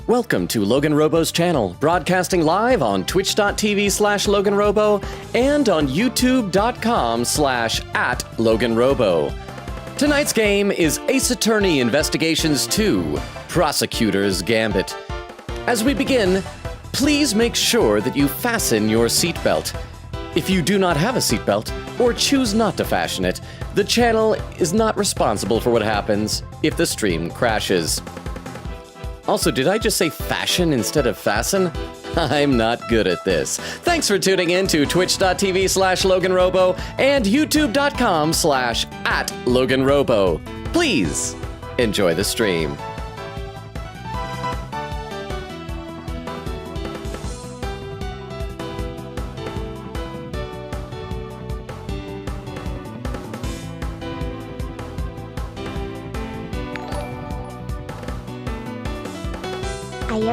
Welcome to LoganRobo's channel, broadcasting live on twitch.tv/LoganRobo and on youtube.com/@LoganRobo. Tonight's game is Ace Attorney Investigations 2, Prosecutor's Gambit. As we begin, please make sure that you fasten your seatbelt. If you do not have a seatbelt, or choose not to fashion it, the channel is not responsible for what happens if the stream crashes. Also, did I just say fashion instead of fasten? I'm not good at this. Thanks for tuning in to twitch.tv/LoganRobo and youtube.com/@LoganRobo. Please enjoy the stream.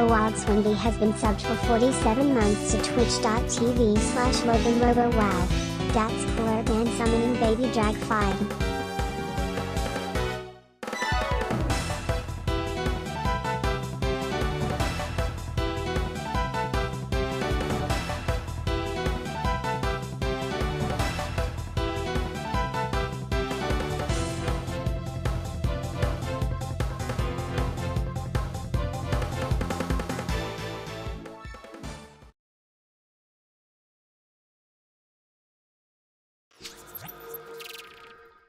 Wild Swinby has been subbed for 47 months to twitch.tv/LoganRobo. Wow. That's cooler than summoning Baby Drag 5.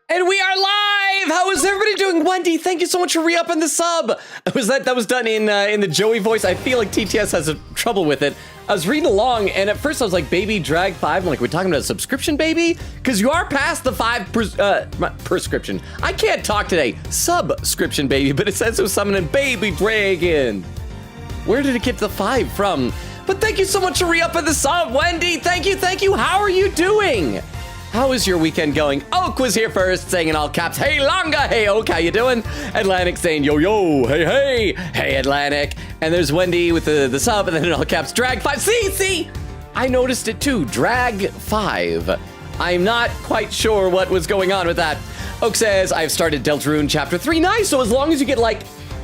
And we are live! How is everybody doing? Wendy, thank you so much for re-upping the sub. That was done in the Joey voice. I feel like TTS has trouble with it. I was reading along, and at first I was like, Baby Drag 5. I'm like, we're talking about a subscription, baby? Because you are past the 5 prescription. I can't talk today. Subscription, baby, but it says it was summoning Baby Dragon. Where did it get the 5 from? But thank you so much for re-upping the sub, Wendy. Thank you, thank you. How are you doing? How is your weekend going? Oak was here first, saying in all caps, hey Longa, hey Oak, how you doing? Atlantic saying yo yo, hey hey, hey Atlantic. And there's Wendy with the sub, and then in all caps, Drag 5. See, I noticed it too, Drag 5. I'm not quite sure what was going on with that. Oak says, I've started Deltarune Chapter 3. Nice, so as long as you get like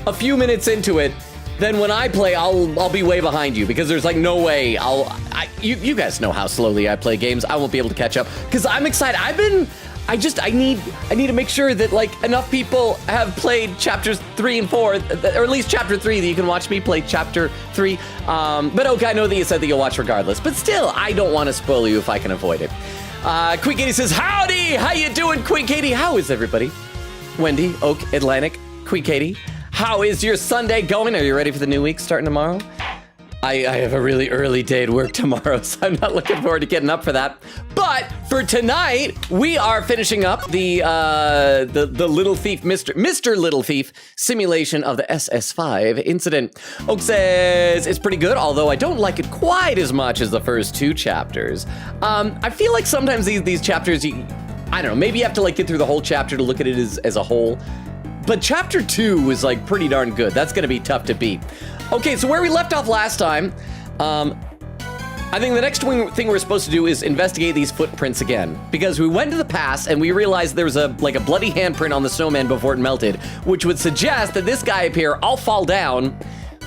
a few minutes into it, then when I play, I'll be way behind you, because there's like no way you guys know how slowly I play games. I won't be able to catch up because I'm excited. I need to make sure that like enough people have played chapters 3 and 4, or at least chapter 3, that you can watch me play chapter 3. But okay, I know that you said that you'll watch regardless, but still, I don't want to spoil you if I can avoid it. Queen Katie says, howdy, how you doing, Queen Katie? How is everybody? Wendy, Oak, Atlantic, Queen Katie. How is your Sunday going? Are you ready for the new week starting tomorrow? I have a really early day at work tomorrow, so I'm not looking forward to getting up for that. But for tonight, we are finishing up the Little Thief, Mr. Little Thief simulation of the SS5 incident. Oak says it's pretty good, although I don't like it quite as much as the first 2 chapters. I feel like sometimes these chapters, I don't know, maybe you have to like get through the whole chapter to look at it as a whole. But chapter 2 was like pretty darn good. That's gonna be tough to beat. Okay, so where we left off last time, I think the next thing we're supposed to do is investigate these footprints again. Because we went to the past and we realized there was a bloody handprint on the snowman before it melted, which would suggest that this guy up here, I'll fall down,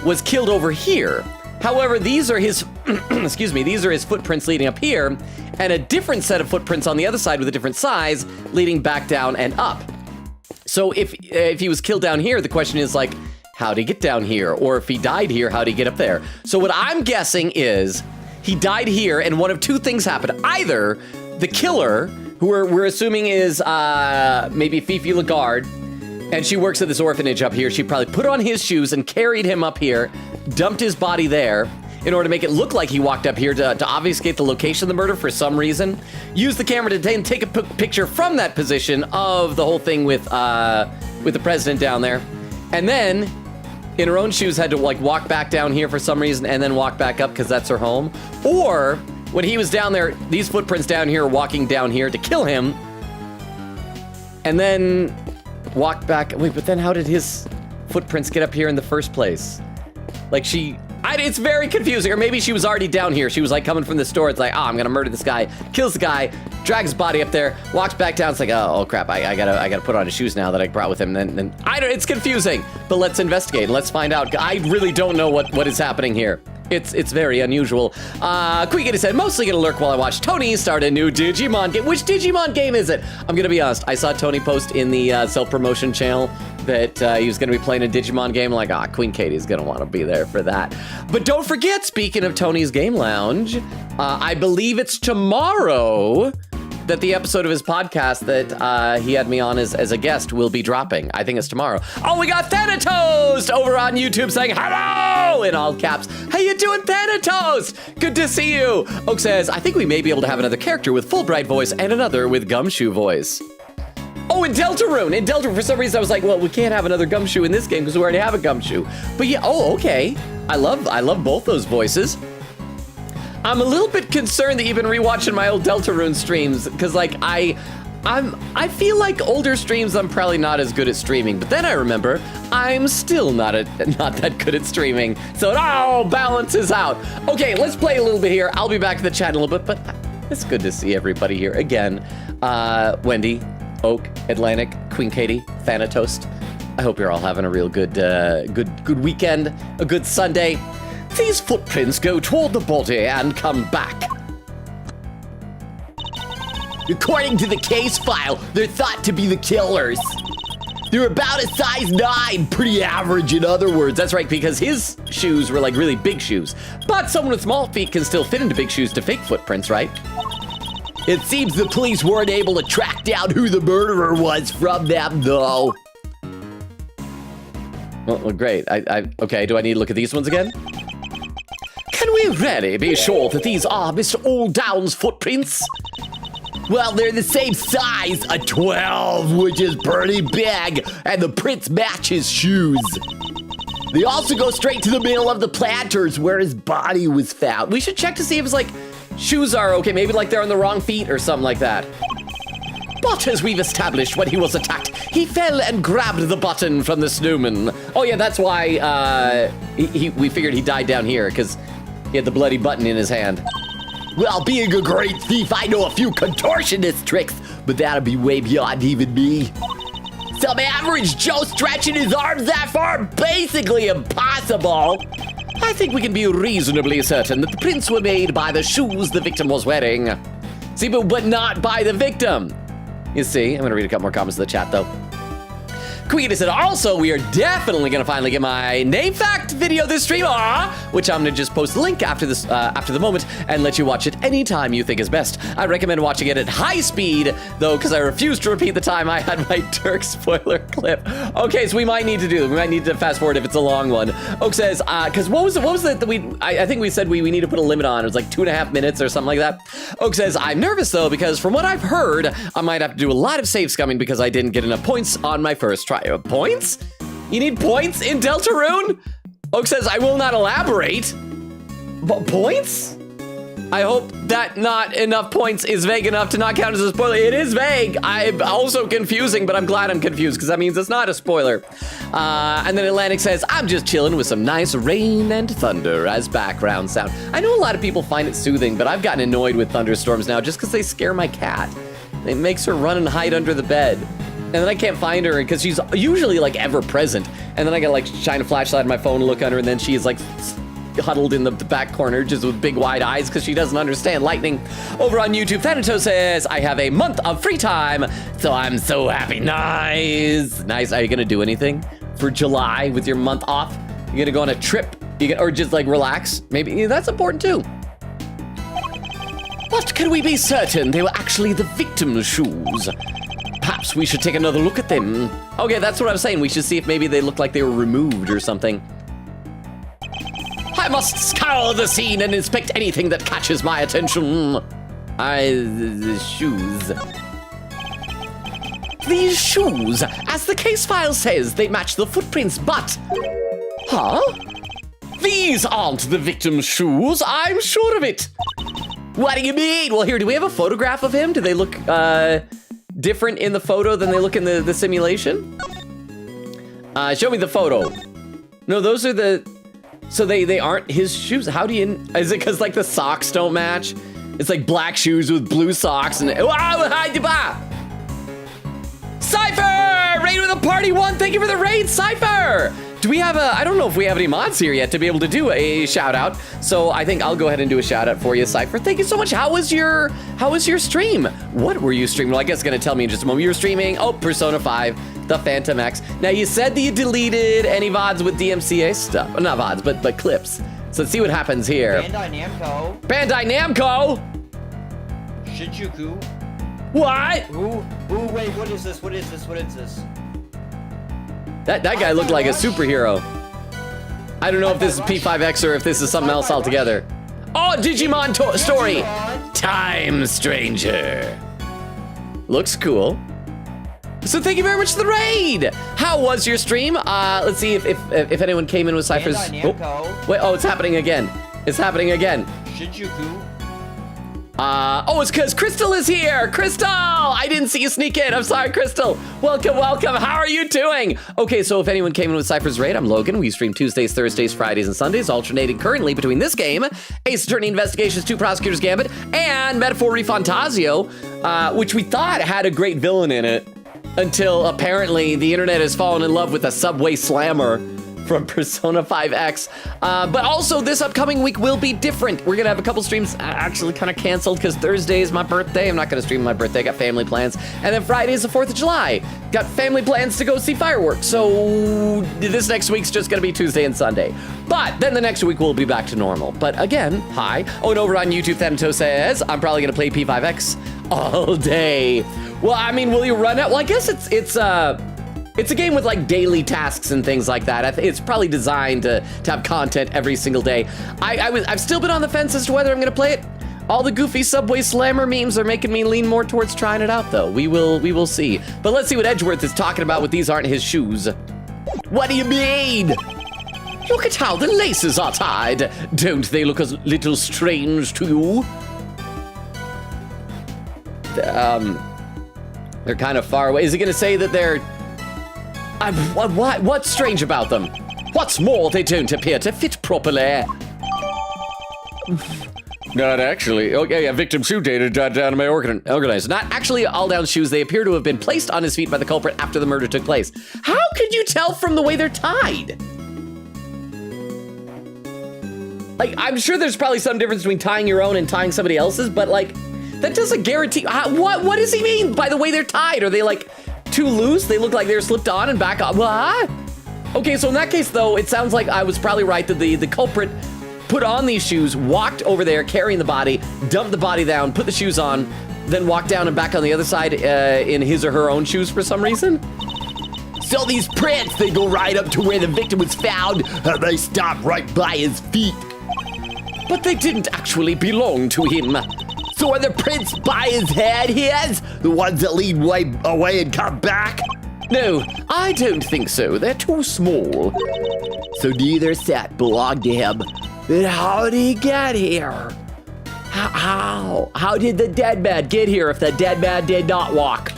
was killed over here. However, these are his, excuse me, these are his footprints leading up here, and a different set of footprints on the other side with a different size leading back down and up. So if he was killed down here, the question is like, how'd he get down here? Or if he died here, how'd he get up there? So what I'm guessing is he died here and one of 2 things happened. Either the killer, who we're assuming is maybe Fifi Lagarde, and she works at this orphanage up here. She probably put on his shoes and carried him up here, dumped his body there, in order to make it look like he walked up here to obfuscate the location of the murder for some reason. Use the camera to take a picture from that position of the whole thing with the president down there. And then, in her own shoes, had to like walk back down here for some reason and then walk back up because that's her home. Or, when he was down there, these footprints down here, walking down here to kill him. And then walk back. Wait, but then how did his footprints get up here in the first place? Like she It's very confusing. Or maybe she was already down here. She was like coming from the store. It's like, oh, I'm gonna murder this guy. Kills the guy, drags his body up there, walks back down. It's like, oh crap, I gotta put on his shoes now that I brought with him. Then it's confusing. But let's investigate. Let's find out. I really don't know what is happening here. It's very unusual. Quickity said, mostly gonna lurk while I watch Tony start a new Digimon game. Which Digimon game is it? I'm gonna be honest. I saw Tony post in the self-promotion channel that he was gonna be playing a Digimon game. I'm like, Queen Katie's gonna wanna be there for that. But don't forget, speaking of Tony's Game Lounge, I believe it's tomorrow that the episode of his podcast that he had me on as a guest will be dropping. I think it's tomorrow. Oh, we got Thanatos over on YouTube saying hello in all caps. How you doing, Thanatos? Good to see you. Oak says, I think we may be able to have another character with Fulbright voice and another with Gumshoe voice. Oh, in Deltarune. In Deltarune, for some reason I was like, well, we can't have another Gumshoe in this game because we already have a Gumshoe. But yeah, oh, okay. I love both those voices. I'm a little bit concerned that you've been rewatching my old Deltarune streams, because like I feel like older streams I'm probably not as good at streaming, but then I remember I'm still not that good at streaming, so it all balances out. Okay, let's play a little bit here. I'll be back to the chat in a little bit, but it's good to see everybody here again. Wendy, Oak, Atlantic, Queen Katie, Thanatos. I hope you're all having a real good weekend, a good Sunday. These footprints go toward the body and come back. According to the case file, they're thought to be the killers. They're about a size 9, pretty average in other words. That's right, because his shoes were like really big shoes. But someone with small feet can still fit into big shoes to fake footprints, right? It seems the police weren't able to track down who the murderer was from them, though. Well, great. Okay, do I need to look at these ones again? Can we really be sure that these are Mr. Alldown's footprints? Well, they're the same size, a 12, which is pretty big, and the prints match his shoes. They also go straight to the middle of the planters where his body was found. We should check to see if his, like, shoes are okay. Maybe, like, they're on the wrong feet or something like that. But as we've established, when he was attacked, he fell and grabbed the button from the snowman. Oh, yeah, that's why we figured he died down here, because he had the bloody button in his hand. Well, being a great thief, I know a few contortionist tricks, but that'll be way beyond even me. Some average Joe stretching his arms that far, basically impossible. I think we can be reasonably certain that the prints were made by the shoes the victim was wearing. See, but not by the victim. You see, I'm gonna read a couple more comments in the chat, though. Queen said, also, we are definitely gonna finally get my name fact video this stream, which I'm gonna just post the link after this, after the moment, and let you watch it anytime you think is best. I recommend watching it at high speed, though, because I refuse to repeat the time I had my Dirk spoiler clip. Okay, so we might need to fast forward if it's a long one. Oak says, because what was it that I think we said we need to put a limit on. It was like 2.5 minutes or something like that. Oak says, I'm nervous though, because from what I've heard, I might have to do a lot of save scumming because I didn't get enough points on my first try. Points? You need points in Deltarune? Oak says, I will not elaborate. But points? I hope that not enough points is vague enough to not count as a spoiler. It is vague. I'm also confusing, but I'm glad I'm confused because that means it's not a spoiler. And then Atlantic says, I'm just chilling with some nice rain and thunder as background sound. I know a lot of people find it soothing, but I've gotten annoyed with thunderstorms now just because they scare my cat. It makes her run and hide under the bed. And then I can't find her because she's usually like ever present. And then I gotta like shine a flashlight on my phone and look under, and then she is like huddled in the back corner just with big wide eyes because she doesn't understand lightning. Over on YouTube, Thanatos says, I have a month of free time, so I'm so happy. Nice. Nice. Are you gonna do anything for July with your month off? You gonna go on a trip? Or just like relax? Maybe that's important too. But can we be certain they were actually the victim's shoes? Perhaps we should take another look at them. Okay, that's what I was saying. We should see if maybe they look like they were removed or something. I must scour the scene and inspect anything that catches my attention. The shoes. These shoes, as the case file says, they match the footprints, but... Huh? These aren't the victim's shoes, I'm sure of it. What do you mean? Well, here, do we have a photograph of him? Do they look, different in the photo than they look in the simulation? Show me the photo. No, those are the So they aren't his shoes. How do you, is it because like the socks don't match? It's like black shoes with blue socks and, Cypher! Raid with a party one. Thank you for the raid, Cypher! Do we have I don't know if we have any mods here yet to be able to do a shout out. So I think I'll go ahead and do a shout out for you, Cypher. Thank you so much. How was your stream? What were you streaming? Well, I guess it's gonna tell me in just a moment. You were streaming, Persona 5, the Phantom X. Now you said that you deleted any VODs with DMCA stuff. Well, not VODs, but clips. So let's see what happens here. Bandai Namco! Shinjuku. What? Ooh, wait, what is this? That guy looked like a superhero. I don't know if this is P5X or if this is something else altogether. Oh, Digimon story. Time Stranger. Looks cool. So thank you very much for the raid. How was your stream? Let's see if anyone came in with Cypher's. Oh, wait, it's happening again. It's happening again. Shinjuku. It's because Crystal is here. Crystal, I didn't see you sneak in. I'm sorry, Crystal. Welcome. How are you doing? Okay, so if anyone came in with Cypher's raid, I'm Logan. We stream Tuesdays, Thursdays, Fridays, and Sundays, alternating currently between this game, Ace Attorney Investigations 2 Prosecutor's Gambit, and Metaphor Refantasio, which we thought had a great villain in it until apparently the internet has fallen in love with a Subway Slammer from Persona 5X. But also this upcoming week will be different. We're gonna have a couple streams actually kind of canceled because Thursday is my birthday. I'm not gonna stream my birthday, got family plans. And then Friday is the 4th of July. Got family plans to go see fireworks. So this next week's just gonna be Tuesday and Sunday. But then the next week we'll be back to normal. But again, hi. Oh, and over on YouTube, Thanato says, I'm probably gonna play P5X all day. Well, I mean, will you run it? Well, I guess it's a game with like daily tasks and things like that. It's probably designed to have content every single day. I've still been on the fence as to whether I'm gonna play it. All the goofy Subway Slammer memes are making me lean more towards trying it out though. We will see. But let's see what Edgeworth is talking about with these aren't his shoes. What do you mean? Look at how the laces are tied. Don't they look a little strange to you? They're kind of far away. Is he gonna say that they're what's strange about them? What's more, they don't appear to fit properly. Not actually. Okay, yeah, victim shoe data down my organized. Not actually all down shoes. They appear to have been placed on his feet by the culprit after the murder took place. How could you tell from the way they're tied? Like, I'm sure there's probably some difference between tying your own and tying somebody else's, but like, that doesn't guarantee. What does he mean by the way they're tied? Are they like too loose? They look like they're slipped on and back on. What? Okay, so in that case, though, it sounds like I was probably right that the culprit put on these shoes, walked over there carrying the body, dumped the body down, put the shoes on, then walked down and back on the other side in his or her own shoes for some reason. So these prints, they go right up to where the victim was found, and they stop right by his feet. But they didn't actually belong to him. So are the prints by his head his? The ones that lead way away and come back? No, I don't think so. They're too small. So neither set belonged to him. Then how did he get here? How? How did the dead man get here if the dead man did not walk?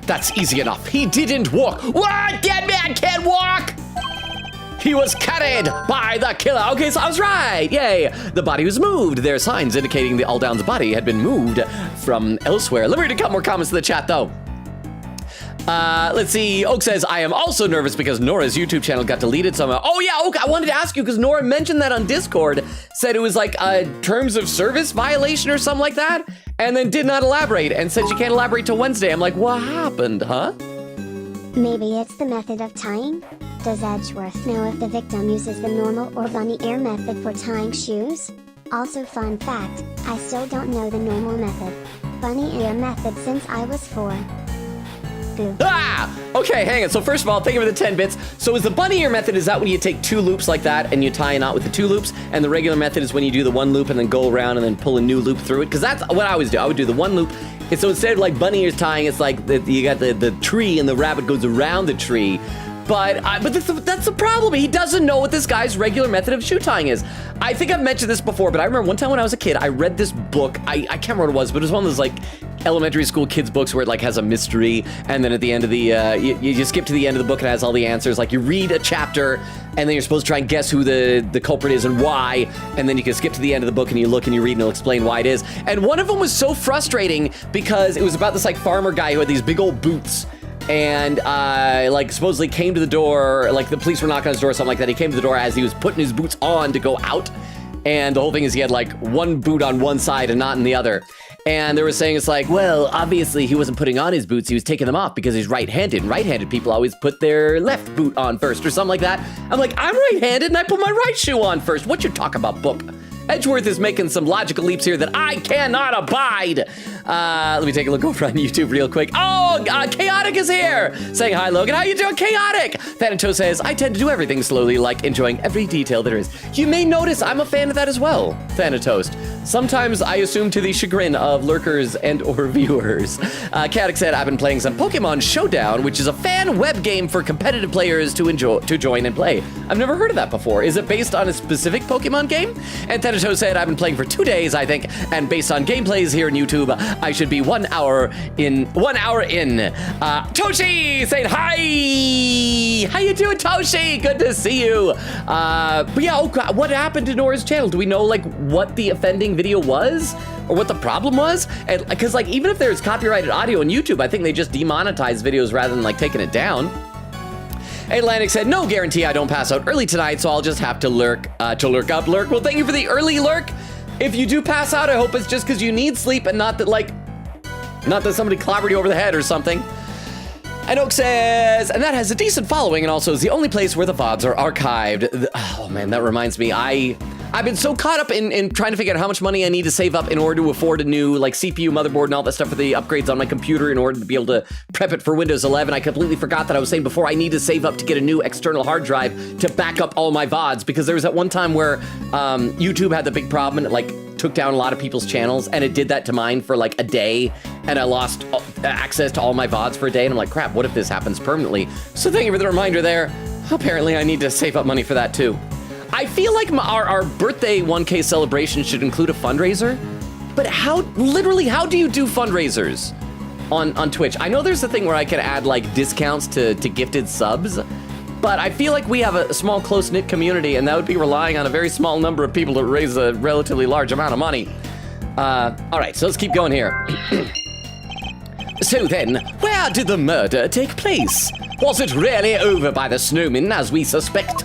That's easy enough. He didn't walk. What? Dead man can't walk? He was carried by the killer. Okay, so I was right. Yay. The body was moved. There are signs indicating the Aldown's body had been moved from elsewhere. Let me read a couple more comments in the chat, though. Let's see. Oak says, I am also nervous because Nora's YouTube channel got deleted somehow. Oh, yeah, Oak, I wanted to ask you because Nora mentioned that on Discord, said it was like a terms of service violation or something like that, and then did not elaborate and said she can't elaborate till Wednesday. I'm like, what happened, huh? Maybe it's the method of tying? Does Edgeworth know if the victim uses the normal or bunny ear method for tying shoes? Also, fun fact, I still don't know the normal method. Bunny ear method since I was 4. Boo. Ah! Okay, hang on. So first of all, thank you for the 10 bits. So is the bunny ear method, is that when you take 2 loops like that and you tie a knot with the 2 loops? And the regular method is when you do the 1 loop and then go around and then pull a new loop through it? Because that's what I always do. I would do the 1 loop. And so instead of like bunny ears tying, it's like you got the tree and the rabbit goes around the tree. But that's the problem. He doesn't know what this guy's regular method of shoe tying is. I think I've mentioned this before, but I remember one time when I was a kid, I read this book. I can't remember what it was, but it was one of those like elementary school kids books where it like has a mystery, and then at the end of the you skip to the end of the book and it has all the answers. Like you read a chapter and then you're supposed to try and guess who the culprit is and why, and then you can skip to the end of the book and you look and you read and it'll explain why it is. And one of them was so frustrating because it was about this like farmer guy who had these big old boots, and like supposedly came to the door, like the police were knocking on his door or something like that. He came to the door as he was putting his boots on to go out, and the whole thing is he had like one boot on one side and not in the other. And they were saying it's like, well, obviously he wasn't putting on his boots, he was taking them off because he's right-handed. Right-handed people always put their left boot on first or something like that. I'm like, I'm right-handed and I put my right shoe on first. What you talk about, book? Edgeworth is making some logical leaps here that I cannot abide. Let me take a look over on YouTube real quick. Oh, Chaotic is here, saying hi, Logan. How you doing, Chaotic? Thanatos says, I tend to do everything slowly, like enjoying every detail there is. You may notice I'm a fan of that as well, Thanatos. Sometimes I assume to the chagrin of lurkers and or viewers. Chaotic said, I've been playing some Pokemon Showdown, which is a fan web game for competitive players to join and play. I've never heard of that before. Is it based on a specific Pokemon game? And Thanatos said, I've been playing for 2 days, I think, and based on gameplays here on YouTube, I should be 1 hour in. Toshi saying hi. How you doing, Toshi? Good to see you. But yeah, oh God, what happened to Nora's channel? Do we know like what the offending video was or what the problem was? And because like even if there's copyrighted audio on YouTube, I think they just demonetize videos rather than like taking it down. Atlantic said, no guarantee I don't pass out early tonight, so I'll just have to lurk up. Well, thank you for the early lurk. If you do pass out, I hope it's just because you need sleep and not that somebody clobbered you over the head or something. And Oak says, and that has a decent following and also is the only place where the VODs are archived. Oh man, that reminds me, I've been so caught up in trying to figure out how much money I need to save up in order to afford a new like CPU, motherboard, and all that stuff for the upgrades on my computer in order to be able to prep it for Windows 11. I completely forgot that I was saying before I need to save up to get a new external hard drive to back up all my VODs, because there was that one time where YouTube had the big problem and it like took down a lot of people's channels, and it did that to mine for like a day, and I lost access to all my VODs for a day, and I'm like, crap, what if this happens permanently? So thank you for the reminder there. Apparently I need to save up money for that too. I feel like our birthday 1K celebration should include a fundraiser, but how do you do fundraisers on Twitch? I know there's a thing where I can add like discounts to gifted subs, but I feel like we have a small close-knit community and that would be relying on a very small number of people to raise a relatively large amount of money. All right, so let's keep going here. So then, where did the murder take place? Was it really over by the snowman as we suspect?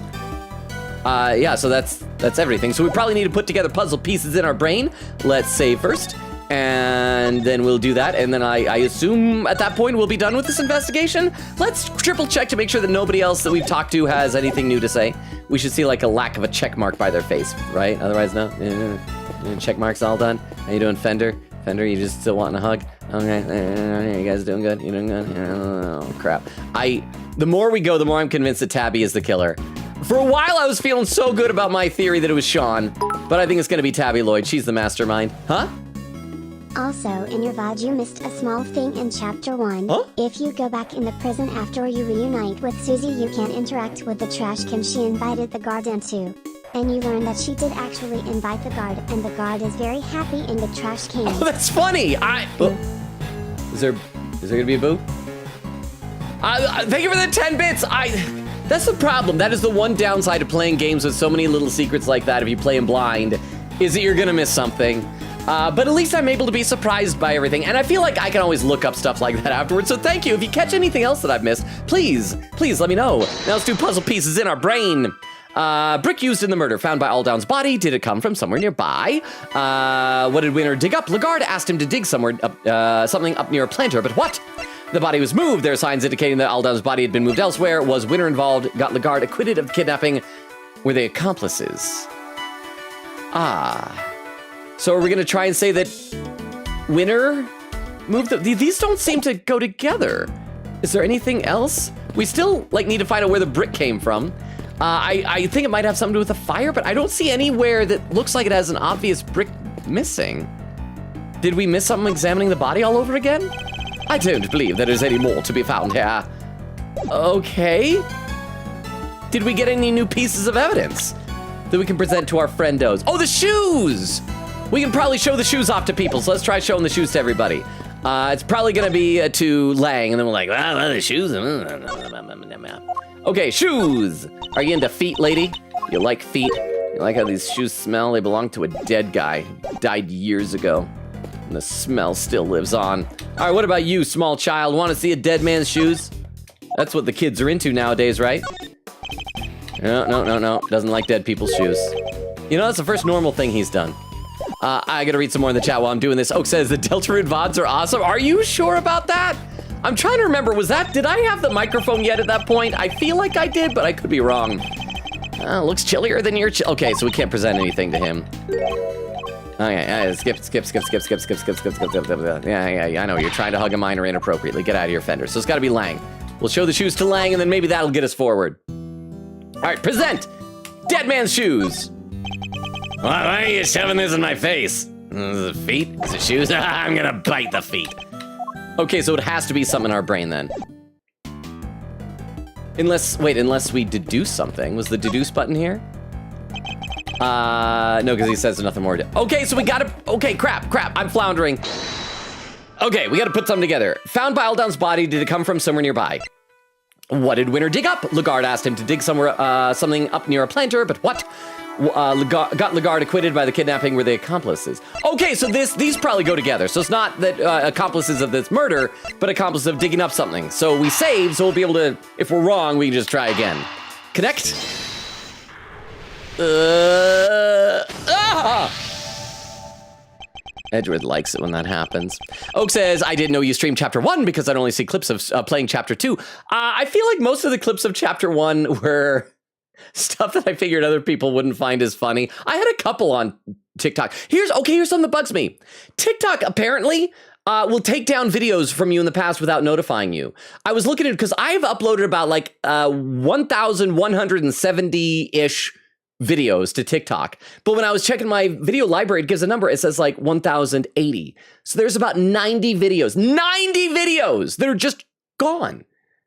Yeah, so that's everything. So we probably need to put together puzzle pieces in our brain. Let's save first, and then we'll do that. And then I assume at that point we'll be done with this investigation. Let's triple check to make sure that nobody else that we've talked to has anything new to say. We should see like a lack of a check mark by their face, right? Otherwise, no. Check marks all done. How you doing, Fender? Fender, you just still wanting a hug? Okay, you guys doing good? You doing good? Oh, crap. The more we go, the more I'm convinced that Tabby is the killer. For a while, I was feeling so good about my theory that it was Sean, but I think it's gonna be Tabby Lloyd. She's the mastermind. Huh? Also, in your VOD you missed a small thing in Chapter 1. Huh? If you go back in the prison after you reunite with Susie, you can interact with the trash can she invited the guard into. And you learn that she did actually invite the guard, and the guard is very happy in the trash can. Oh, that's funny! Is there gonna be a boo? Thank you for the 10 bits! That's the problem. That is the one downside of playing games with so many little secrets like that if you play them blind, is that you're gonna miss something. But at least I'm able to be surprised by everything, and I feel like I can always look up stuff like that afterwards, so thank you. If you catch anything else that I've missed, please let me know. Now let's do puzzle pieces in our brain. Brick used in the murder, found by Aldown's body. Did it come from somewhere nearby? What did Winter dig up? Lagarde asked him to dig something up near a planter, but what? The body was moved. There are signs indicating that Aldown's body had been moved elsewhere. Was Winter involved? Got Lagarde acquitted of kidnapping? Were they accomplices? So are we gonna try and say that Winter moved these don't seem to go together. Is there anything else? We still need to find out where the brick came from. I think it might have something to do with the fire, but I don't see anywhere that looks like it has an obvious brick missing. Did we miss something examining the body all over again? I don't believe there is any more to be found here. Okay. Did we get any new pieces of evidence that we can present to our friendos? Oh, the shoes! We can probably show the shoes off to people, so let's try showing the shoes to everybody. It's probably gonna be to Lang, and then we're like, well, the shoes. Okay, shoes. Are you into feet, lady? You like feet? You like how these shoes smell? They belong to a dead guy. Died years ago. And the smell still lives on. All right, what about you, small child? Want to see a dead man's shoes? That's what the kids are into nowadays, right? No. Doesn't like dead people's shoes. You know, that's the first normal thing he's done. I gotta read some more in the chat while I'm doing this. Oak says the Delta Root VODs are awesome. Are you sure about that? I'm trying to remember, did I have the microphone yet at that point? I feel like I did, but I could be wrong. Looks chillier than your okay, so we can't present anything to him. Okay, skip. Yeah, I know, you're trying to hug a minor inappropriately. Get out of here, Fender. So it's gotta be Lang. We'll show the shoes to Lang, and then maybe that'll get us forward. All right, present! Dead man's shoes! Why are you shoving this in my face? Is it feet? Is it shoes? I'm gonna bite the feet. Okay, so it has to be something in our brain then. Unless we deduce something. Was the deduce button here? No, because he says there's nothing more to. Okay, so we gotta, okay, crap, I'm floundering. Okay, we gotta put something together. Found Bildown's body, did it come from somewhere nearby? What did Winter dig up? Lagarde asked him to dig somewhere, something up near a planter, but what? Got Lagarde acquitted by the kidnapping were the accomplices. Okay, so these probably go together. So it's not that accomplices of this murder, but accomplices of digging up something. So we save, so we'll be able to, if we're wrong, we can just try again. Connect. Edgewood likes it when that happens. Oak says, I didn't know you streamed chapter 1 because I'd only see clips of playing chapter 2. I feel like most of the clips of chapter 1 were stuff that I figured other people wouldn't find as funny. I had a couple on TikTok. Here's something that bugs me. TikTok apparently will take down videos from you in the past without notifying you. I was looking at it because I've uploaded about like 1,170-ish videos to TikTok. But when I was checking my video library, it gives a number. It says like 1,080. So there's about 90 videos that are just gone.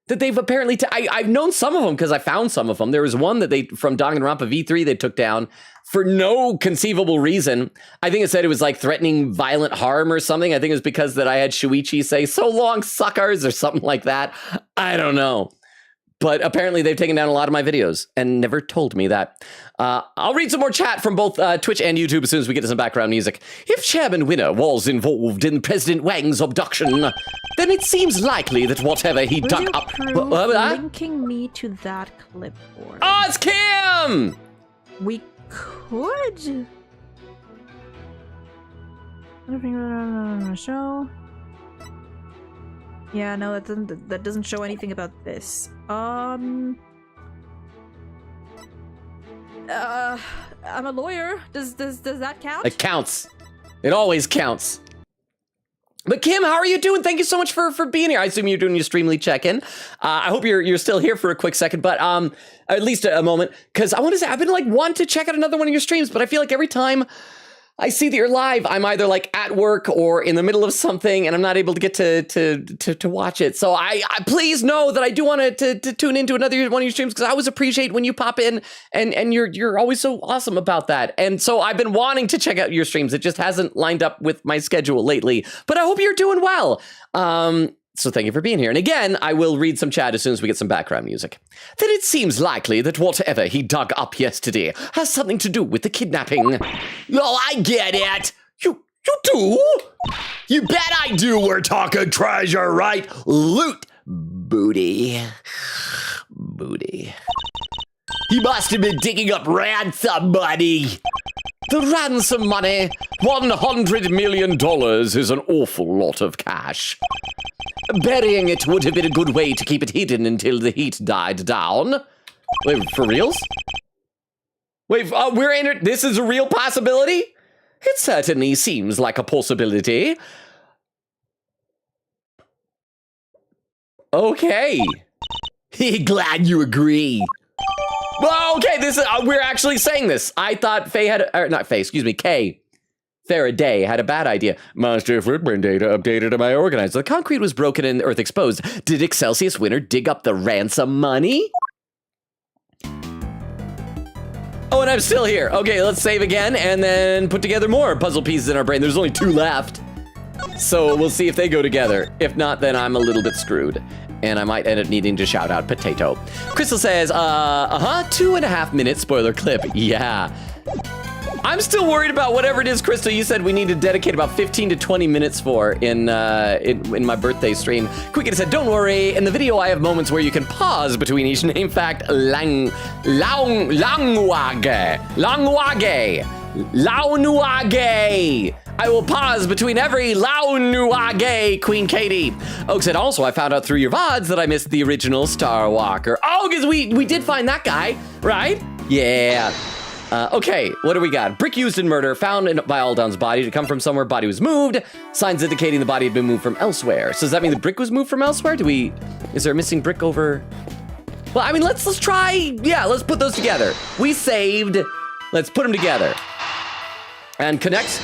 That they've apparently, I've known some of them because I found some of them. There was one that from Danganronpa V3 they took down for no conceivable reason. I think it said it was like threatening violent harm or something. I think it was because that I had Shuichi say, so long, suckers, or something like that. I don't know. But apparently they've taken down a lot of my videos and never told me that. I'll read some more chat from both Twitch and YouTube as soon as we get to some background music. If Chairman Winner was involved in President Wang's abduction, then it seems likely that whatever he dug up... linking me to that clipboard. Oh, it's Kim! We could... Show... Yeah, no, that doesn't show anything about this. I'm a lawyer. Does that count? It counts. It always counts. But Kim, how are you doing? Thank you so much for being here. I assume you're doing your Streamly check-in. I hope you're still here for a quick second, but at least a moment, because I want to say I've been like wanting to check out another one of your streams, but I feel like every time I see that you're live, I'm either like at work or in the middle of something, and I'm not able to get to watch it. So I please know that I do want to tune into another one of your streams, because I always appreciate when you pop in, and you're always so awesome about that. And so I've been wanting to check out your streams. It just hasn't lined up with my schedule lately, but I hope you're doing well. So thank you for being here. And again, I will read some chat as soon as we get some background music. Then it seems likely that whatever he dug up yesterday has something to do with the kidnapping. Oh, I get it. You do? You bet I do. We're talking treasure, right? Loot. Booty. He must have been digging up ransom money. The ransom money, $100 million, is an awful lot of cash. Burying it would have been a good way to keep it hidden until the heat died down. Wait, for reals? Wait, we're in it. This is a real possibility? It certainly seems like a possibility. Okay. Glad you agree. Well, okay, this is, we're actually saying this. I thought Faye had, or not Faye, excuse me, Kay Faraday had a bad idea. Monster footprint data updated to my organizer. The concrete was broken and the earth exposed. Did Excelsius Winter dig up the ransom money? Oh, and I'm still here. Okay, let's save again and then put together more puzzle pieces in our brain. There's only 2 left. So we'll see if they go together. If not, then I'm a little bit screwed. And I might end up needing to shout out Potato. Crystal says, 2.5 minute spoiler clip. Yeah. I'm still worried about whatever it is, Crystal, you said we need to dedicate about 15 to 20 minutes for in my birthday stream. Quickity said, don't worry, in the video I have moments where you can pause between each name fact. Launuage. I will pause between every Launuage, Queen Katie. Oak said, also, I found out through your VODs that I missed the original Star Walker. Oh, because we did find that guy, right? Yeah. Okay, what do we got? Brick used in murder, found by Aldown's body to come from somewhere, body was moved. Signs indicating the body had been moved from elsewhere. So does that mean the brick was moved from elsewhere? Is there a missing brick over? Well, I mean, let's try, yeah, let's put those together. We saved, let's put them together. And connect.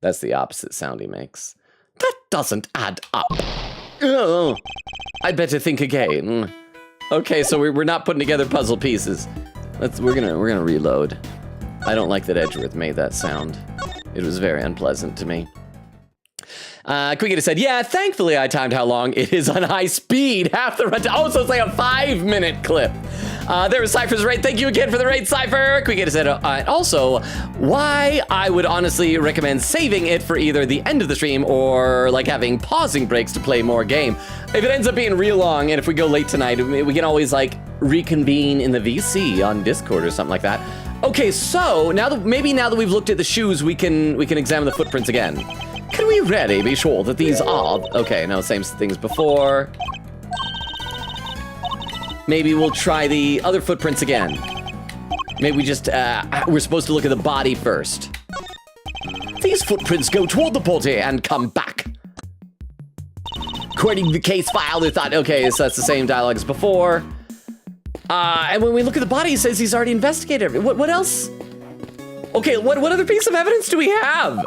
That's the opposite sound he makes. That doesn't add up. I'd better think again. Okay, so we're not putting together puzzle pieces. We're gonna reload. I don't like that Edgeworth made that sound. It was very unpleasant to me. Quickity said, yeah, thankfully I timed how long it is on high speed. Half the runtime. Oh, so it's like a 5-minute clip. There was Cypher's rate. Thank you again for the rate, Cypher. Quickity said, also, why I would honestly recommend saving it for either the end of the stream or like having pausing breaks to play more game. If it ends up being real long and if we go late tonight, we can always like reconvene in the VC on Discord or something like that. Okay, so maybe now that we've looked at the shoes, we can examine the footprints again. Can we really be sure that these are... Okay, no, same things before. Maybe we'll try the other footprints again. Maybe we just, we're supposed to look at the body first. These footprints go toward the body and come back. According to the case file, they thought, okay, so that's the same dialogue as before. And when we look at the body, it says he's already investigated. What else? Okay, what other piece of evidence do we have?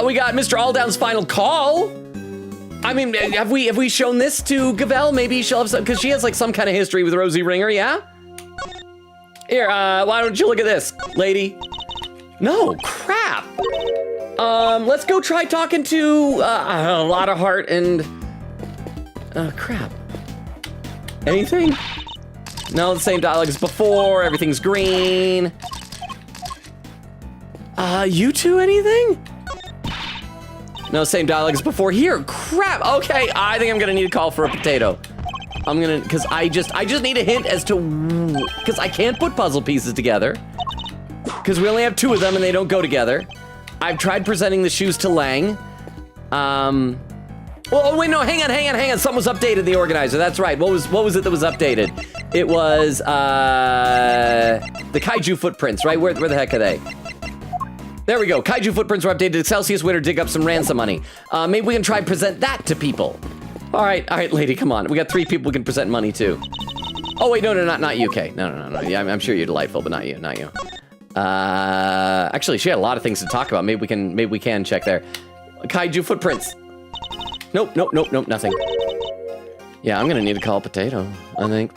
We got Mr. Aldown's final call. I mean, have we shown this to Gavel? Maybe she'll have some, because she has like some kind of history with Rosie Ringer, yeah? Here, why don't you look at this, lady? No, crap. Let's go try talking to a lot of heart and crap. Anything? No, the same dialogue as before. Everything's green. You two, anything? No, same dialogue as before. Here, crap. Okay, I think I'm gonna need to call for a potato. Cause I just need a hint as to, cause I can't put puzzle pieces together. Cause we only have 2 of them and they don't go together. I've tried presenting the shoes to Lang. Oh wait, no, hang on. Something was updated, the organizer, that's right. What was it that was updated? It was, the kaiju footprints, right? Where the heck are they? There we go, kaiju footprints were updated. Celsius winner, dig up some ransom money. Maybe we can try present that to people. All right, lady, come on. We got 3 people we can present money to. Oh wait, no, not you, Kay. No. Yeah, I'm sure you're delightful, but not you. Actually, she had a lot of things to talk about. Maybe we can check there. Kaiju footprints. Nope, nothing. Yeah, I'm gonna need to call Potato, I think.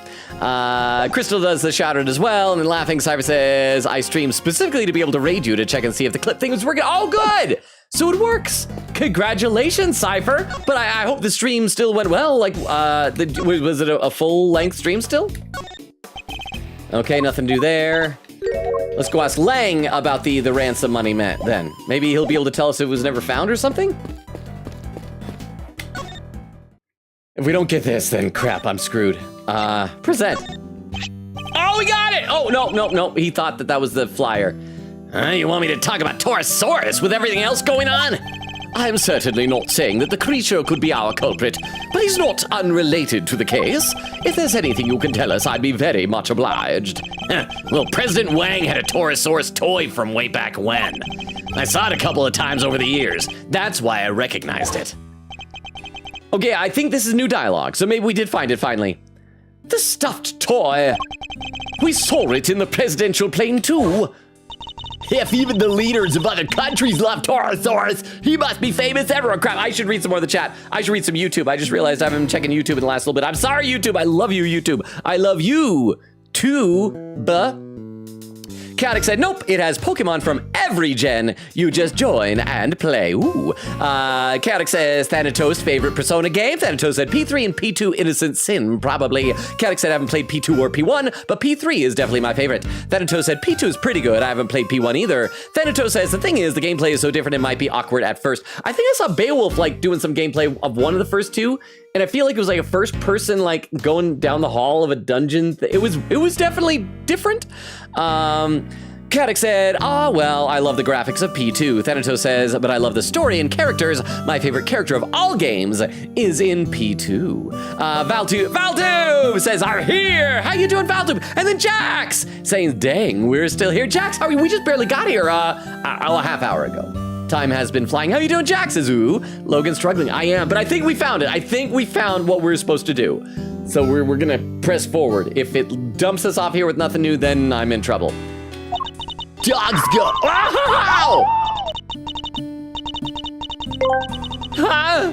Crystal does the shout out as well, and then laughing, Cypher says, I stream specifically to be able to raid you to check and see if the clip thing was working. Oh, good! So it works! Congratulations, Cypher! But I hope the stream still went well. Like, was it a full-length stream still? Okay, nothing to do there. Let's go ask Lang about the ransom money then. Maybe he'll be able to tell us if it was never found or something? If we don't get this, then crap, I'm screwed. Present. Oh, we got it! Oh, no. He thought that was the flyer. You want me to talk about Torosaurus with everything else going on? I'm certainly not saying that the creature could be our culprit, but he's not unrelated to the case. If there's anything you can tell us, I'd be very much obliged. Well, President Wang had a Torosaurus toy from way back when. I saw it a couple of times over the years. That's why I recognized it. Okay, I think this is new dialogue, so maybe we did find it finally. The stuffed toy. We saw it in the presidential plane too. If even the leaders of other countries love Torosaurus, he must be famous everywhere. Crap, I should read some more of the chat. I should read some YouTube. I just realized I haven't been checking YouTube in the last little bit. I'm sorry, YouTube. I love you, YouTube. I love you, too, Chaotic said, nope, it has Pokemon from every gen. You just join and play. Ooh. Chaotic says, Thanatos' favorite Persona game. Thanatos said P3 and P2 Innocent Sin, probably. Chaotic said, I haven't played P2 or P1, but P3 is definitely my favorite. Thanatos said, P2 is pretty good. I haven't played P1 either. Thanatos says, the thing is, the gameplay is so different it might be awkward at first. I think I saw Beowulf, like, doing some gameplay of one of the first two, and I feel like it was like a first person, like, going down the hall of a dungeon. It was definitely different. Chaotic said, well, I love the graphics of P2. Thanatos says, but I love the story and characters. My favorite character of all games is in P2. Valtube says, I'm here. How you doing, Valtube? And then Jax saying, dang, we're still here. Jax, how are you? We just barely got here a half hour ago. Time has been flying. How you doing, Jax? Ooh, Logan's struggling. I am, but I think we found it. I think we found what we're supposed to do. So we're gonna press forward. If it dumps us off here with nothing new, then I'm in trouble. Dogs go. Oh! Huh?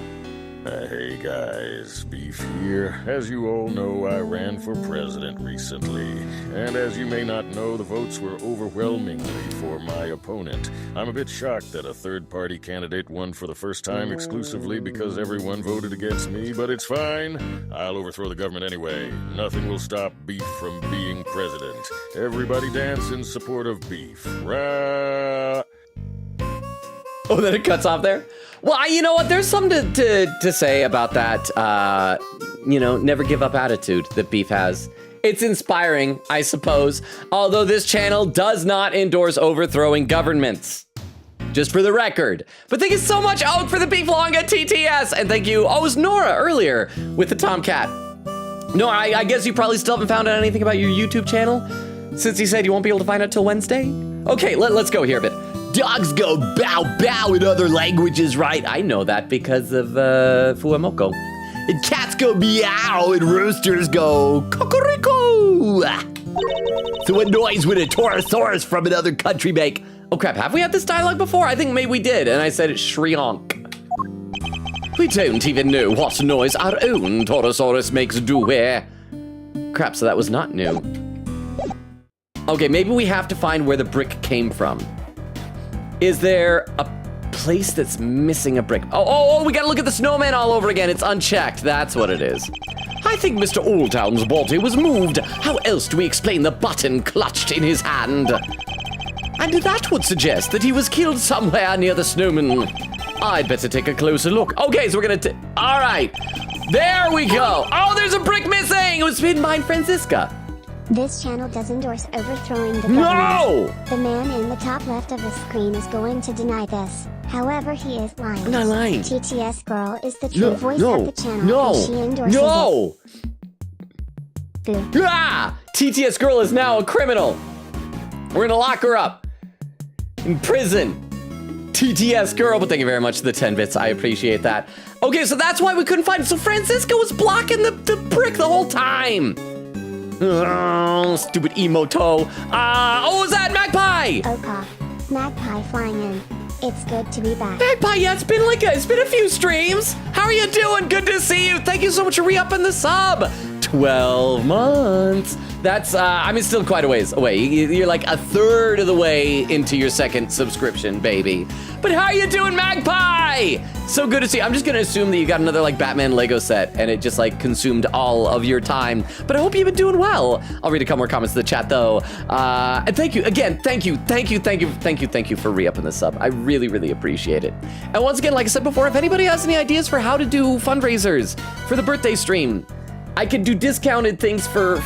Hey guys, Beef here. As you all know, I ran for president recently. And as you may not know, the votes were overwhelmingly for my opponent. I'm a bit shocked that a third-party candidate won for the first time exclusively because everyone voted against me, but it's fine. I'll overthrow the government anyway. Nothing will stop Beef from being president. Everybody dance in support of Beef. Rah! Oh, then it cuts off there? Well, you know what? There's something to say about that, never give up attitude that Beef has. It's inspiring, I suppose, although this channel does not endorse overthrowing governments. Just for the record. But thank you so much, Oak, for the Beef Longa TTS. And thank you, it was Nora earlier with the Tomcat. No, I guess you probably still haven't found out anything about your YouTube channel, since you said you won't be able to find out till Wednesday. Okay, let's go here a bit. Dogs go bow bow in other languages, right? I know that because of Fuamoko. And cats go meow and roosters go cocorico. So what noise would a Torosaurus from another country make? Oh crap, have we had this dialogue before? I think maybe we did, and I said it shrionk. We don't even know what noise our own Torosaurus makes do where. Crap, so that was not new. Okay, maybe we have to find where the brick came from. Is there a place that's missing a brick? Oh, we gotta look at the snowman all over again. It's unchecked, that's what it is. I think Mr. Oldtown's body was moved. How else do we explain the button clutched in his hand? And that would suggest that he was killed somewhere near the snowman. I'd better take a closer look. Okay, so we're gonna all right. There we go. Oh, there's a brick missing. It was hidden behind Francisca. This channel does endorse overthrowing the government. No! The man in the top left of the screen is going to deny this. However, he is lying. I'm not lying. TTS Girl is the true voice of the channel. No! And she endorses No! it. Boo. Ah! TTS Girl is now a criminal. We're gonna lock her up. In prison. TTS Girl, but thank you very much for the 10 bits. I appreciate that. Okay, so that's why we couldn't find it. So Francisco was blocking the brick the whole time. Oh, stupid emoto. Was that Magpie? Oka. Magpie flying in. It's good to be back. Magpie, yeah, it's been a few streams. How are you doing? Good to see you. Thank you so much for re-upping the sub. 12 months. That's, still quite a ways away. You're like a third of the way into your second subscription, baby. But how are you doing, Magpie? So good to see you. I'm just gonna assume that you got another like Batman Lego set and it just like consumed all of your time. But I hope you've been doing well. I'll read a couple more comments in the chat though. And thank you, again, thank you for re-upping the sub. I really, really appreciate it. And once again, like I said before, if anybody has any ideas for how to do fundraisers for the birthday stream, I could do discounted things for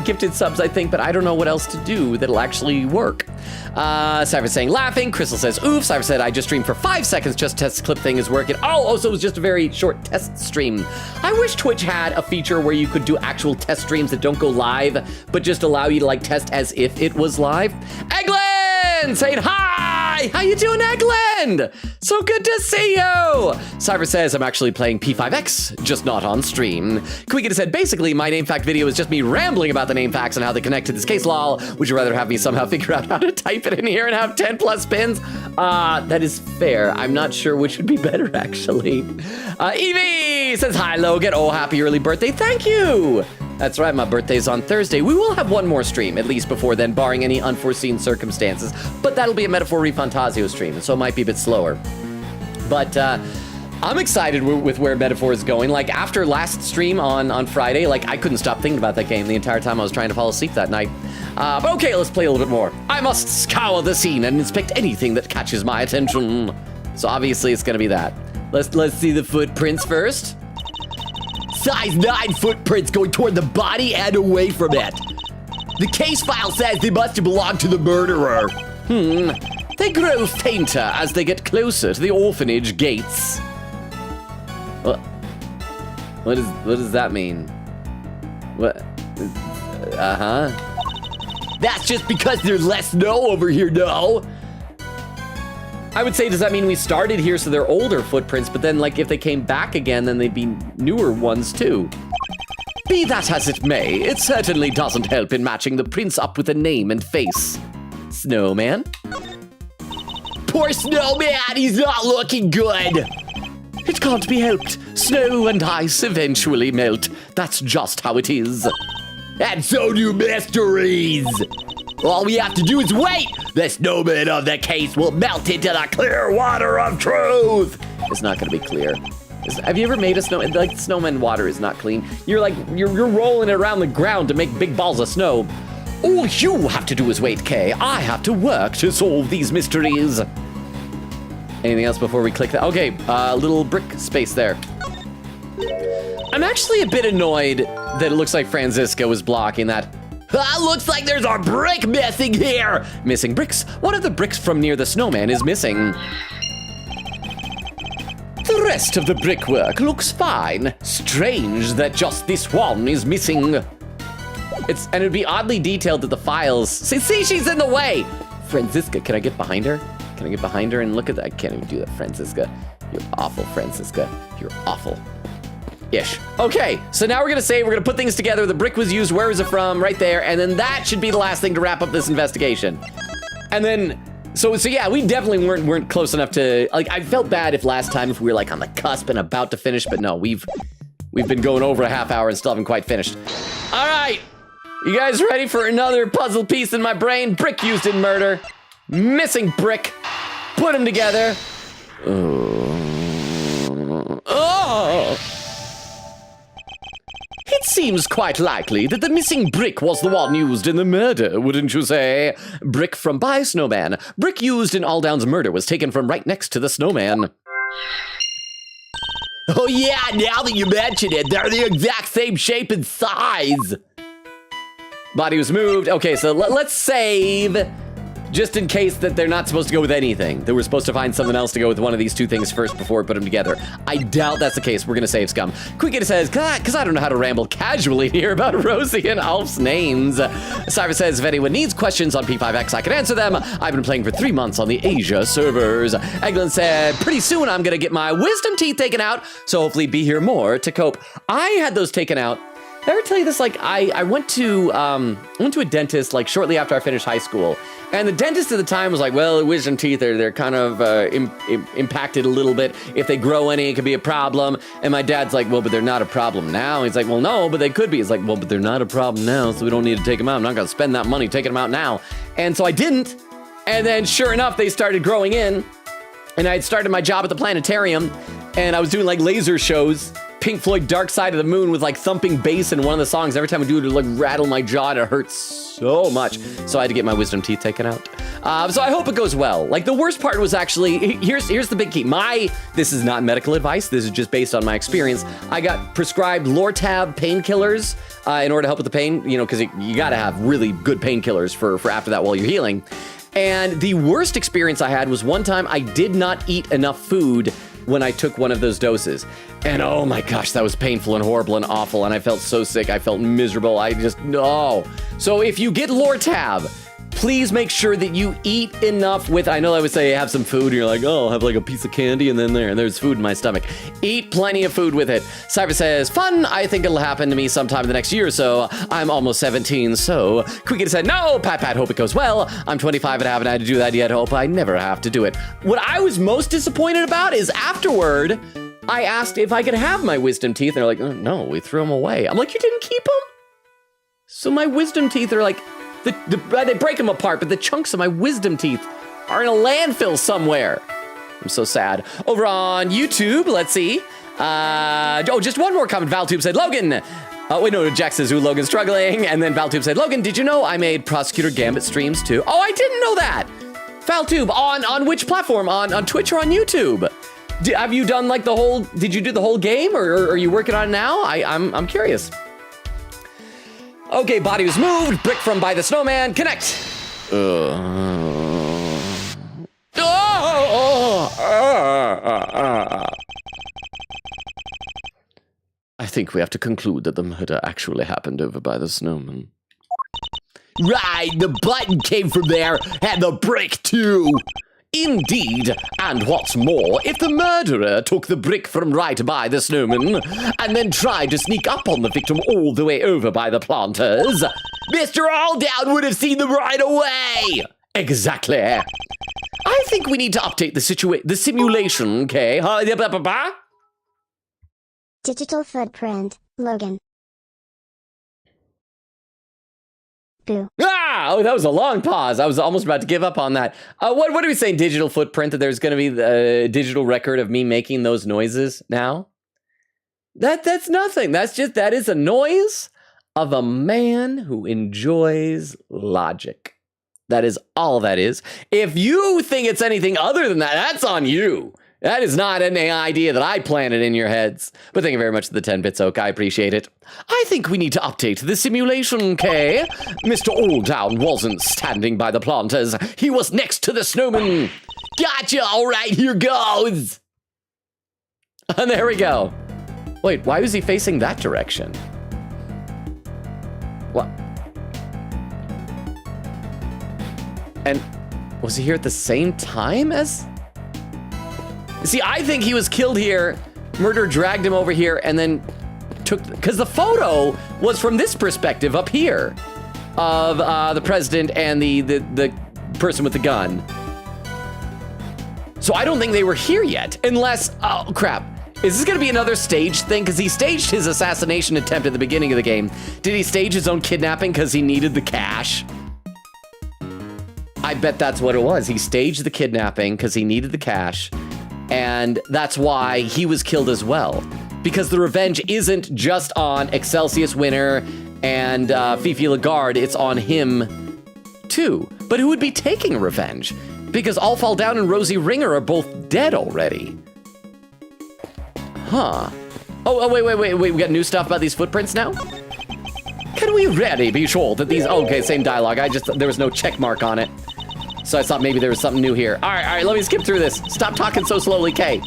gifted subs, I think, but I don't know what else to do that'll actually work. Cypher saying laughing. Crystal says, oof. Cypher said, I just streamed for 5 seconds, just test clip thing is working. Oh, so it was just a very short test stream. I wish Twitch had a feature where you could do actual test streams that don't go live, but just allow you to like test as if it was live. Eglin saying hi. Hi, how you doing, Eggland? So good to see you. Cyber says I'm actually playing P5X, just not on stream. Quiggity said, basically, my name fact video is just me rambling about the name facts and how they connect to this case, lol. Would you rather have me somehow figure out how to type it in here and have 10 plus spins? That is fair. I'm not sure which would be better, actually. Evie says, hi, Logan. Oh, happy early birthday. Thank you. That's right, my birthday's on Thursday. We will have one more stream, at least before then, barring any unforeseen circumstances. But that'll be a Metaphor Refantasio stream, so it might be a bit slower. But I'm excited with where Metaphor is going. Like, after last stream on Friday, like, I couldn't stop thinking about that game the entire time I was trying to fall asleep that night. But okay, let's play a little bit more. I must scour the scene and inspect anything that catches my attention. So obviously it's gonna be that. Let's see the footprints first. Size 9 footprints going toward the body and away from it. The case file says they must have belonged to the murderer. They grow fainter as they get closer to the orphanage gates. What does that mean? What? That's just because there's less snow over here, no? I would say, does that mean we started here so they're older footprints, but then, like, if they came back again, then they'd be newer ones, too? Be that as it may, it certainly doesn't help in matching the prints up with a name and face. Snowman? Poor Snowman, he's not looking good! It can't be helped. Snow and ice eventually melt. That's just how it is. And so do mysteries! All we have to do is wait! The snowman of the case will melt into the clear water of truth! It's not gonna be clear. Have you ever made a snow? Like, snowman water is not clean. You're rolling it around the ground to make big balls of snow. All you have to do is wait, Kay. I have to work to solve these mysteries. Anything else before we click that? Okay, little brick space there. I'm actually a bit annoyed that it looks like Franziska was blocking that. Looks like there's a brick missing here! Missing bricks? One of the bricks from near the snowman is missing. The rest of the brickwork looks fine. Strange that just this one is missing. And it'd be oddly detailed that the files... See, she's in the way! Franziska, can I get behind her? Can I get behind her and look at that? I can't even do that, Franziska. You're awful, Franziska. You're awful. Ish. Okay, so now we're gonna say we're gonna put things together. The brick was used, where is it from? Right there, and then that should be the last thing to wrap up this investigation. And then, so yeah, we definitely weren't close enough to, like, I felt bad if last time if we were like on the cusp and about to finish, but no, we've been going over a half hour and still haven't quite finished. All right, you guys ready for another puzzle piece in my brain? Brick used in murder. Missing brick. Put them together. Oh! It seems quite likely that the missing brick was the one used in the murder, wouldn't you say? Brick from by snowman. Brick used in Aldown's murder was taken from right next to the snowman. Oh yeah, now that you mention it, they're the exact same shape and size. Body was moved. Okay, so let's save. Just in case that they're not supposed to go with anything. That we're supposed to find something else to go with one of these two things first before we put them together. I doubt that's the case. We're gonna save scum. Quickity says, because I don't know how to ramble casually here about Rosie and Alf's names. Cyber says, if anyone needs questions on P5X, I can answer them. I've been playing for 3 months on the Asia servers. Eglin said, pretty soon I'm gonna get my wisdom teeth taken out, so hopefully be here more to cope. I had those taken out. Did I ever tell you this? Like, I went to a dentist like shortly after I finished high school, and the dentist at the time was like, well, the wisdom teeth they're kind of impacted a little bit. If they grow any, it could be a problem. And my dad's like, well, but they're not a problem now. He's like, well, no, but they could be. It's like, well, but they're not a problem now, so we don't need to take them out. I'm not gonna spend that money taking them out now. And so I didn't. And then sure enough, they started growing in, and I had started my job at the planetarium, and I was doing like laser shows. Pink Floyd Dark Side of the Moon with like thumping bass in one of the songs. Every time I do it, it would like rattle my jaw and it hurts so much. So I had to get my wisdom teeth taken out. So I hope it goes well. Like the worst part was actually, here's the big key. This is not medical advice. This is just based on my experience. I got prescribed Lortab painkillers in order to help with the pain, you know, because you gotta have really good painkillers for after that while you're healing. And the worst experience I had was one time I did not eat enough food when I took one of those doses. And oh my gosh, that was painful and horrible and awful, and I felt so sick, I felt miserable, no. So if you get Lortab, please make sure that you eat enough with, I know I would say have some food, and you're like, oh, I'll have like a piece of candy, and then there's food in my stomach. Eat plenty of food with it. Cypher says, fun, I think it'll happen to me sometime in the next year or so. I'm almost 17, so. Quickie said, no, Pat, hope it goes well. I'm 25 and haven't had to do that yet. Hope I never have to do it. What I was most disappointed about is afterward, I asked if I could have my wisdom teeth, and they're like, oh, no, we threw them away. I'm like, you didn't keep them? So my wisdom teeth are like, they break them apart, but the chunks of my wisdom teeth are in a landfill somewhere. I'm so sad. Over on YouTube, let's see. Just one more comment. Valtube said, Logan. Wait, no, Jack says, ooh, Logan's struggling. And then Valtube said, Logan, did you know I made Prosecutor Gambit streams too? Oh, I didn't know that. Valtube, on which platform? On Twitch or on YouTube? Have you done like did you do the whole game, or are you working on it now? I'm curious. Okay, body was moved. Brick from by the snowman. Connect. I think we have to conclude that the murder actually happened over by the snowman. Right, the button came from there, and the brick too. Indeed, and what's more, if the murderer took the brick from right by the snowman and then tried to sneak up on the victim all the way over by the planters, Mr. Alldown would have seen them right away. Exactly. I think we need to update the simulation, okay? Digital footprint, Logan. Boo. Oh, that was a long pause. I was almost about to give up on that. What are we saying? Digital footprint, that there's going to be the digital record of me making those noises now? That's nothing. That is a noise of a man who enjoys logic. That is all that is. If you think it's anything other than that, that's on you. That is not any idea that I planted in your heads. But thank you very much for the 10-bits, Oak. I appreciate it. I think we need to update the simulation, Kay. Mr. Alldown wasn't standing by the planters. He was next to the snowman. Gotcha. All right, here goes. And there we go. Wait, why was he facing that direction? What? And was he here at the same time as... See, I think he was killed here, murder dragged him over here, and then took... Because the photo was from this perspective up here of the president and the person with the gun. So I don't think they were here yet, unless... Oh, crap. Is this going to be another stage thing? Because he staged his assassination attempt at the beginning of the game. Did he stage his own kidnapping because he needed the cash? I bet that's what it was. He staged the kidnapping because he needed the cash. And that's why he was killed as well. Because the revenge isn't just on Excelsius Winner and Fifi Lagarde, it's on him too. But who would be taking revenge? Because All Fall Down and Rosie Ringer are both dead already. Huh. Oh, wait, we got new stuff about these footprints now? Can we really be sure that these... Oh, okay, same dialogue, there was no check mark on it. So I thought maybe there was something new here. All right, let me skip through this. Stop talking so slowly, Kay.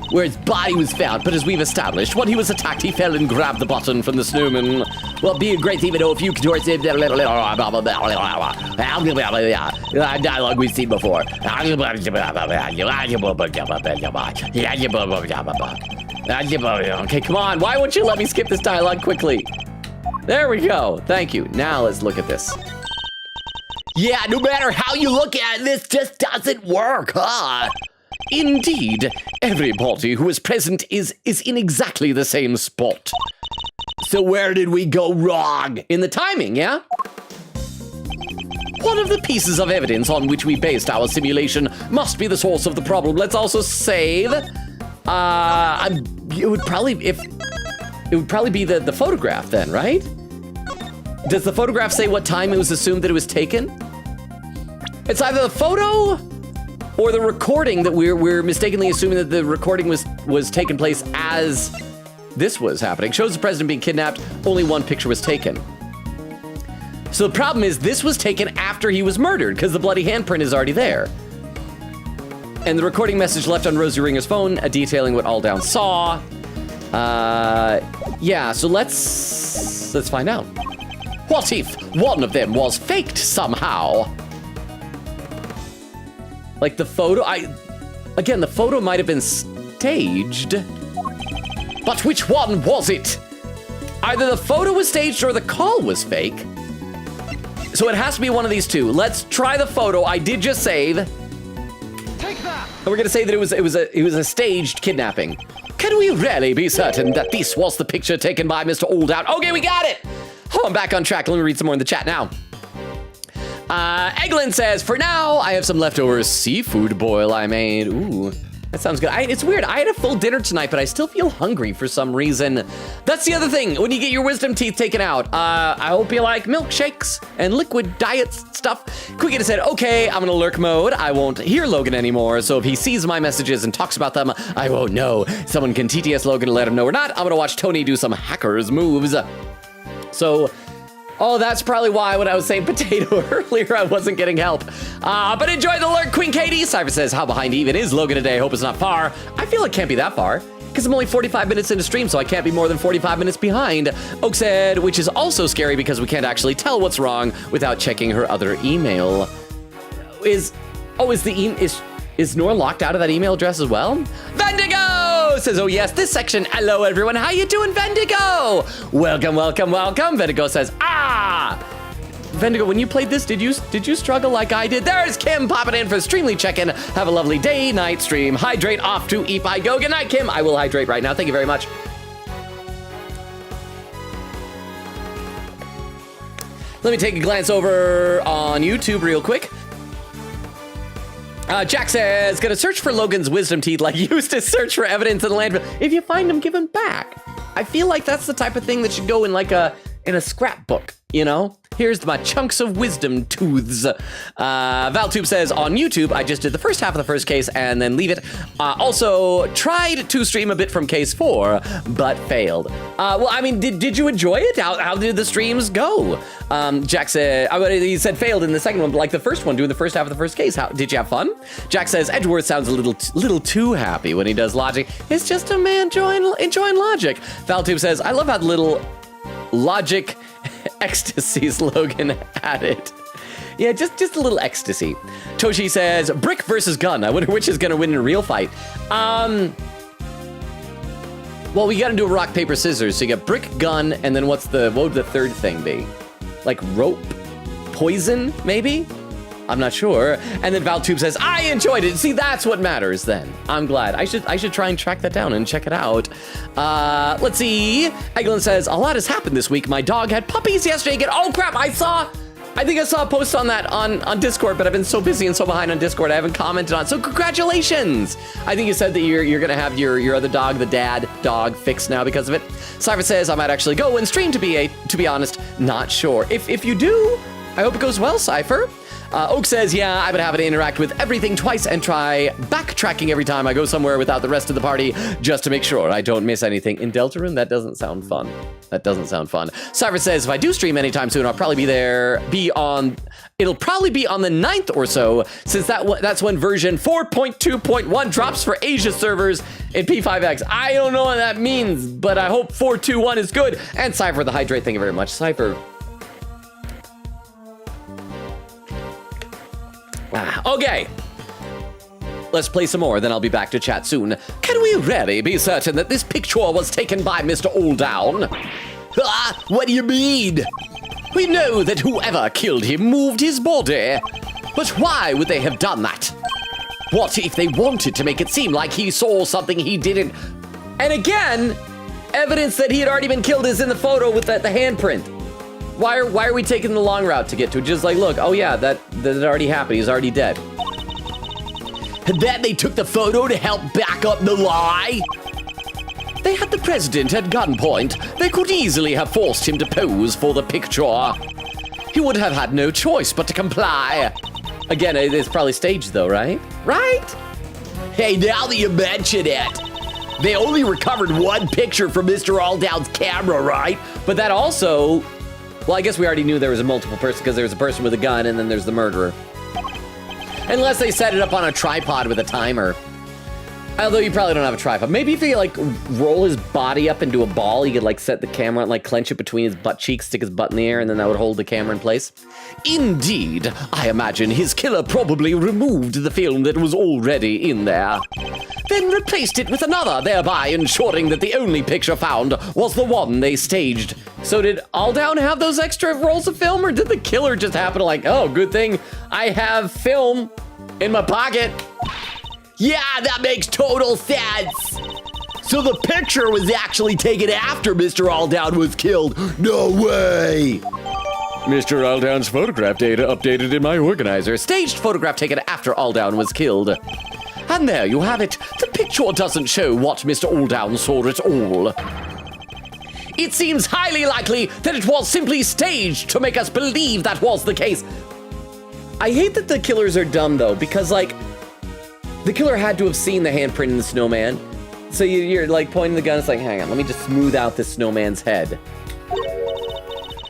Where his body was found, but as we've established, when he was attacked, he fell and grabbed the button from the snowman. Well, be a great thief and know a few towards him. Dialogue we've seen before. Okay, come on. Why won't you let me skip this dialogue quickly? There we go. Thank you. Now let's look at this. Yeah, no matter how you look at it, this just doesn't work, huh? Indeed, everybody who is present is in exactly the same spot. So where did we go wrong? In the timing, yeah? One of the pieces of evidence on which we based our simulation must be the source of the problem. Let's also save. It would probably be the photograph then, right? Does the photograph say what time it was assumed that it was taken? It's either the photo or the recording that we're mistakenly assuming that the recording was taking place as this was happening. Shows the president being kidnapped, only one picture was taken. So the problem is this was taken after he was murdered because the bloody handprint is already there. And the recording message left on Rosie Ringer's phone detailing what Alldown saw. Yeah, so let's find out. What if one of them was faked somehow? Like the photo, again, the photo might have been staged, but which one was it? Either the photo was staged or the call was fake. So it has to be one of these two. Let's try the photo. I did just save. Take that! And we're gonna say that it was a staged kidnapping. Can we really be certain that this was the picture taken by Mr. Oldown? Okay, we got it. Oh, I'm back on track. Let me read some more in the chat now. Eglin says, for now, I have some leftover seafood boil I made. Ooh, that sounds good. It's weird. I had a full dinner tonight, but I still feel hungry for some reason. That's the other thing. When you get your wisdom teeth taken out, I hope you like milkshakes and liquid diet stuff. Quiggin said, okay, I'm in a lurk mode. I won't hear Logan anymore, so if he sees my messages and talks about them, I won't know. Someone can TTS Logan and let him know or not. I'm gonna watch Tony do some hackers moves. So, oh, that's probably why when I was saying potato earlier, I wasn't getting help. But enjoy the lurk, Queen Katie. Cypher says, how behind even is Logan today? Hope it's not far. I feel it can't be that far, because I'm only 45 minutes into stream, so I can't be more than 45 minutes behind. Oak said, which is also scary because we can't actually tell what's wrong without checking her other email. Is Nora locked out of that email address as well? Vendigo says, oh yes, this section. Hello everyone, how you doing, Vendigo? Welcome, welcome, welcome. Vendigo says, Vendigo, when you played this, did you struggle like I did? There's Kim popping in for Streamly check-in. Have a lovely day, night stream. Hydrate off to eat by go. Good night, Kim. I will hydrate right now. Thank you very much. Let me take a glance over on YouTube real quick. Jack says, gonna search for Logan's wisdom teeth like you used to search for evidence in the landfill. If you find them, give them back. I feel like that's the type of thing that should go in like in a scrapbook, you know? Here's my chunks of wisdom tooths. Valtube says, on YouTube, I just did the first half of the first case and then leave it. Also, tried to stream a bit from case 4, but failed. Well, I mean, did you enjoy it? How did the streams go? Jack said, he said failed in the second one, but like the first one, doing the first half of the first case. Did you have fun? Jack says, Edgeworth sounds a little too happy when he does logic. It's just a man enjoying logic. Valtube says, I love how little logic ecstasies Logan added. Yeah, just a little ecstasy. Toshi says, brick versus gun. I wonder which is gonna win in a real fight. Well, we gotta do a rock, paper, scissors. So you got brick, gun, and then what would the third thing be? Like rope? Poison, maybe? I'm not sure. And then Valtube says, I enjoyed it. See, that's what matters then. I'm glad. I should try and track that down and check it out. Let's see. Eglin says, a lot has happened this week. My dog had puppies yesterday again. Oh crap, I think I saw a post on that on Discord, but I've been so busy and so behind on Discord, I haven't commented on it. So congratulations. I think you said that you're gonna have your other dog, the dad dog, fixed now because of it. Cypher says, I might actually go and stream to be honest, not sure. If you do, I hope it goes well, Cypher. Oak says, yeah, I've been having to interact with everything twice and try backtracking every time I go somewhere without the rest of the party just to make sure I don't miss anything. In Deltarune, that doesn't sound fun. That doesn't sound fun. Cypher says, if I do stream anytime soon, I'll probably it'll probably be on the 9th or so, since that's when version 4.2.1 drops for Asia servers in P5X. I don't know what that means, but I hope 4.2.1 is good. And Cypher the hydrate, thank you very much. Cypher. Okay, let's play some more, then I'll be back to chat soon. Can we really be certain that this picture was taken by Mr. Oldown? What do you mean? We know that whoever killed him moved his body, but why would they have done that? What if they wanted to make it seem like he saw something he didn't? And again, evidence that he had already been killed is in the photo with the handprint. Why are we taking the long route to get to? Just like, look, oh yeah, that already happened. He's already dead. And then they took the photo to help back up the lie? They had the president at gunpoint. They could easily have forced him to pose for the picture. He would have had no choice but to comply. Again, it's probably staged though, right? Right? Hey, now that you mention it, they only recovered one picture from Mr. Oldown's camera, right? But that also... Well, I guess we already knew there was a multiple person because there was a person with a gun and then there's the murderer. Unless they set it up on a tripod with a timer. Although you probably don't have a tripod. Maybe if he like roll his body up into a ball, he could like set the camera and like clench it between his butt cheeks, stick his butt in the air, and then that would hold the camera in place. Indeed, I imagine his killer probably removed the film that was already in there, then replaced it with another, thereby ensuring that the only picture found was the one they staged. So did Aldown have those extra rolls of film, or did the killer just happen to like, oh, good thing I have film in my pocket? Yeah, that makes total sense. So the picture was actually taken after Mr. Aldown was killed. No way. Mr. Aldown's photograph data updated in my organizer. Staged photograph taken after Aldown was killed. And there you have it. The picture doesn't show what Mr. Aldown saw at all. It seems highly likely that it was simply staged to make us believe that was the case. I hate that the killers are dumb though, because like, the killer had to have seen the handprint in the snowman. So you're like pointing the gun, it's like, hang on, let me just smooth out this snowman's head.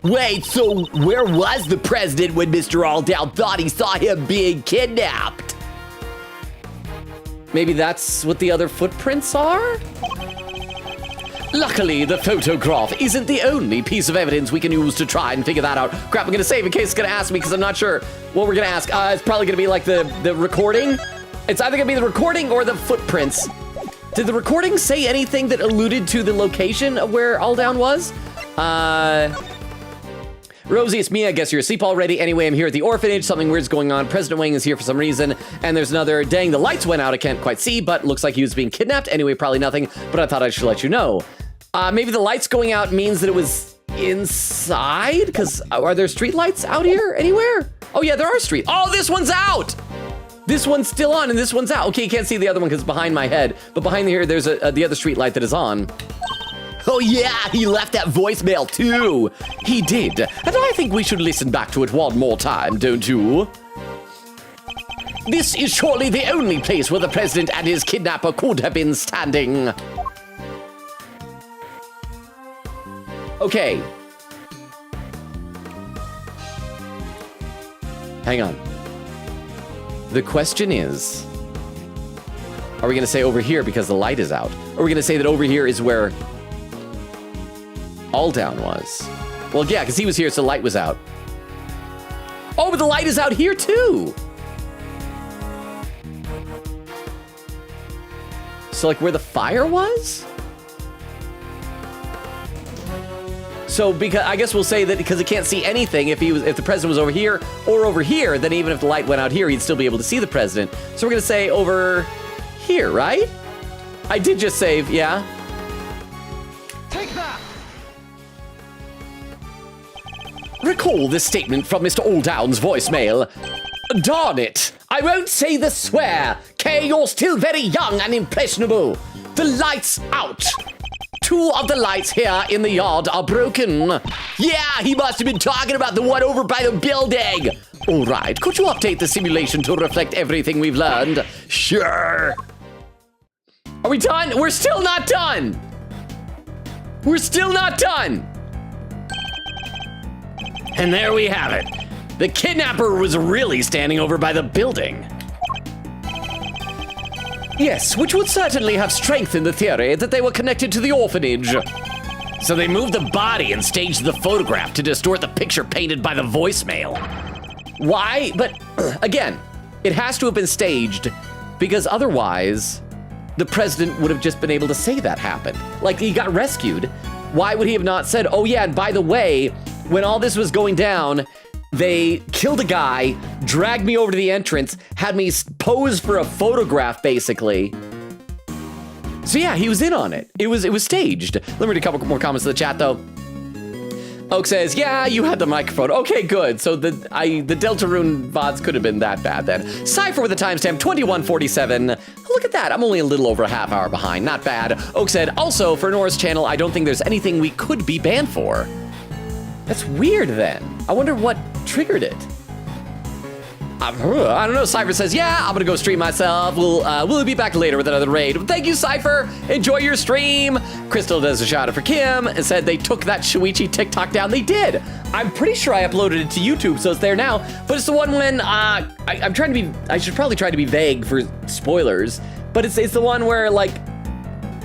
Wait, so where was the president when Mr. Aldown thought he saw him being kidnapped? Maybe that's what the other footprints are? Luckily, the photograph isn't the only piece of evidence we can use to try and figure that out. Crap, I'm gonna save in case it's gonna ask me because I'm not sure what we're gonna ask. It's probably gonna be like the recording. It's either gonna be the recording or the footprints. Did the recording say anything that alluded to the location of where Aldown was? Rosie, it's me. I guess you're asleep already. Anyway, I'm here at the orphanage. Something weird's going on. President Wang is here for some reason. And there's another, dang, the lights went out. I can't quite see, but looks like he was being kidnapped. Anyway, probably nothing, but I thought I should let you know. Maybe the lights going out means that it was inside? Because are there street lights out here anywhere? Oh yeah, there are street. Oh, this one's out. This one's still on and this one's out. Okay, you can't see the other one because it's behind my head. But behind here, there's the other street light that is on. Oh yeah, he left that voicemail too. He did. And I think we should listen back to it one more time, don't you? This is surely the only place where the president and his kidnapper could have been standing. Okay. Hang on. The question is, are we gonna say over here because the light is out? Or are we gonna say that over here is where Aldown was? Well, yeah, because he was here, so the light was out. Oh, but the light is out here too! So like where the fire was? So because I guess we'll say that because it can't see anything, if the president was over here or over here, then even if the light went out here, he'd still be able to see the president. So we're gonna say over here, right? I did just save, yeah. Take that! Recall this statement from Mr. Aldown's voicemail. Darn it! I won't say the swear. Kay, you're still very young and impressionable. The light's out. 2 of the lights here in the yard are broken. Yeah, he must have been talking about the one over by the building. All right, could you update the simulation to reflect everything we've learned? Sure. Are we done? We're still not done. We're still not done. And there we have it. The kidnapper was really standing over by the building. Yes, which would certainly have strengthened the theory that they were connected to the orphanage. So they moved the body and staged the photograph to distort the picture painted by the voicemail. Why? But again, it has to have been staged because otherwise the president would have just been able to say that happened. Like he got rescued. Why would he have not said, oh yeah, and by the way, when all this was going down, they killed a guy, dragged me over to the entrance, had me pose for a photograph, basically. So yeah, he was in on it. It was staged. Let me read a couple more comments in the chat, though. Oak says, yeah, you had the microphone. Okay, good. So the Deltarune VODs could have been that bad then. Cypher with a timestamp 2147. Look at that. I'm only a little over a half hour behind. Not bad. Oak said, also, for Nora's channel, I don't think there's anything we could be banned for. That's weird then. I wonder what triggered it. I don't know. Cypher says, yeah, I'm gonna go stream myself. We'll be back later with another raid. Thank you, Cypher. Enjoy your stream. Crystal does a shout out for Kim and said they took that Shuichi TikTok down. They did. I'm pretty sure I uploaded it to YouTube, so it's there now. But it's the one when I should probably try to be vague for spoilers. But it's the one where, like,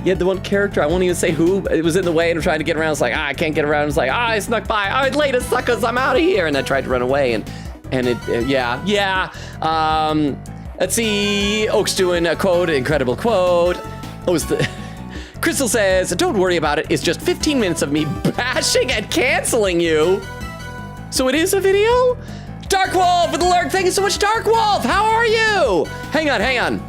you had the one character, I won't even say who, it was in the way and I'm trying to get around. It's like, I can't get around. It's like, I snuck by. I later, suckers, I'm out of here. And I tried to run away and yeah. Let's see, Oak's doing a quote, incredible quote. Crystal says, don't worry about it. It's just 15 minutes of me bashing and canceling you. So it is a video? Dark Wolf with the lurk. Thank you so much, Dark Wolf. How are you? Hang on.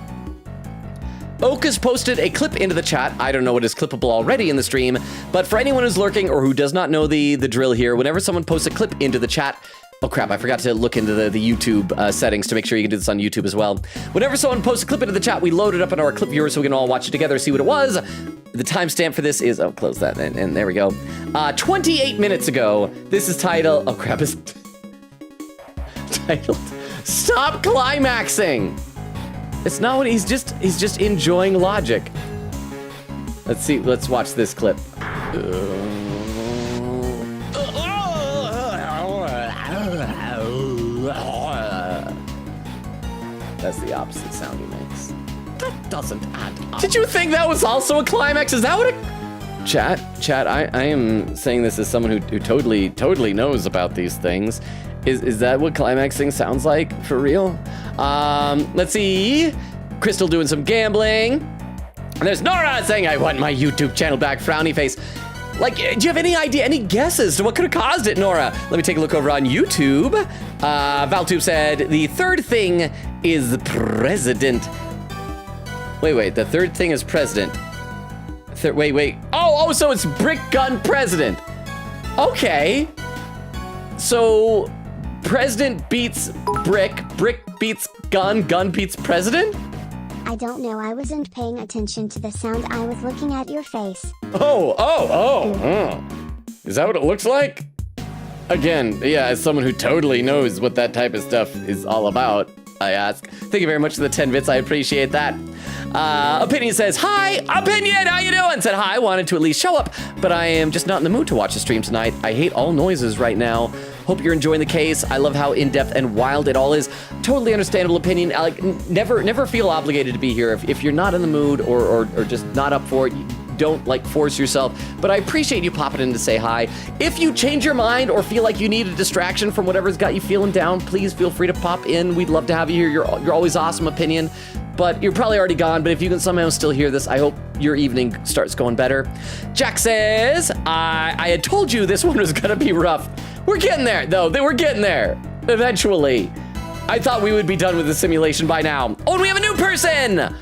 Oak has posted a clip into the chat. I don't know what is clippable already in the stream, but for anyone who's lurking or who does not know the drill here, whenever someone posts a clip into the chat, oh crap, I forgot to look into the YouTube settings to make sure you can do this on YouTube as well. Whenever someone posts a clip into the chat, we load it up in our clip viewer so we can all watch it together, see what it was. The timestamp for this is, close that, and there we go. 28 minutes ago, this is titled, it's titled, Stop Climaxing. It's not what he's just enjoying logic. Let's watch this clip. That's the opposite sound he makes. That doesn't add up. Did you think that was also a climax? Is that what Chat, I am saying this as someone who totally knows about these things. Is that what climaxing sounds like for real? Let's see. Crystal doing some gambling. And there's Nora saying, I want my YouTube channel back, frowny face. Like, do you have any idea, any guesses to what could have caused it, Nora? Let me take a look over on YouTube. Valtube said, the third thing is president. Wait, the third thing is president. Wait. Oh, so it's Brick Gun President. Okay. So, President beats Brick beats Gun beats President? I don't know, I wasn't paying attention to the sound, I was looking at your face. Oh. Is that what it looks like? Again, yeah, as someone who totally knows what that type of stuff is all about, I ask. Thank you very much for the 10 bits, I appreciate that. Opinion says, hi, Opinion, how you doing? Said, hi, wanted to at least show up, but I am just not in the mood to watch the stream tonight. I hate all noises right now. Hope you're enjoying the case. I love how in-depth and wild it all is. Totally understandable opinion. Like, never feel obligated to be here. If you're not in the mood or just not up for it, don't like force yourself. But I appreciate you popping in to say hi. If you change your mind or feel like you need a distraction from whatever's got you feeling down, please feel free to pop in. We'd love to have you here. You're always awesome, Opinion. But you're probably already gone, but if you can somehow still hear this, I hope your evening starts going better. Jack says, I had told you this one was gonna be rough. We're getting there, though. We're getting there, eventually. I thought we would be done with the simulation by now. Oh, and we have a new person!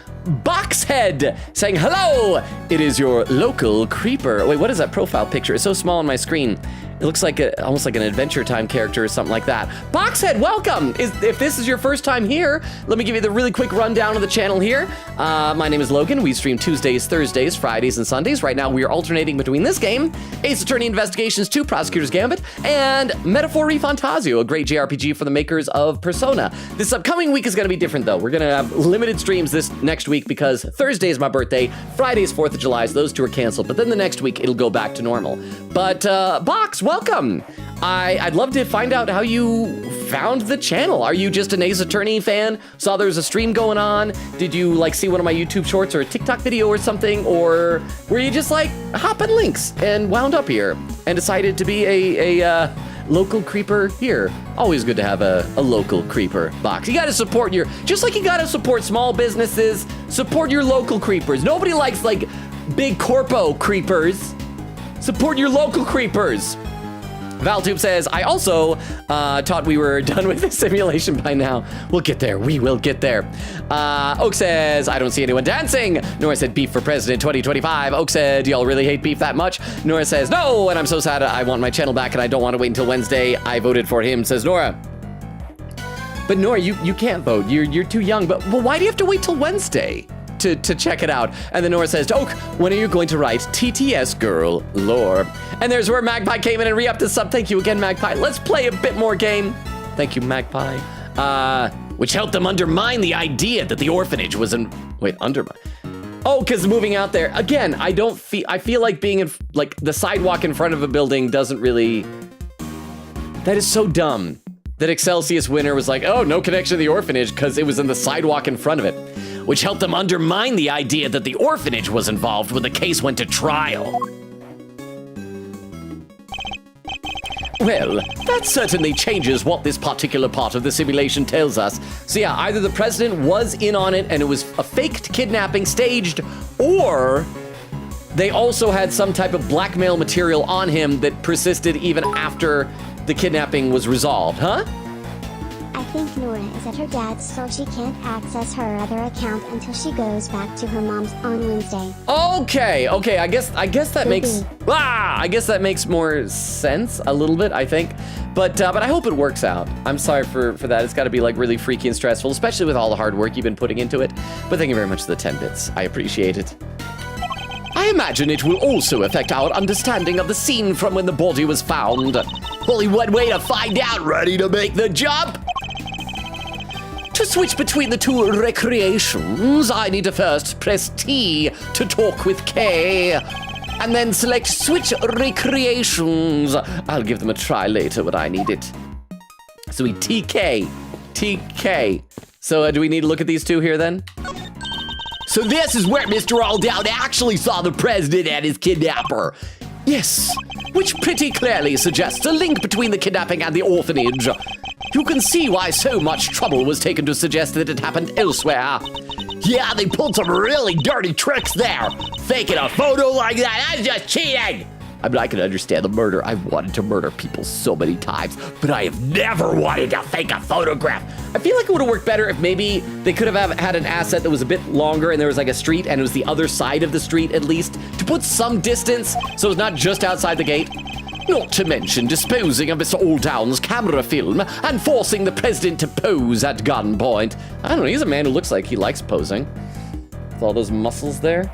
Boxhead saying, hello, it is your local creeper. Wait, what is that profile picture? It's so small on my screen. It looks like almost like an Adventure Time character or something like that. Boxhead, welcome. If this is your first time here, let me give you the really quick rundown of the channel here. My name is Logan. We stream Tuesdays, Thursdays, Fridays, and Sundays. Right now, we are alternating between this game, Ace Attorney Investigations 2, Prosecutor's Gambit, and Metaphor Fantasio, a great JRPG for the makers of Persona. This upcoming week is going to be different, though. We're going to have limited streams this next week because Thursday is my birthday, Friday is 4th of July, so those two are canceled. But then the next week, it'll go back to normal. But Box, welcome. I'd love to find out how you found the channel. Are you just an Ace Attorney fan? Saw there was a stream going on? Did you like see one of my YouTube shorts or a TikTok video or something? Or were you just like hopping links and wound up here and decided to be a local creeper here? Always good to have a local creeper, Box. You gotta support just like you gotta support small businesses, support your local creepers. Nobody likes like big corpo creepers. Support your local creepers. Valtube says, I also thought we were done with the simulation by now. We'll get there. We will get there. Oak says, I don't see anyone dancing. Nora said, beef for president 2025. Oak said, y'all really hate beef that much? Nora says, no, and I'm so sad. I want my channel back and I don't want to wait until Wednesday. I voted for him, says Nora. But Nora, you can't vote. You're too young. But well, why do you have to wait till Wednesday to check it out? And then Nora says, Oak, when are you going to write TTS girl lore? And there's where Magpie came in and re-upped the sub. Thank you again, Magpie. Let's play a bit more game. Thank you, Magpie. Which helped them undermine the idea that the orphanage was undermine. Oh, because moving out there again, I feel like being in like the sidewalk in front of a building doesn't really. That is so dumb that Excelsius Winter was like, oh, no connection to the orphanage because it was in the sidewalk in front of it. which helped them undermine the idea that the orphanage was involved when the case went to trial. Well, that certainly changes what this particular part of the simulation tells us. So yeah, either the president was in on it and it was a faked kidnapping staged, or they also had some type of blackmail material on him that persisted even after the kidnapping was resolved, huh? I think Nora is at her dad's, so she can't access her other account until she goes back to her mom's on Wednesday. Okay, I guess that makes I guess that makes more sense a little bit, I think. But I hope it works out. I'm sorry for that. It's got to be like really freaky and stressful, especially with all the hard work you've been putting into it. But thank you very much for the 10 bits. I appreciate it. I imagine it will also affect our understanding of the scene from when the body was found. Only one way to find out. Ready to make the jump? To switch between the two recreations, I need to first press T to talk with K, and then select Switch Recreations. I'll give them a try later when I need it. So we TK. So do we need to look at these two here then? So this is where Mr. Alldown actually saw the president and his kidnapper. Yes, which pretty clearly suggests a link between the kidnapping and the orphanage. You can see why so much trouble was taken to suggest that it happened elsewhere. Yeah, they pulled some really dirty tricks there. Faking a photo like that, that's just cheating. I mean, I can understand the murder. I've wanted to murder people so many times, but I have never wanted to fake a photograph. I feel like it would have worked better if maybe they could have had an asset that was a bit longer and there was like a street and it was the other side of the street at least, to put some distance so it's not just outside the gate. Not to mention disposing of Mr. Alldown's camera film and forcing the president to pose at gunpoint. I don't know, he's a man who looks like he likes posing. With all those muscles there.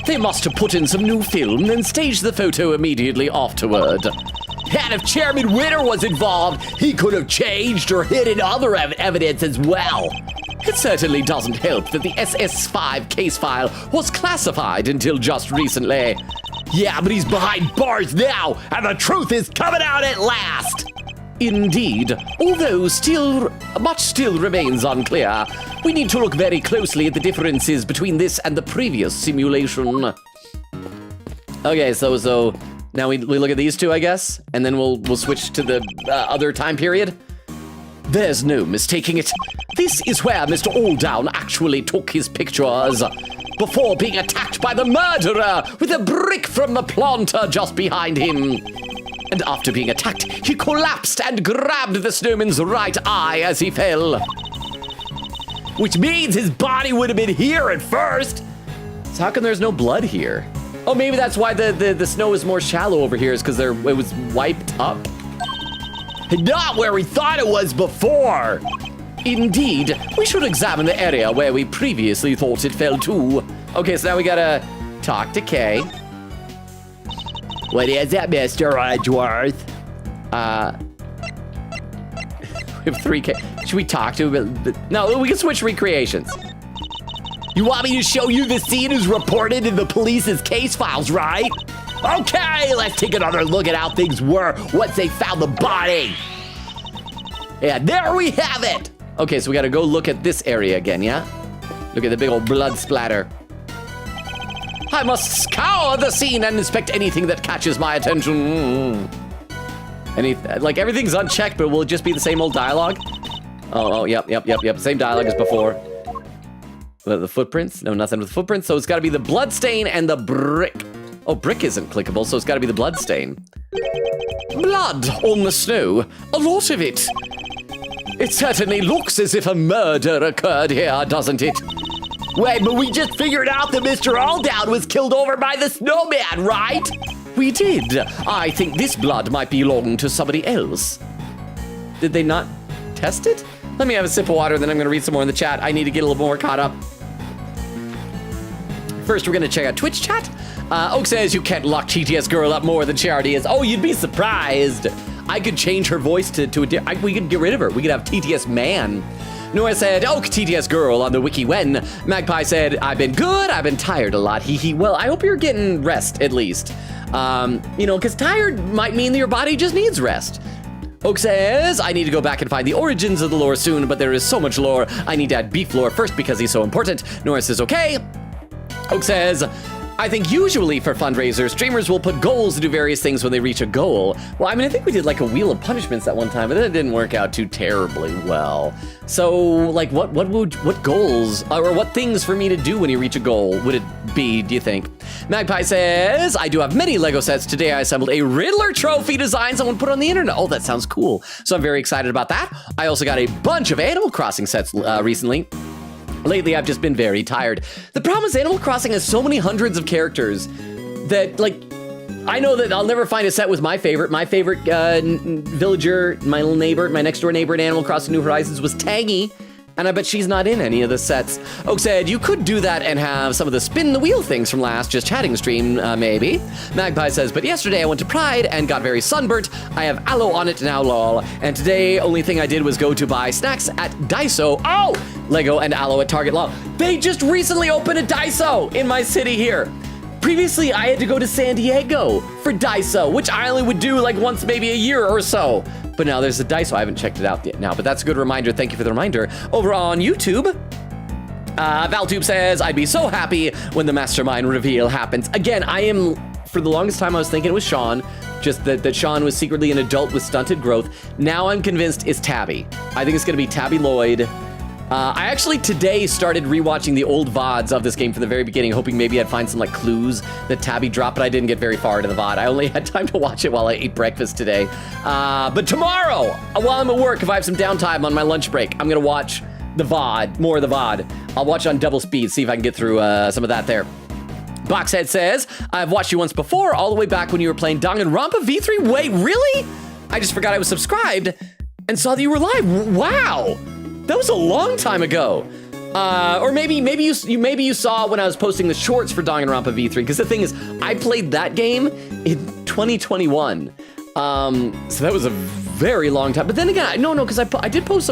They must have put in some new film, then staged the photo immediately afterward. And if Chairman Winter was involved, he could have changed or hidden other evidence as well. It certainly doesn't help that the SS5 case file was classified until just recently. Yeah, but he's behind bars now, and the truth is coming out at last. Indeed, although much still remains unclear. We need to look very closely at the differences between this and the previous simulation. Okay, so now we look at these two, I guess, and then we'll switch to the other time period. There's no mistaking it. This is where Mr. Alldown actually took his pictures before being attacked by the murderer with a brick from the planter just behind him. And after being attacked, he collapsed and grabbed the snowman's right eye as he fell. Which means his body would have been here at first. So how come there's no blood here? Oh, maybe that's why the snow is more shallow over here, is because it was wiped up. Not where we thought it was before. Indeed, we should examine the area where we previously thought it fell to. Okay, so now we gotta talk to Kay. What is it, Mr. Edgeworth? We have 3K. Should we talk to him? No, we can switch recreations. You want me to show you the scene as reported in the police's case files, right? Okay, let's take another look at how things were once they found the body. And there we have it. Okay, so we gotta go look at this area again, yeah? Look at the big old blood splatter. I must scour the scene and inspect anything that catches my attention. Like everything's unchecked, but will it just be the same old dialogue? Oh, yep. Same dialogue as before. The footprints? No, nothing with footprints. So it's gotta be the blood stain and the brick. Oh, brick isn't clickable, so it's gotta be the blood stain. Blood on the snow. A lot of it. It certainly looks as if a murder occurred here, doesn't it? Wait, but we just figured out that Mr. Alldown was killed over by the snowman, right? We did. I think this blood might belong to somebody else. Did they not test it? Let me have a sip of water, then I'm gonna read some more in the chat. I need to get a little more caught up. First, we're gonna check out Twitch chat. Oak says you can't lock TTS girl up more than she already is. Oh, you'd be surprised. I could change her voice to we could get rid of her. We could have TTS man. Noah said, Oak TTS girl on the wiki when. Magpie said, I've been good, I've been tired a lot. Hee. Well, I hope you're getting rest at least. You know, because tired might mean that your body just needs rest. Oak says, I need to go back and find the origins of the lore soon, but there is so much lore. I need to add beef lore first because he's so important. Nora says, okay. Oak says, I think usually for fundraisers, streamers will put goals to do various things when they reach a goal. Well, I mean, I think we did like a wheel of punishments at one time, but then it didn't work out too terribly well. So, like, what goals or what things for me to do when you reach a goal would it be, do you think? Magpie says, I do have many Lego sets. Today I assembled a Riddler trophy design someone put on the internet. Oh, that sounds cool. So I'm very excited about that. I also got a bunch of Animal Crossing sets recently. Lately, I've just been very tired. The problem is Animal Crossing has so many hundreds of characters that, like, I know that I'll never find a set with my favorite. My favorite villager, my little neighbor, my next door neighbor in Animal Crossing New Horizons was Tangy, and I bet she's not in any of the sets. Oak said, you could do that and have some of the spin the wheel things from last just chatting stream, maybe. Magpie says, but yesterday I went to Pride and got very sunburnt. I have aloe on it now, lol. And today, only thing I did was go to buy snacks at Daiso. Oh! Lego and aloe at Target, lol. They just recently opened a Daiso in my city here. Previously, I had to go to San Diego for Daiso, which I only would do like once maybe a year or so. But now there's a Daiso. I haven't checked it out yet now, but that's a good reminder. Thank you for the reminder. Over on YouTube, Valtube says, I'd be so happy when the mastermind reveal happens. Again, for the longest time, I was thinking it was Sean, just that Sean was secretly an adult with stunted growth. Now I'm convinced it's Tabby. I think it's gonna be Tabby Lloyd. I actually today started rewatching the old VODs of this game from the very beginning, hoping maybe I'd find some like clues that Tabby dropped, but I didn't get very far into the VOD. I only had time to watch it while I ate breakfast today. But tomorrow, while I'm at work, if I have some downtime on my lunch break, I'm gonna watch the VOD, more of the VOD. I'll watch on double speed, see if I can get through some of that there. Boxhead says, I've watched you once before, all the way back when you were playing Danganronpa V3. Wait, really? I just forgot I was subscribed and saw that you were live. Wow. That was a long time ago. Or maybe you saw when I was posting the shorts for Danganronpa V3, because the thing is, I played that game in 2021. So that was a very long time. But then again, no, because I did post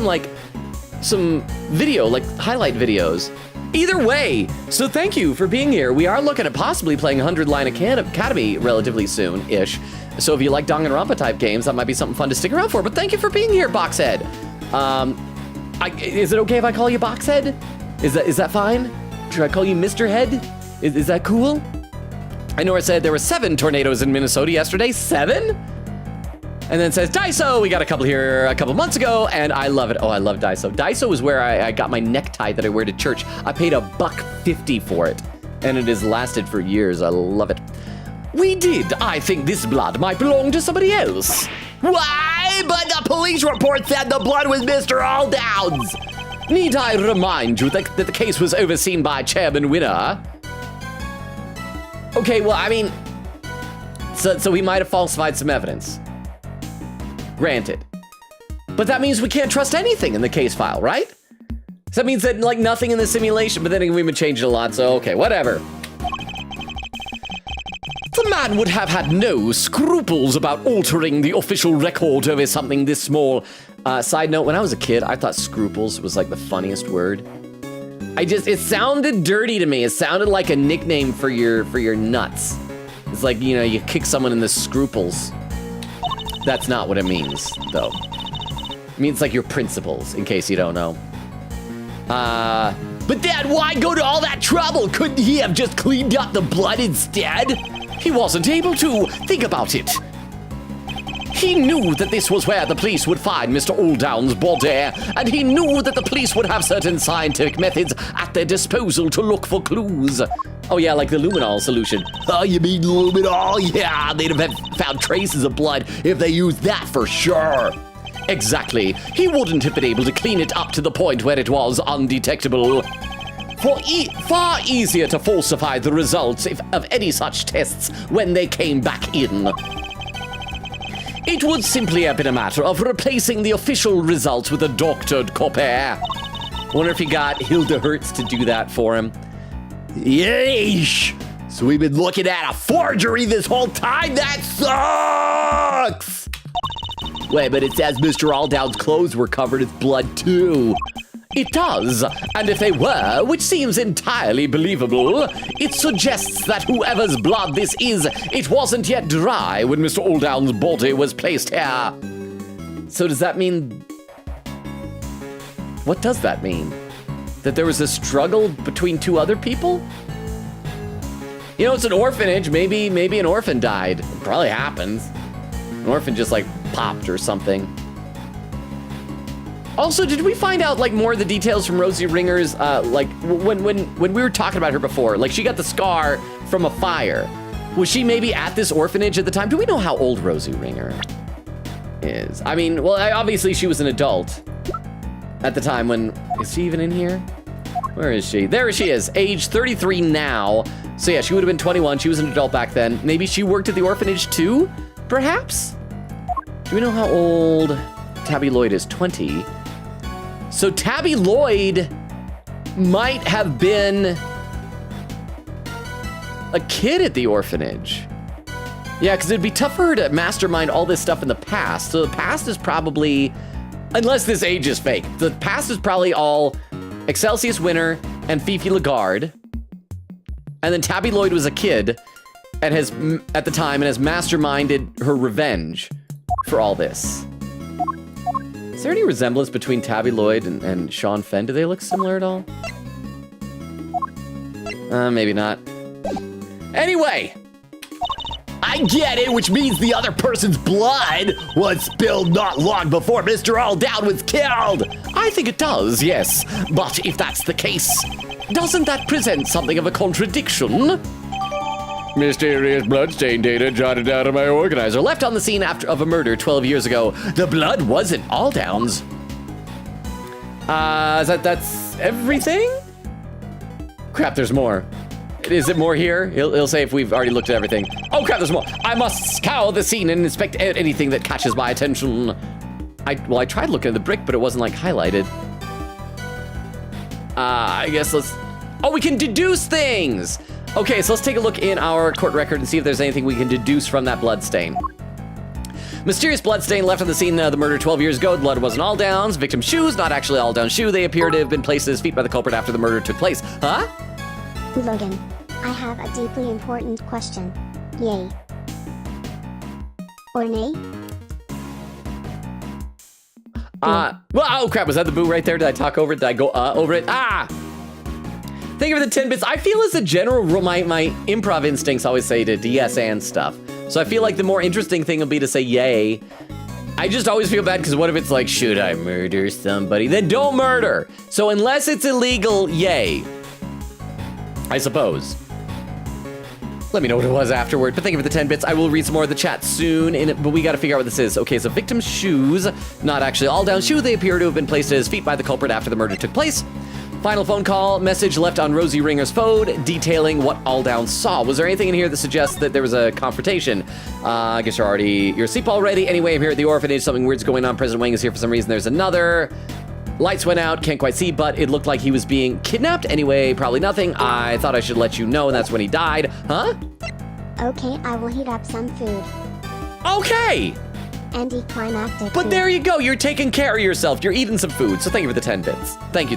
some video, like highlight videos. Either way, so thank you for being here. We are looking at possibly playing 100 Line Academy relatively soon-ish. So if you like Danganronpa type games, that might be something fun to stick around for. But thank you for being here, Boxhead. Is it okay if I call you Boxhead? Is that fine? Should I call you Mr. Head? Is that cool? I know I said there were 7 tornadoes in Minnesota yesterday. 7? And then says, Daiso, we got a couple here a couple months ago, and I love it. Oh, I love Daiso. Daiso is where I got my necktie that I wear to church. I paid $1.50 for it, and it has lasted for years. I love it. I think this blood might belong to somebody else. Why? But the police report said the blood was Mr. Alldown's. Need I remind you that the case was overseen by Chairman Winner? Okay, well, I mean, so he might have falsified some evidence. Granted. But that means we can't trust anything in the case file, right? So that means that, like, nothing in the simulation, but then we've been changing a lot, so okay, whatever. The man would have had no scruples about altering the official record over something this small. Side note, when I was a kid, I thought scruples was like the funniest word. It sounded dirty to me. It sounded like a nickname for your nuts. It's like, you know, you kick someone in the scruples. That's not what it means, though. It means like your principles, in case you don't know. But Dad, why go to all that trouble? Couldn't he have just cleaned up the blood instead? He wasn't able to. Think about it. He knew that this was where the police would find Mr. Alldown's body, and he knew that the police would have certain scientific methods at their disposal to look for clues. Oh yeah, like the luminol solution. Oh, you mean luminol? Yeah, they'd have found traces of blood if they used that for sure. Exactly. He wouldn't have been able to clean it up to the point where it was undetectable. Far easier to falsify the results of any such tests when they came back in. It would simply have been a matter of replacing the official results with a doctored copy. Wonder if he got Hilda Hertz to do that for him. Yeesh! So we've been looking at a forgery this whole time? That sucks! Wait, but it says Mr. Alldown's clothes were covered with blood too. It does, and if they were, which seems entirely believable, it suggests that whoever's blood this is, it wasn't yet dry when Mr. Alldown's body was placed here. So does that mean... What does that mean? That there was a struggle between two other people? You know, it's an orphanage. Maybe an orphan died. It probably happens. An orphan just like popped or something. Also, did we find out like more of the details from Rosie Ringer's, like when we were talking about her before, like she got the scar from a fire. Was she maybe at this orphanage at the time? Do we know how old Rosie Ringer is? I mean, well, obviously she was an adult at the time when, is she even in here? Where is she? There she is, age 33 now. So yeah, she would have been 21. She was an adult back then. Maybe she worked at the orphanage too, perhaps? Do we know how old Tabby Lloyd is? 20. So Tabby Lloyd might have been a kid at the orphanage. Yeah, because it'd be tough for her to mastermind all this stuff in the past. So the past is probably, unless this age is fake, the past is probably all Excelsius Winter and Fifi Lagarde. And then Tabby Lloyd was a kid and has, at the time, and has masterminded her revenge for all this. Is there any resemblance between Tabby Lloyd and Sean Fenn? Do they look similar at all? Maybe not. Anyway, I get it, which means the other person's blood was spilled not long before Mr. Alldown was killed. I think it does, yes. But if that's the case, doesn't that present something of a contradiction? Mysterious bloodstain data jotted down on my organizer. Left on the scene of a murder 12 years ago. The blood wasn't Alldown's. That's everything? Crap, there's more. Is it more here? He'll say if we've already looked at everything. Oh crap, there's more. I must scour the scene and inspect anything that catches my attention. I tried looking at the brick, but it wasn't like highlighted. I guess let's, oh, we can deduce things. Okay, so let's take a look in our court record and see if there's anything we can deduce from that blood stain. Mysterious blood stain left on the scene of the murder 12 years ago. The blood wasn't Alldown's. Victim's shoes, not actually Alldown's shoe. They appear to have been placed at his feet by the culprit after the murder took place. Huh? Logan, I have a deeply important question. Yay. Or nay? Well, oh crap, was that the boo right there? Did I talk over it? Did I go over it? Thank you for the 10 bits. I feel as a general rule, my improv instincts always say to yes and stuff. So I feel like the more interesting thing would be to say yay. I just always feel bad because what if it's like, should I murder somebody? Then don't murder. So unless it's illegal, yay. I suppose. Let me know what it was afterward, but thank you for the 10 bits. I will read some more of the chat soon, but we gotta figure out what this is. Okay, so victim's shoes, not actually Alldown's shoe. They appear to have been placed at his feet by the culprit after the murder took place. Final phone call, message left on Rosie Ringer's phone detailing what Alldown saw. Was there anything in here that suggests that there was a confrontation? I guess you're asleep already. Anyway, I'm here at the orphanage. Something weird's going on. President Wang is here for some reason. There's another. Lights went out, can't quite see, but it looked like he was being kidnapped. Anyway, probably nothing. I thought I should let you know, and that's when he died. Huh? Okay, I will heat up some food. Okay! Anticlimactic. But there you go, you're taking care of yourself. You're eating some food, so thank you for the 10 bits. Thank you.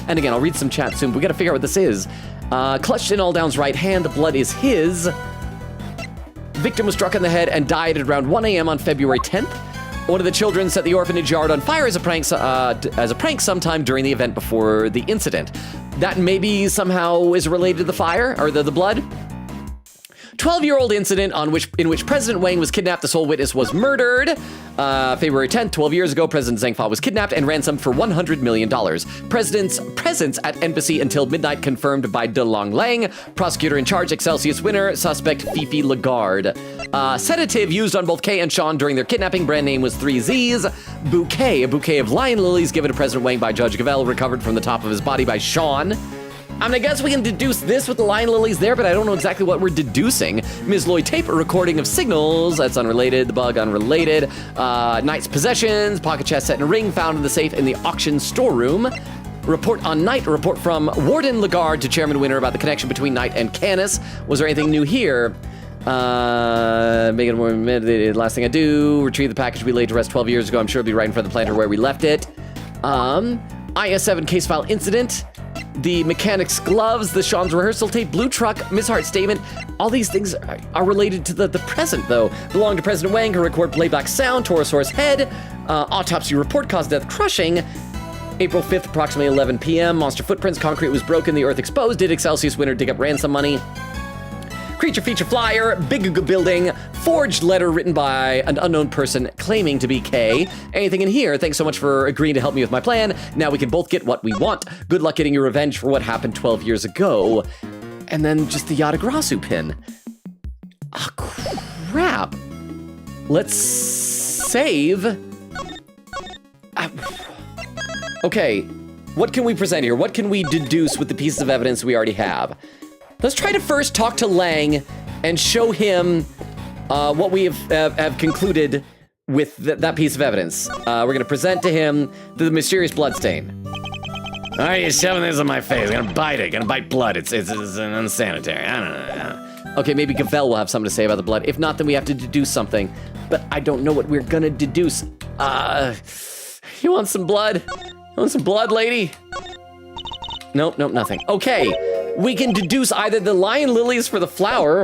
And again, I'll read some chat soon, but we gotta figure out what this is. Clutched in Alldown's right hand, the blood is his. Victim was struck in the head and died at around 1 a.m. on February 10th. One of the children set the orphanage yard on fire as a prank sometime during the event before the incident. That maybe somehow is related to the fire, or the blood? 12-year-old incident in which President Wang was kidnapped. The sole witness was murdered. February 10th, 12 years ago, President Zhang Fa was kidnapped and ransomed for $100 million. President's presence at embassy until midnight confirmed by De Long Lang. Prosecutor in charge, Excelsius Winner. Suspect, Fifi Lagarde. Sedative used on both Kay and Sean during their kidnapping. Brand name was 3Z's. Bouquet, a bouquet of lion lilies given to President Wang by Judge Gavel, recovered from the top of his body by Sean. I mean, I guess we can deduce this with the lion lilies there, but I don't know exactly what we're deducing. Ms. Lloyd tape, a recording of signals. That's unrelated. The bug, unrelated. Knight's possessions. Pocket chest set in a ring found in the safe in the auction storeroom. Report on Knight. A report from Warden Lagarde to Chairman Winner about the connection between Knight and Canis. Was there anything new here? Make it more the last thing I do. Retrieve the package we laid to rest 12 years ago. I'm sure it'll be right in front of the planter where we left it. IS-7 case file incident. The mechanic's gloves, the Sean's rehearsal tape, blue truck, Miss Hart's statement. All these things are related to the present, though. Belong to President Wang, who record playback sound, Torosaurus head, Autopsy report caused death crushing. April 5th, approximately 11 p.m. Monster footprints, concrete was broken, the earth exposed. Did Excelsius winner dig up ransom money? Creature feature flyer, big building, forged letter written by an unknown person claiming to be K. Anything in here? Thanks so much for agreeing to help me with my plan. Now we can both get what we want. Good luck getting your revenge for what happened 12 years ago. And then just the Yatagrasu pin. Ah, crap. Let's save. Okay, what can we present here? What can we deduce with the pieces of evidence we already have? Let's try to first talk to Lang and show him what we have concluded with that piece of evidence. We're gonna present to him the mysterious bloodstain. Why are you shoving this on my face? I'm gonna bite it, gonna bite blood. It's unsanitary. I don't know. Okay, maybe Gavel will have something to say about the blood. If not, then we have to deduce something. But I don't know what we're gonna deduce. You want some blood? You want some blood, lady? Nope, nothing. Okay, we can deduce either the lion lilies for the flower,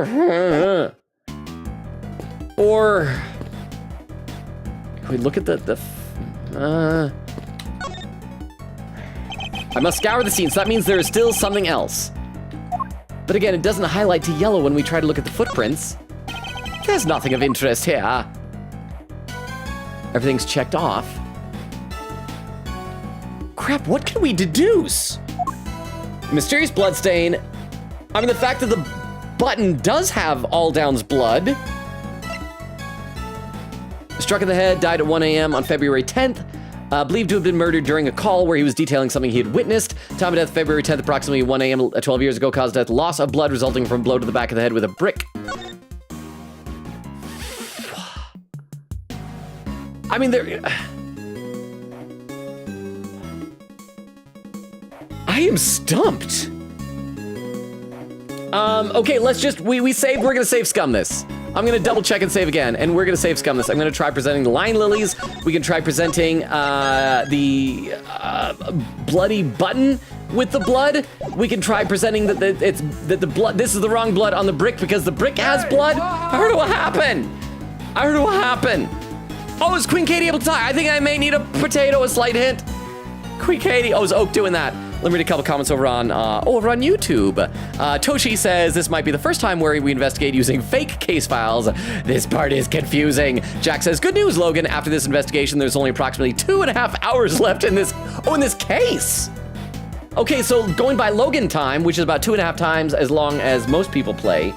or if we look at I must scour the scene, so that means there is still something else. But again, it doesn't highlight to yellow when we try to look at the footprints. There's nothing of interest here. Everything's checked off. Crap, what can we deduce? Mysterious bloodstain. I mean, the fact that the button does have Aldown's blood. Struck in the head, died at 1 a.m. on February 10th. Believed to have been murdered during a call where he was detailing something he had witnessed. Time of death, February 10th, approximately 1 a.m. 12 years ago, caused death, loss of blood resulting from a blow to the back of the head with a brick. I mean, I am stumped. Okay, let's just, we saved, we're gonna save scum this. I'm gonna double check and save again, and we're gonna save scum this. I'm gonna try presenting the lion lilies. We can try presenting the bloody button with the blood. We can try presenting that the blood, this is the wrong blood on the brick because the brick has blood. I heard what happened. Oh, is Queen Katie able to die? I think I may need a potato, a slight hint. Queen Katie, oh, is Oak doing that? Let me read a couple comments over on YouTube. Toshi says this might be the first time where we investigate using fake case files. This part is confusing. Jack says, good news, Logan. After this investigation, there's only approximately 2.5 hours left in this case. Okay, so going by Logan time, which is about 2.5 times as long as most people play,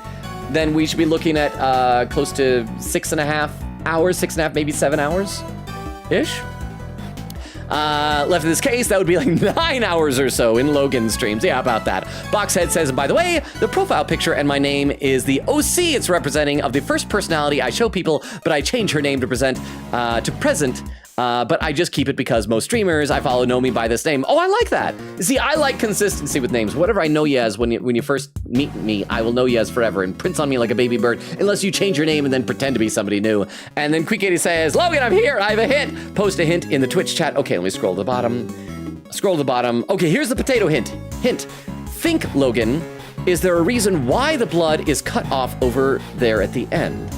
then we should be looking at close to 6.5 hours, 6.5, maybe 7 hours-ish. Left in this case, that would be like 9 hours or so in Logan's streams. Yeah, about that. Boxhead says, by the way, the profile picture and my name is the OC it's representing of the first personality I show people, but I change her name to present, but I just keep it because most streamers I follow know me by this name. Oh, I like that. See, I like consistency with names. Whatever I know you as when you first meet me, I will know you as forever and prints on me like a baby bird, unless you change your name and then pretend to be somebody new. And then Quick Katie says, Logan, I'm here. I have a hint. Post a hint in the Twitch chat. Okay, let me scroll to the bottom. Okay, here's the potato hint. Think, Logan, is there a reason why the blood is cut off over there at the end?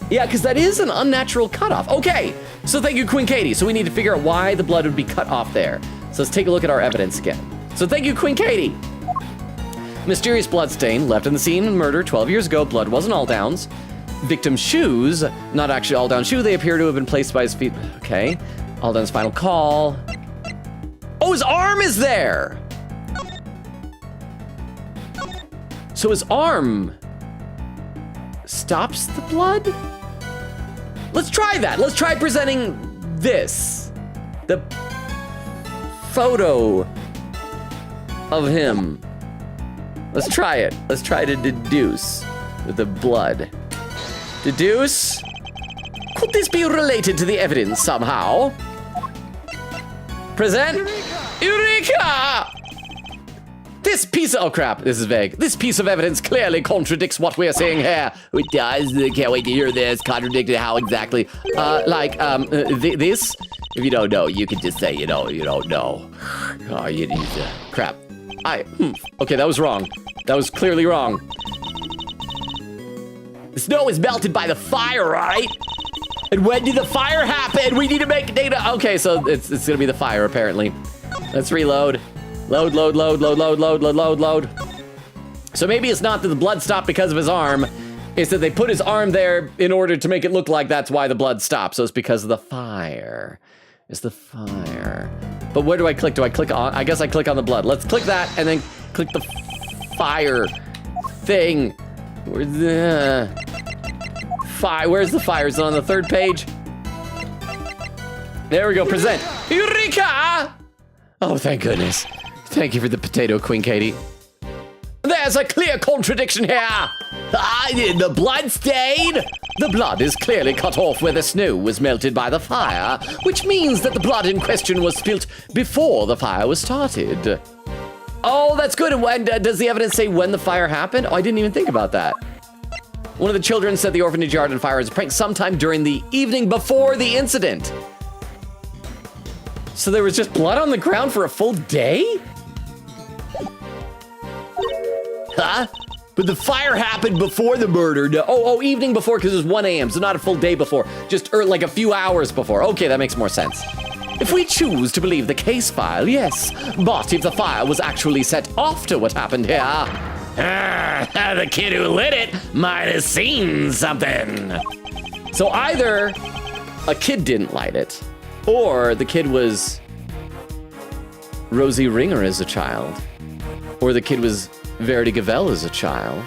Yeah, because that is an unnatural cutoff. Okay, so thank you, Queen Katie. So we need to figure out why the blood would be cut off there. So let's take a look at our evidence again. So thank you, Queen Katie. Mysterious bloodstain left in the scene of murder 12 years ago. Blood wasn't Aldown's. Victim's shoes, not actually Aldown's shoe. They appear to have been placed by his feet. Okay, Aldown's final call. Oh, his arm is there. So his arm stops the blood? Let's try that. Let's try presenting this. The photo of him. Let's try it. Let's try to deduce with the blood. Deduce? Could this be related to the evidence somehow? Present? Eureka! This piece of, oh crap, this is vague. This piece of evidence clearly contradicts what we're seeing here. It does, can't wait to hear this. Contradicted how exactly? This? If you don't know, you can just say you don't know. Oh, you need to, crap. Okay, that was wrong. That was clearly wrong. The snow is melted by the fire, right? And when did the fire happen? We need to make data. Okay, so it's gonna be the fire apparently. Let's reload. Load, load, load, load, load, load, load, load, load. So maybe it's not that the blood stopped because of his arm. It's that they put his arm there in order to make it look like that's why the blood stopped. So it's because of the fire. It's the fire. But where do I click? Do I click on? I guess I click on the blood. Let's click that and then click the fire thing. Where's the fire? Where's the fire? Is it on the third page? There we go. Present. Eureka! Oh, thank goodness. Thank you for the potato, Queen Katie. There's a clear contradiction here. The blood stain. The blood is clearly cut off where the snow was melted by the fire, which means that the blood in question was spilt before the fire was started. Oh, that's good. And when, does the evidence say when the fire happened? Oh, I didn't even think about that. One of the children set the orphanage yard on fire as a prank sometime during the evening before the incident. So there was just blood on the ground for a full day? Huh? But the fire happened before the murder. No, oh, evening before, because it was 1 a.m., so not a full day before. Just like a few hours before. Okay, that makes more sense. If we choose to believe the case file, yes. But if the fire was actually set after what happened here, the kid who lit it might have seen something. So either a kid didn't light it, or the kid was Rosie Ringer as a child, or the kid was Verity Gavel as a child,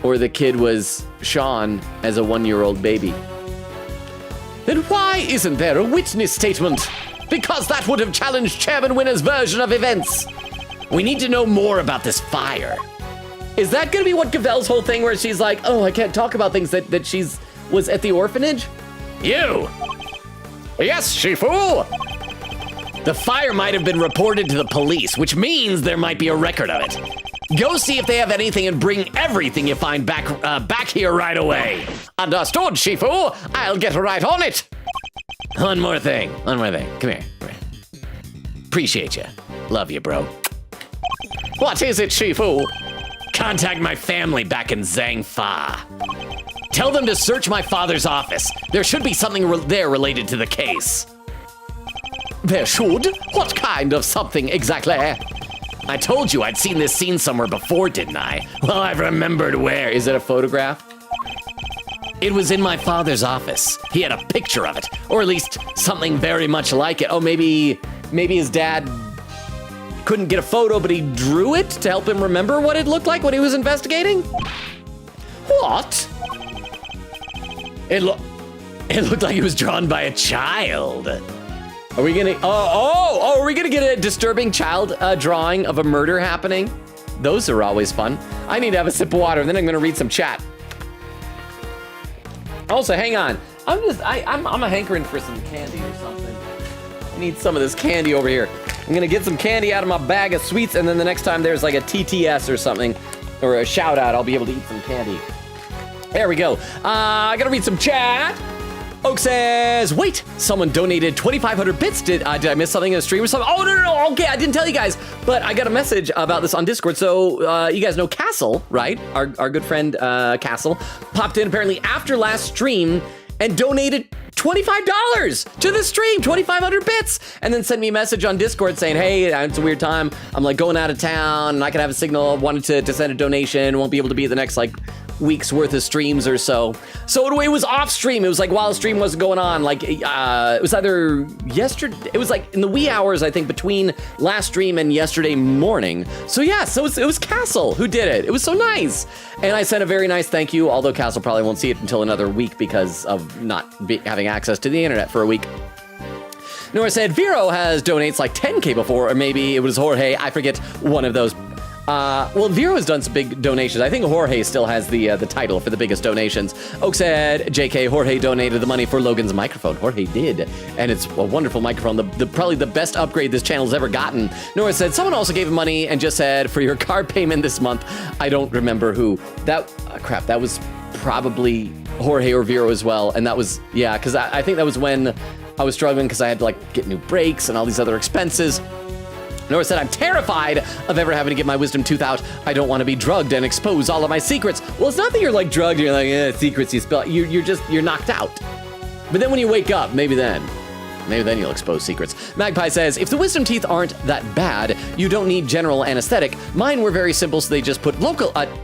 or the kid was Sean as a 1-year-old baby. Then why isn't there a witness statement? Because that would have challenged Chairman Winner's version of events. We need to know more about this fire. Is that gonna be what Gavel's whole thing where she's like, oh, I can't talk about things that was at the orphanage? You! Yes, Shifu! The fire might have been reported to the police, which means there might be a record of it. Go see if they have anything and bring everything you find back here right away. Understood, Shifu. I'll get right on it. One more thing. Come here. Appreciate you. Love you, bro. What is it, Shifu? Contact my family back in Zhangfa. Tell them to search my father's office. There should be something there related to the case. There should? What kind of something exactly? I told you I'd seen this scene somewhere before, didn't I? Well, I've remembered where. Is it a photograph? It was in my father's office. He had a picture of it, or at least something very much like it. Oh, maybe his dad couldn't get a photo, but he drew it to help him remember what it looked like when he was investigating? What? It looked like it was drawn by a child. Are we gonna, are we gonna get a disturbing child drawing of a murder happening? Those are always fun. I need to have a sip of water, and then I'm gonna read some chat. Also, hang on. I'm a hankering for some candy or something. I need some of this candy over here. I'm gonna get some candy out of my bag of sweets, and then the next time there's like a TTS or something, or a shout out, I'll be able to eat some candy. There we go. I gotta read some chat. Oak says, wait, someone donated 2,500 bits. Did I miss something in the stream or something? Oh, no, okay, I didn't tell you guys, but I got a message about this on Discord. So you guys know Castle, right? Our good friend Castle popped in apparently after last stream and donated $25 to the stream, 2,500 bits, and then sent me a message on Discord saying, hey, it's a weird time. I'm like going out of town and I can have a signal, wanted to send a donation, won't be able to be at the next like week's worth of streams or so. So it was off stream. It was like while the stream wasn't going on, like it was either yesterday, it was like in the wee hours, I think, between last stream and yesterday morning. So yeah, so it was Castle who did it. It was so nice. And I sent a very nice thank you, although Castle probably won't see it until another week because of not having access to the internet for a week. Nora said Vero has donates like 10K before, or maybe it was Jorge, I forget, one of those. Well, Vero has done some big donations. I think Jorge still has the title for the biggest donations. Oak said, JK, Jorge donated the money for Logan's microphone. Jorge did, and it's a wonderful microphone, probably the best upgrade this channel's ever gotten. Nora said, someone also gave him money and just said, for your car payment this month. I don't remember who. That was probably Jorge or Vero as well, and that was, yeah, because I think that was when I was struggling because I had to like get new brakes and all these other expenses. Nora said, I'm terrified of ever having to get my wisdom tooth out. I don't want to be drugged and expose all of my secrets. Well, it's not that you're like drugged, you're like, secrets you spill. You're knocked out. But then when you wake up, maybe then you'll expose secrets. Magpie says, if the wisdom teeth aren't that bad, you don't need general anesthetic. Mine were very simple, so they just put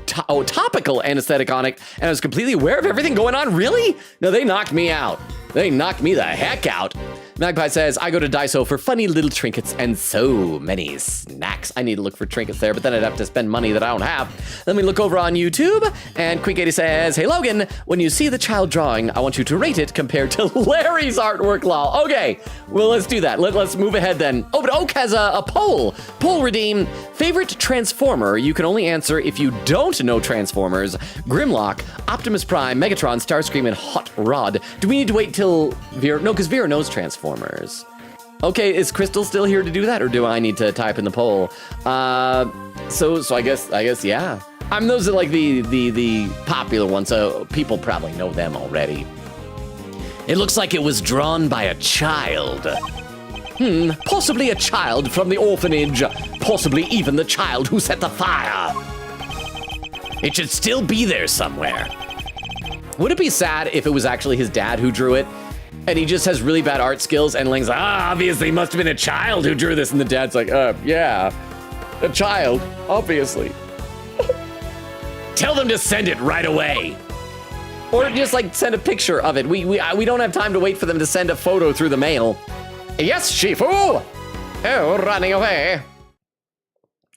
topical anesthetic on it, and I was completely aware of everything going on. Really? No, they knocked me out. They knocked me the heck out. Magpie says, I go to Daiso for funny little trinkets and so many snacks. I need to look for trinkets there, but then I'd have to spend money that I don't have. Let me look over on YouTube, and Quink80 says, hey Logan, when you see the child drawing, I want you to rate it compared to Larry's artwork, lol. Okay, well, let's do that. Let's move ahead then. Oh, but Oak has a poll. Poll redeem. Favorite Transformer? You can only answer if you don't know Transformers. Grimlock, Optimus Prime, Megatron, Starscream, and Hot Rod. Do we need to wait till Vera? No, because Vera knows Transformers. Okay, is Crystal still here to do that, or do I need to type in the poll? So I guess yeah. Those are like the popular ones, so people probably know them already. It looks like it was drawn by a child. Possibly a child from the orphanage, possibly even the child who set the fire. It should still be there somewhere. Would it be sad if it was actually his dad who drew it? And he just has really bad art skills, and Ling's like, obviously must have been a child who drew this, and the dad's like, yeah, a child, obviously. Tell them to send it right away. Or just like send a picture of it. We don't have time to wait for them to send a photo through the mail. Yes, Shifu! Oh, running away.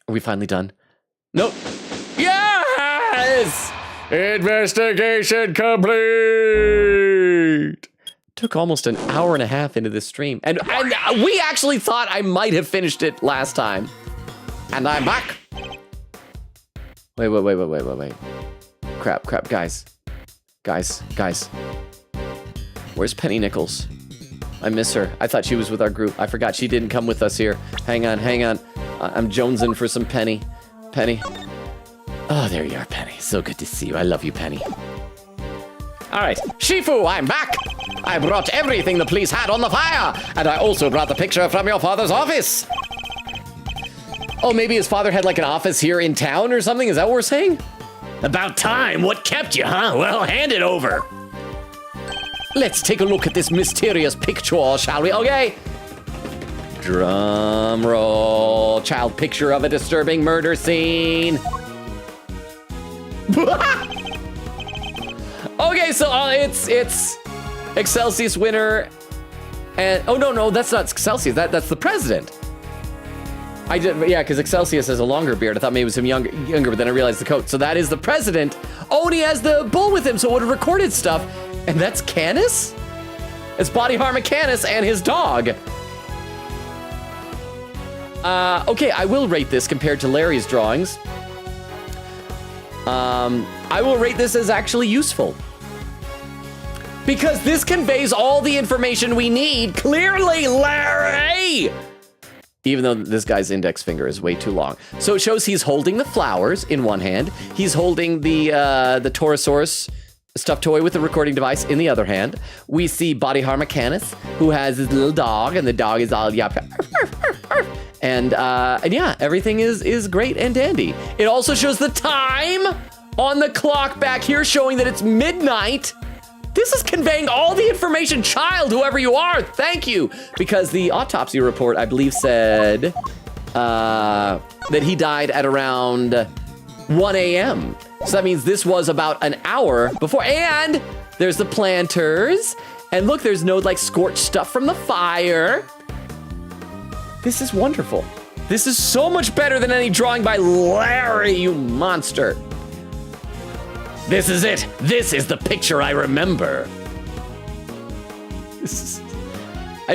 Are we finally done? Nope. Yes! Investigation complete! Took almost an hour and a half into this stream. And we actually thought I might have finished it last time. And I'm back. Wait. Crap, guys. Guys. Where's Penny Nichols? I miss her. I thought she was with our group. I forgot she didn't come with us here. Hang on. I'm jonesing for some Penny. Oh, there you are, Penny. So good to see you. I love you, Penny. All right, Shifu, I'm back. I brought everything the police had on the fire, and I also brought the picture from your father's office. Oh, maybe his father had like an office here in town or something? Is that what we're saying? About time. What kept you, huh? Well, hand it over. Let's take a look at this mysterious picture, shall we? Okay. Drum roll. Child picture of a disturbing murder scene. Okay, so it's Excelsius winner, and oh no, that's not Excelsius. That's the president. Yeah, because Excelsius has a longer beard. I thought maybe it was him younger, but then I realized the coat. So that is the president. Oh, and he has the bull with him, so it would have recorded stuff. And that's Canis? It's Body Harmon Canis and his dog. Okay, I will rate this compared to Larry's drawings. I will rate this as actually useful. Because this conveys all the information we need. Clearly, Larry! Even though this guy's index finger is way too long. So it shows he's holding the flowers in one hand. He's holding the Taurosaurus stuffed toy with the recording device in the other hand. We see Body Harmon Canis, who has his little dog, and the dog is all yap. And yeah, everything is great and dandy. It also shows the time on the clock back here, showing that it's midnight. This is conveying all the information. Child, whoever you are, thank you. Because the autopsy report, I believe, said that he died at around 1 a.m. So that means this was about an hour before. And there's the planters. And look, there's no like scorched stuff from the fire. This is wonderful. This is so much better than any drawing by Larry, you monster. This is it. This is the picture I remember. It's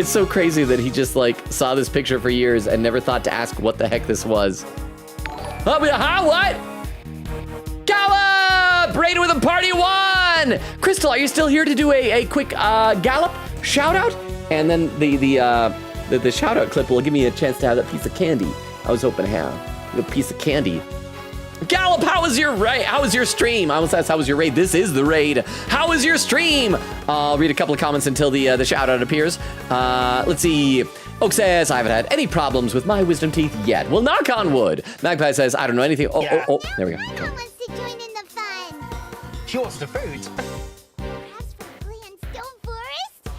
so crazy that he just like saw this picture for years and never thought to ask what the heck this was. What? Gallop! Braden with a party one! Crystal, are you still here to do a quick Gallop shout out? And then the shout out clip will give me a chance to have that piece of candy I was hoping to have. A piece of candy. Gallop, how was your raid? How was your stream? I almost asked how was your raid. This is the raid. How was your stream? I'll read a couple of comments until the shout out appears. Let's see. Oak says, I haven't had any problems with my wisdom teeth yet. Well, knock on wood. Magpie says, I don't know anything. Oh, there we go. Who wants to join in the fun? She wants the food. Perhaps for play in Stone Forest?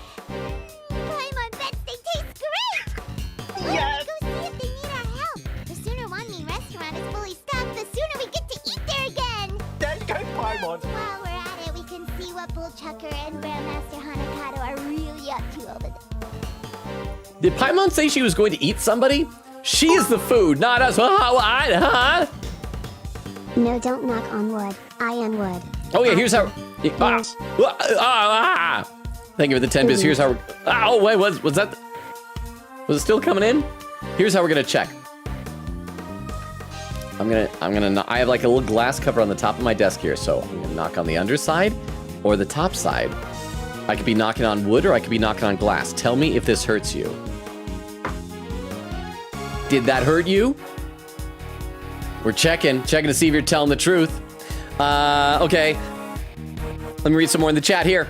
Uncle Chucker and Grandmaster Hanakato are really up to over there. Did Paimon say she was going to eat somebody? She is the food, not us. No, don't knock on wood. I am wood. Oh yeah, here's how. Thank you for the 10 bits. Here's how. Oh wait, was that? Was it still coming in? Here's how we're gonna check. I'm gonna. I have like a little glass cover on the top of my desk here, so I'm gonna knock on the underside or the top side. I could be knocking on wood or I could be knocking on glass. Tell me if this hurts you. Did that hurt you? We're checking to see if you're telling the truth. Okay. Let me read some more in the chat here.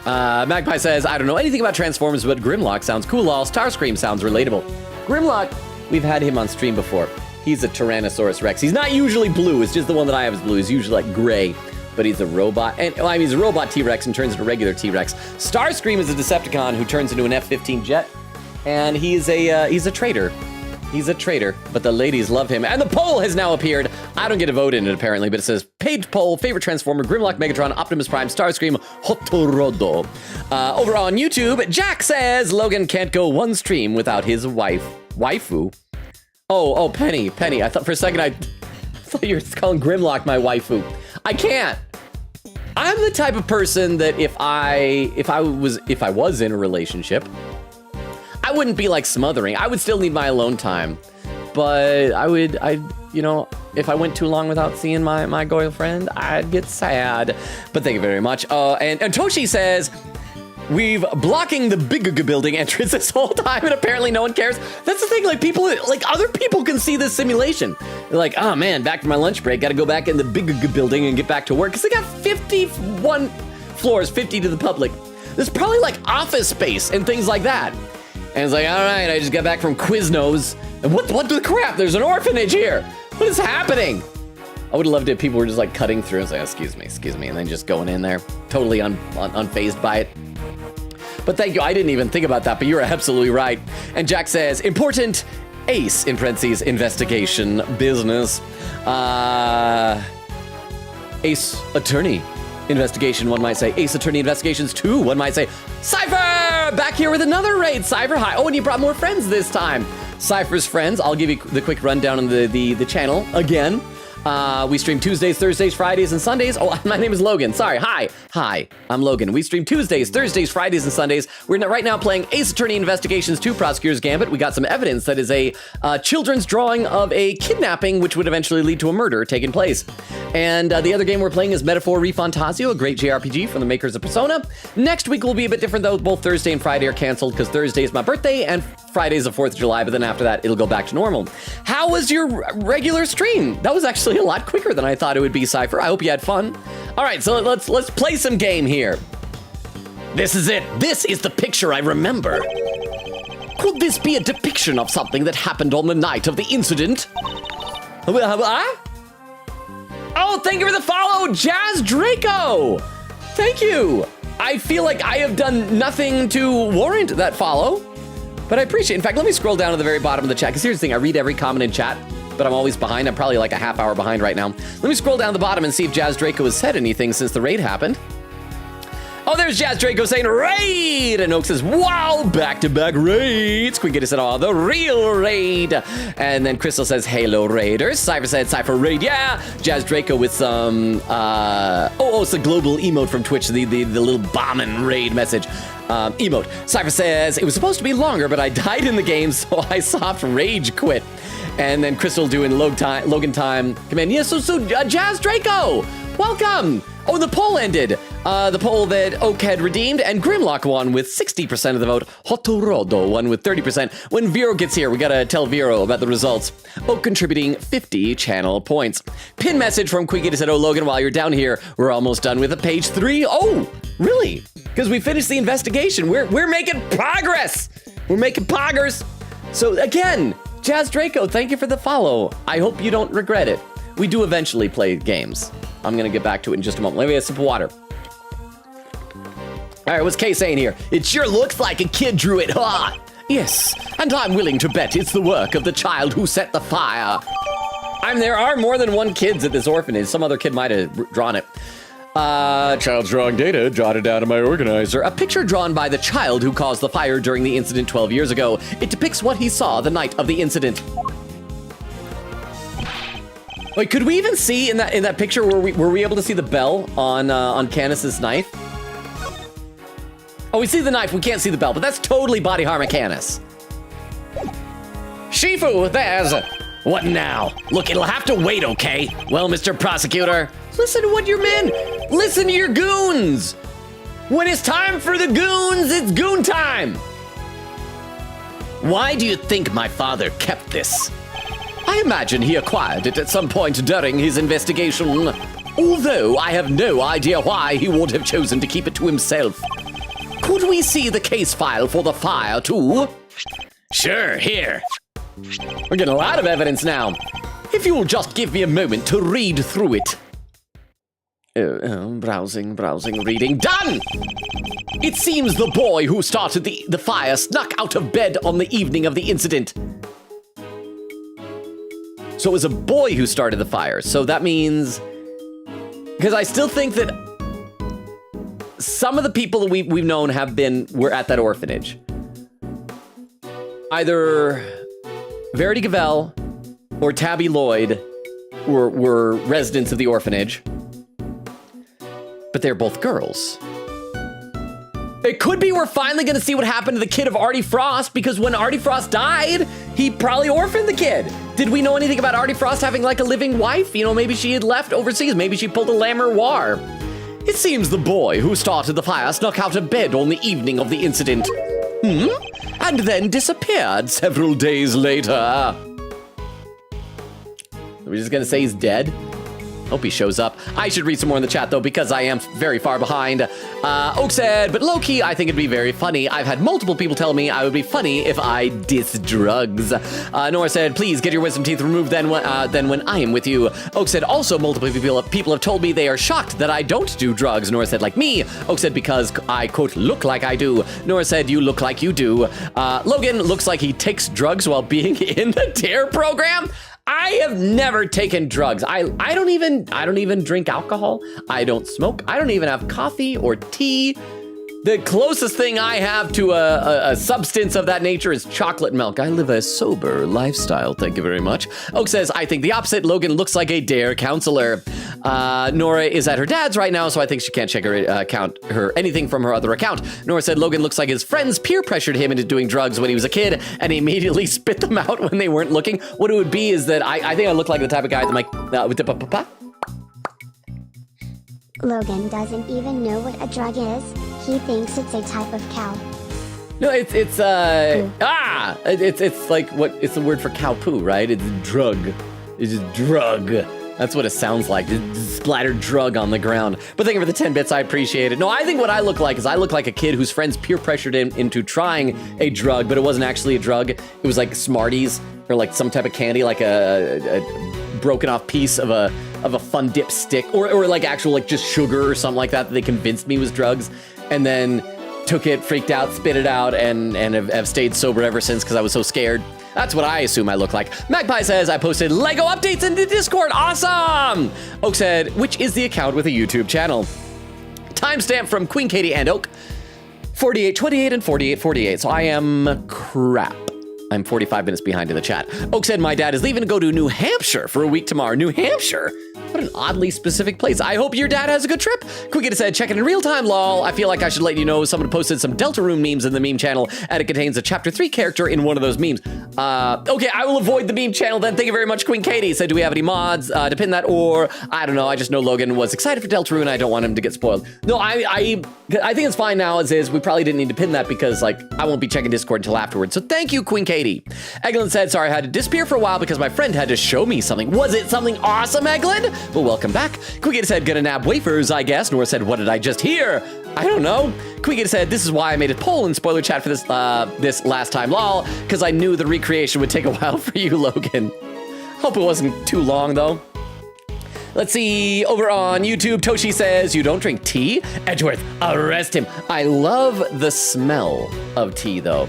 Magpie says, I don't know anything about Transformers, but Grimlock sounds cool. Starscream sounds relatable. Grimlock, we've had him on stream before. He's a Tyrannosaurus Rex. He's not usually blue. It's just the one that I have is blue. He's usually like gray, but he's a robot. And well, I mean, he's a robot T-Rex and turns into a regular T-Rex. Starscream is a Decepticon who turns into an F-15 jet, and he's a traitor. He's a traitor, but the ladies love him. And the poll has now appeared. I don't get a vote in it, apparently, but it says, page poll, favorite Transformer, Grimlock, Megatron, Optimus Prime, Starscream, Hotorodo. Over on YouTube, Jack says, Logan can't go one stream without his waifu. Oh, Penny. I thought for a second, I thought you were calling Grimlock my waifu. I can't. I'm the type of person that if I was in a relationship, I wouldn't be like smothering. I would still need my alone time, but if I went too long without seeing my girlfriend, I'd get sad. But thank you very much. And Toshi says, we've blocking the big building entrance this whole time, and apparently no one cares. That's the thing, like other people can see this simulation. They're like, oh man, back from my lunch break, gotta go back in the big building and get back to work, because they got 51 floors, 50 to the public. There's probably like office space and things like that. And it's like, all right, I just got back from Quiznos. And what the crap? There's an orphanage here. What is happening? I would have loved it if people were just like cutting through and saying, excuse me, and then just going in there, totally unfazed by it. But thank you, I didn't even think about that, but you're absolutely right. And Jack says, important ace, in parentheses, investigation, business. Ace attorney. Investigation, one might say. Ace Attorney Investigations 2, one might say. Cypher! Back here with another raid. Cypher, hi. Oh, and you brought more friends this time. Cypher's friends. I'll give you the quick rundown on the channel again. We stream Tuesdays, Thursdays, Fridays, and Sundays. Oh, my name is Logan. Sorry. Hi, I'm Logan. We stream Tuesdays, Thursdays, Fridays, and Sundays. We're right now playing Ace Attorney Investigations 2, Prosecutor's Gambit. We got some evidence that is a children's drawing of a kidnapping, which would eventually lead to a murder taking place. And the other game we're playing is Metaphor Refantasio, a great JRPG from the makers of Persona. Next week will be a bit different, though. Both Thursday and Friday are canceled because Thursday is my birthday and Friday is the 4th of July, but then after that, it'll go back to normal. How was your regular stream? That was actually a lot quicker than I thought it would be, Cypher. I hope you had fun. All right, so let's play some game here. This is it. This is the picture I remember. Could this be a depiction of something that happened on the night of the incident? Oh, thank you for the follow, Jazz Draco. Thank you. I feel like I have done nothing to warrant that follow, but I appreciate it. In fact, let me scroll down to the very bottom of the chat, because here's the thing, I read every comment in chat, but I'm always behind. I'm probably like a half hour behind right now. Let me scroll down to the bottom and see if Jazz Draco has said anything since the raid happened. Oh, there's Jazz Draco saying raid! And Oak says, wow, back-to-back raids. Quinkity said, oh, the real raid. And then Crystal says, hello, raiders. Cypher said, Cypher raid, yeah. Jazz Draco with some, it's a global emote from Twitch, the little bombing raid message. Emote. Cypher says, it was supposed to be longer, but I died in the game, so I soft rage quit. And then Crystal doing Logan time command. Yeah, so Jazz Draco, welcome. Oh, the poll ended. The poll that Oak had redeemed, and Grimlock won with 60% of the vote. Hotorodo won with 30%. When Vero gets here, we gotta tell Vero about the results. Oak contributing 50 channel points. Pin message from Quiggy said, oh, Logan, while you're down here, we're almost done with page 3. Oh, really? Because we finished the investigation. We're making progress. We're making poggers. So again, Jazz Draco, thank you for the follow. I hope you don't regret it. We do eventually play games. I'm gonna get back to it in just a moment. Let me get a sip of water. All right, what's Kay saying here? It sure looks like a kid drew it, huh? Yes, and I'm willing to bet it's the work of the child who set the fire. There are more than one kids at this orphanage. Some other kid might have drawn it. Child's drawing data jotted down in my organizer. A picture drawn by the child who caused the fire during the incident 12 years ago. It depicts what he saw the night of the incident. Wait, could we even see in that picture, were we able to see the bell on Canis's knife? Oh, we see the knife, we can't see the bell, but that's totally body harm at Canis. Shifu, there's... What now? Look, it'll have to wait, okay? Well, Mr. Prosecutor, listen to what your men... Listen to your goons! When it's time for the goons, it's goon time! Why do you think my father kept this? I imagine he acquired it at some point during his investigation, although I have no idea why he would have chosen to keep it to himself. Could we see the case file for the fire, too? Sure, here. We're getting a lot of evidence now. If you'll just give me a moment to read through it. Browsing, reading. Done! It seems the boy who started the fire snuck out of bed on the evening of the incident. So it was a boy who started the fire. So that means... Because I still think that some of the people that we've known were at that orphanage. Either Verity Gavelle or Tabby Lloyd were residents of the orphanage. But they're both girls. It could be we're finally going to see what happened to the kid of Artie Frost, because when Artie Frost died, he probably orphaned the kid. Did we know anything about Artie Frost having like a living wife? You know, maybe she had left overseas. Maybe she pulled a Lammerwar. It seems the boy who started the fire snuck out of bed on the evening of the incident. And then disappeared several days later. Are we just going to say he's dead? Hope he shows up. I should read some more in the chat, though, because I am very far behind. Oak said, but low-key, I think it'd be very funny. I've had multiple people tell me I would be funny if I diss drugs. Nora said, please get your wisdom teeth removed then when I am with you. Oak said, also, multiple people have told me they are shocked that I don't do drugs. Nora said, like me. Oak said, because I, quote, look like I do. Nora said, you look like you do. Logan looks like he takes drugs while being in the DARE program. I have never taken drugs. I don't even drink alcohol. I don't smoke. I don't even have coffee or tea. The closest thing I have to a substance of that nature is chocolate milk. I live a sober lifestyle, thank you very much. Oak says, I think the opposite. Logan looks like a DARE counselor. Nora is at her dad's right now, so I think she can't check her anything from her other account. Nora said Logan looks like his friends peer pressured him into doing drugs when he was a kid, and he immediately spit them out when they weren't looking. What it would be is that I think I look like the type of guy that might, with the Logan doesn't even know what a drug is. He thinks it's a type of cow. No, it's like it's the word for cow poo, right? It's drug. It's just drug. That's what it sounds like. Splattered drug on the ground. But thank you for the 10 bits. I appreciate it. No, I think what I look like is I look like a kid whose friends peer pressured him into trying a drug, but it wasn't actually a drug. It was like Smarties or like some type of candy, like a broken off piece of a fun dip stick or like actual like just sugar or something like that they convinced me was drugs, and then took it, freaked out, spit it out, and have stayed sober ever since because I was so scared. That's what I assume I look like. Magpie says, I posted Lego updates into Discord. Awesome! Oak said, which is the account with a YouTube channel. Timestamp from Queen Katie and Oak. 48:28 and 48:48. So I am crap. I'm 45 minutes behind in the chat. Oak said, my dad is leaving to go to New Hampshire for a week tomorrow. New Hampshire? What an oddly specific place. I hope your dad has a good trip. Quickita said, check it in real time, lol. I feel like I should let you know someone posted some Deltarune memes in the meme channel, and it contains a chapter 3 character in one of those memes. Okay, I will avoid the meme channel then. Thank you very much, Queen Katie. Said, do we have any mods to pin that? Or, I don't know, I just know Logan was excited for Deltarune. I don't want him to get spoiled. No, I think it's fine now as is. We probably didn't need to pin that because, like, I won't be checking Discord until afterwards. So thank you, Queen Katie. Eglin said, sorry, I had to disappear for a while because my friend had to show me something. Was it something awesome, Eglin? Well, welcome back. Quickita said, gonna nab wafers, I guess. Nora said, what did I just hear? I don't know. Quickita said, this is why I made a poll in spoiler chat for this last time, lol, because I knew the recreation would take a while for you, Logan. Hope it wasn't too long, though. Let's see, over on YouTube, Toshi says, you don't drink tea? Edgeworth, arrest him. I love the smell of tea, though.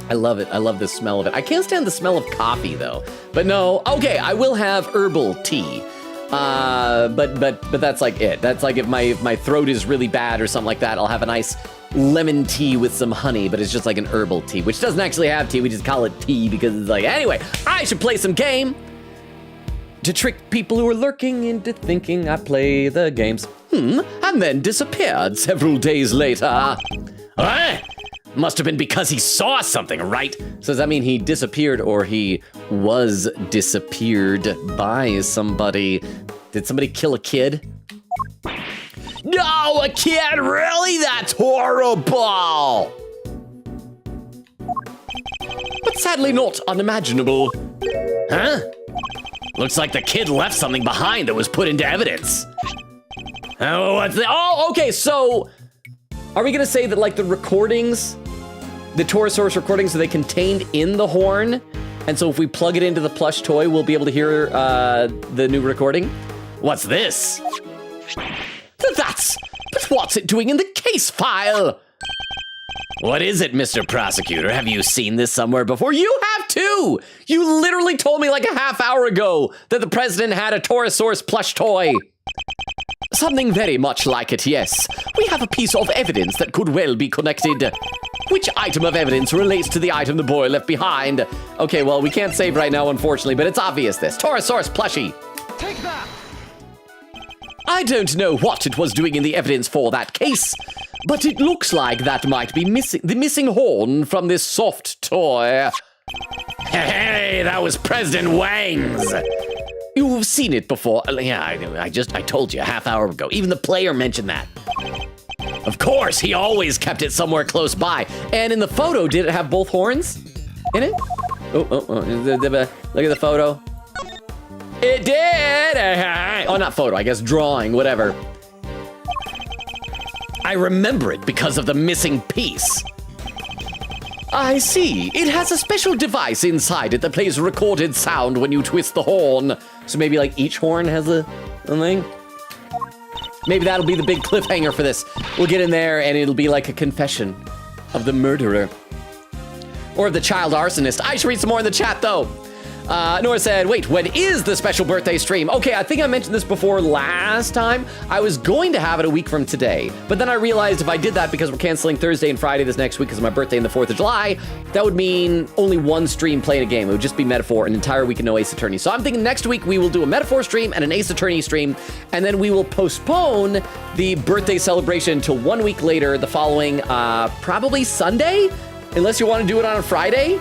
I love it. I love the smell of it. I can't stand the smell of coffee, though. But no, okay, I will have herbal tea. But that's like it. That's like if my throat is really bad or something like that, I'll have a nice lemon tea with some honey, but it's just like an herbal tea, which doesn't actually have tea. We just call it tea because it's like, anyway, I should play some game to trick people who are lurking into thinking I play the games. And then disappeared several days later. Must have been because he saw something, right? So does that mean he disappeared or he was disappeared by somebody? Did somebody kill a kid? No, a kid, really? That's horrible. But sadly not unimaginable. Huh? Looks like the kid left something behind that was put into evidence. Oh, what's the, oh, okay, so are we gonna say that like the recordings, the Torosaurus recordings, are they contained in the horn? And so if we plug it into the plush toy, we'll be able to hear the new recording? What's this? But what's it doing in the case file? What is it, Mr. Prosecutor? Have you seen this somewhere before? You have too! You literally told me like a half hour ago that the president had a Torosaurus plush toy. Something very much like it, yes. We have a piece of evidence that could well be connected. Which item of evidence relates to the item the boy left behind? Okay, well, we can't save right now, unfortunately, but it's obvious this. Torosaurus plushie. Take that! I don't know what it was doing in the evidence for that case, but it looks like that might be the missing horn from this soft toy. Hey, that was President Wang's. You've seen it before. Yeah, I told you a half hour ago. Even the player mentioned that. Of course, he always kept it somewhere close by. And in the photo, did it have both horns in it? Oh, look at the photo. It did! Oh, not photo, I guess drawing, whatever. I remember it because of the missing piece. I see. It has a special device inside it that plays recorded sound when you twist the horn. So maybe like each horn has a thing? Maybe that'll be the big cliffhanger for this. We'll get in there and it'll be like a confession of the murderer. Or of the child arsonist. I should read some more in the chat though. Nora said, wait, when is the special birthday stream? Okay, I think I mentioned this before last time. I was going to have it a week from today, but then I realized if I did that because we're canceling Thursday and Friday this next week because of my birthday and the 4th of July, that would mean only one stream playing a game. It would just be Metaphor, an entire week of no Ace Attorney. So I'm thinking next week we will do a Metaphor stream and an Ace Attorney stream, and then we will postpone the birthday celebration until 1 week later, the following, probably Sunday? Unless you want to do it on a Friday?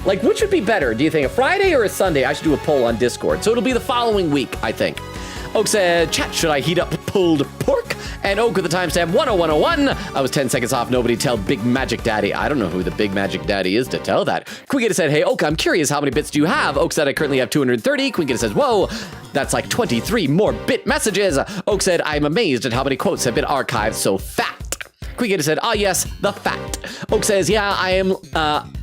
Like, which would be better? Do you think a Friday or a Sunday? I should do a poll on Discord. So it'll be the following week, I think. Oak said, chat, should I heat up pulled pork? And Oak with the timestamp 10101. I was 10 seconds off. Nobody tell Big Magic Daddy. I don't know who the Big Magic Daddy is to tell that. Quiggita said, hey, Oak, I'm curious, how many bits do you have? Oak said, I currently have 230. Quiggita says, whoa, that's like 23 more bit messages. Oak said, I'm amazed at how many quotes have been archived so fast. Quiggita said, ah, yes, the fact. Oak says, yeah, I am,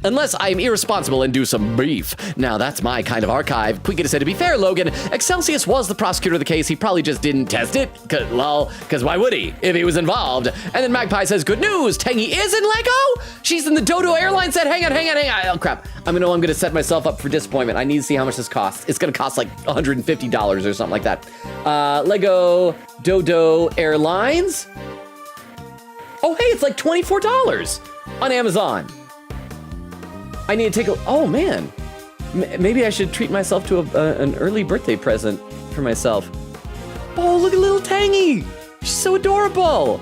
unless I am irresponsible and do some beef. Now, that's my kind of archive. Quiggita said, to be fair, Logan, Excelsius was the prosecutor of the case. He probably just didn't test it. Because why would he, if he was involved? And then Magpie says, good news, Tangy is in Lego? She's in the Dodo airline set. Hang on. Oh, crap. I'm gonna set myself up for disappointment. I need to see how much this costs. It's gonna cost like $150 or something like that. Lego Dodo Airlines. Oh, hey, it's like $24 on Amazon. I need to take a, oh man. Maybe I should treat myself to an early birthday present for myself. Oh, look at little Tangy. She's so adorable.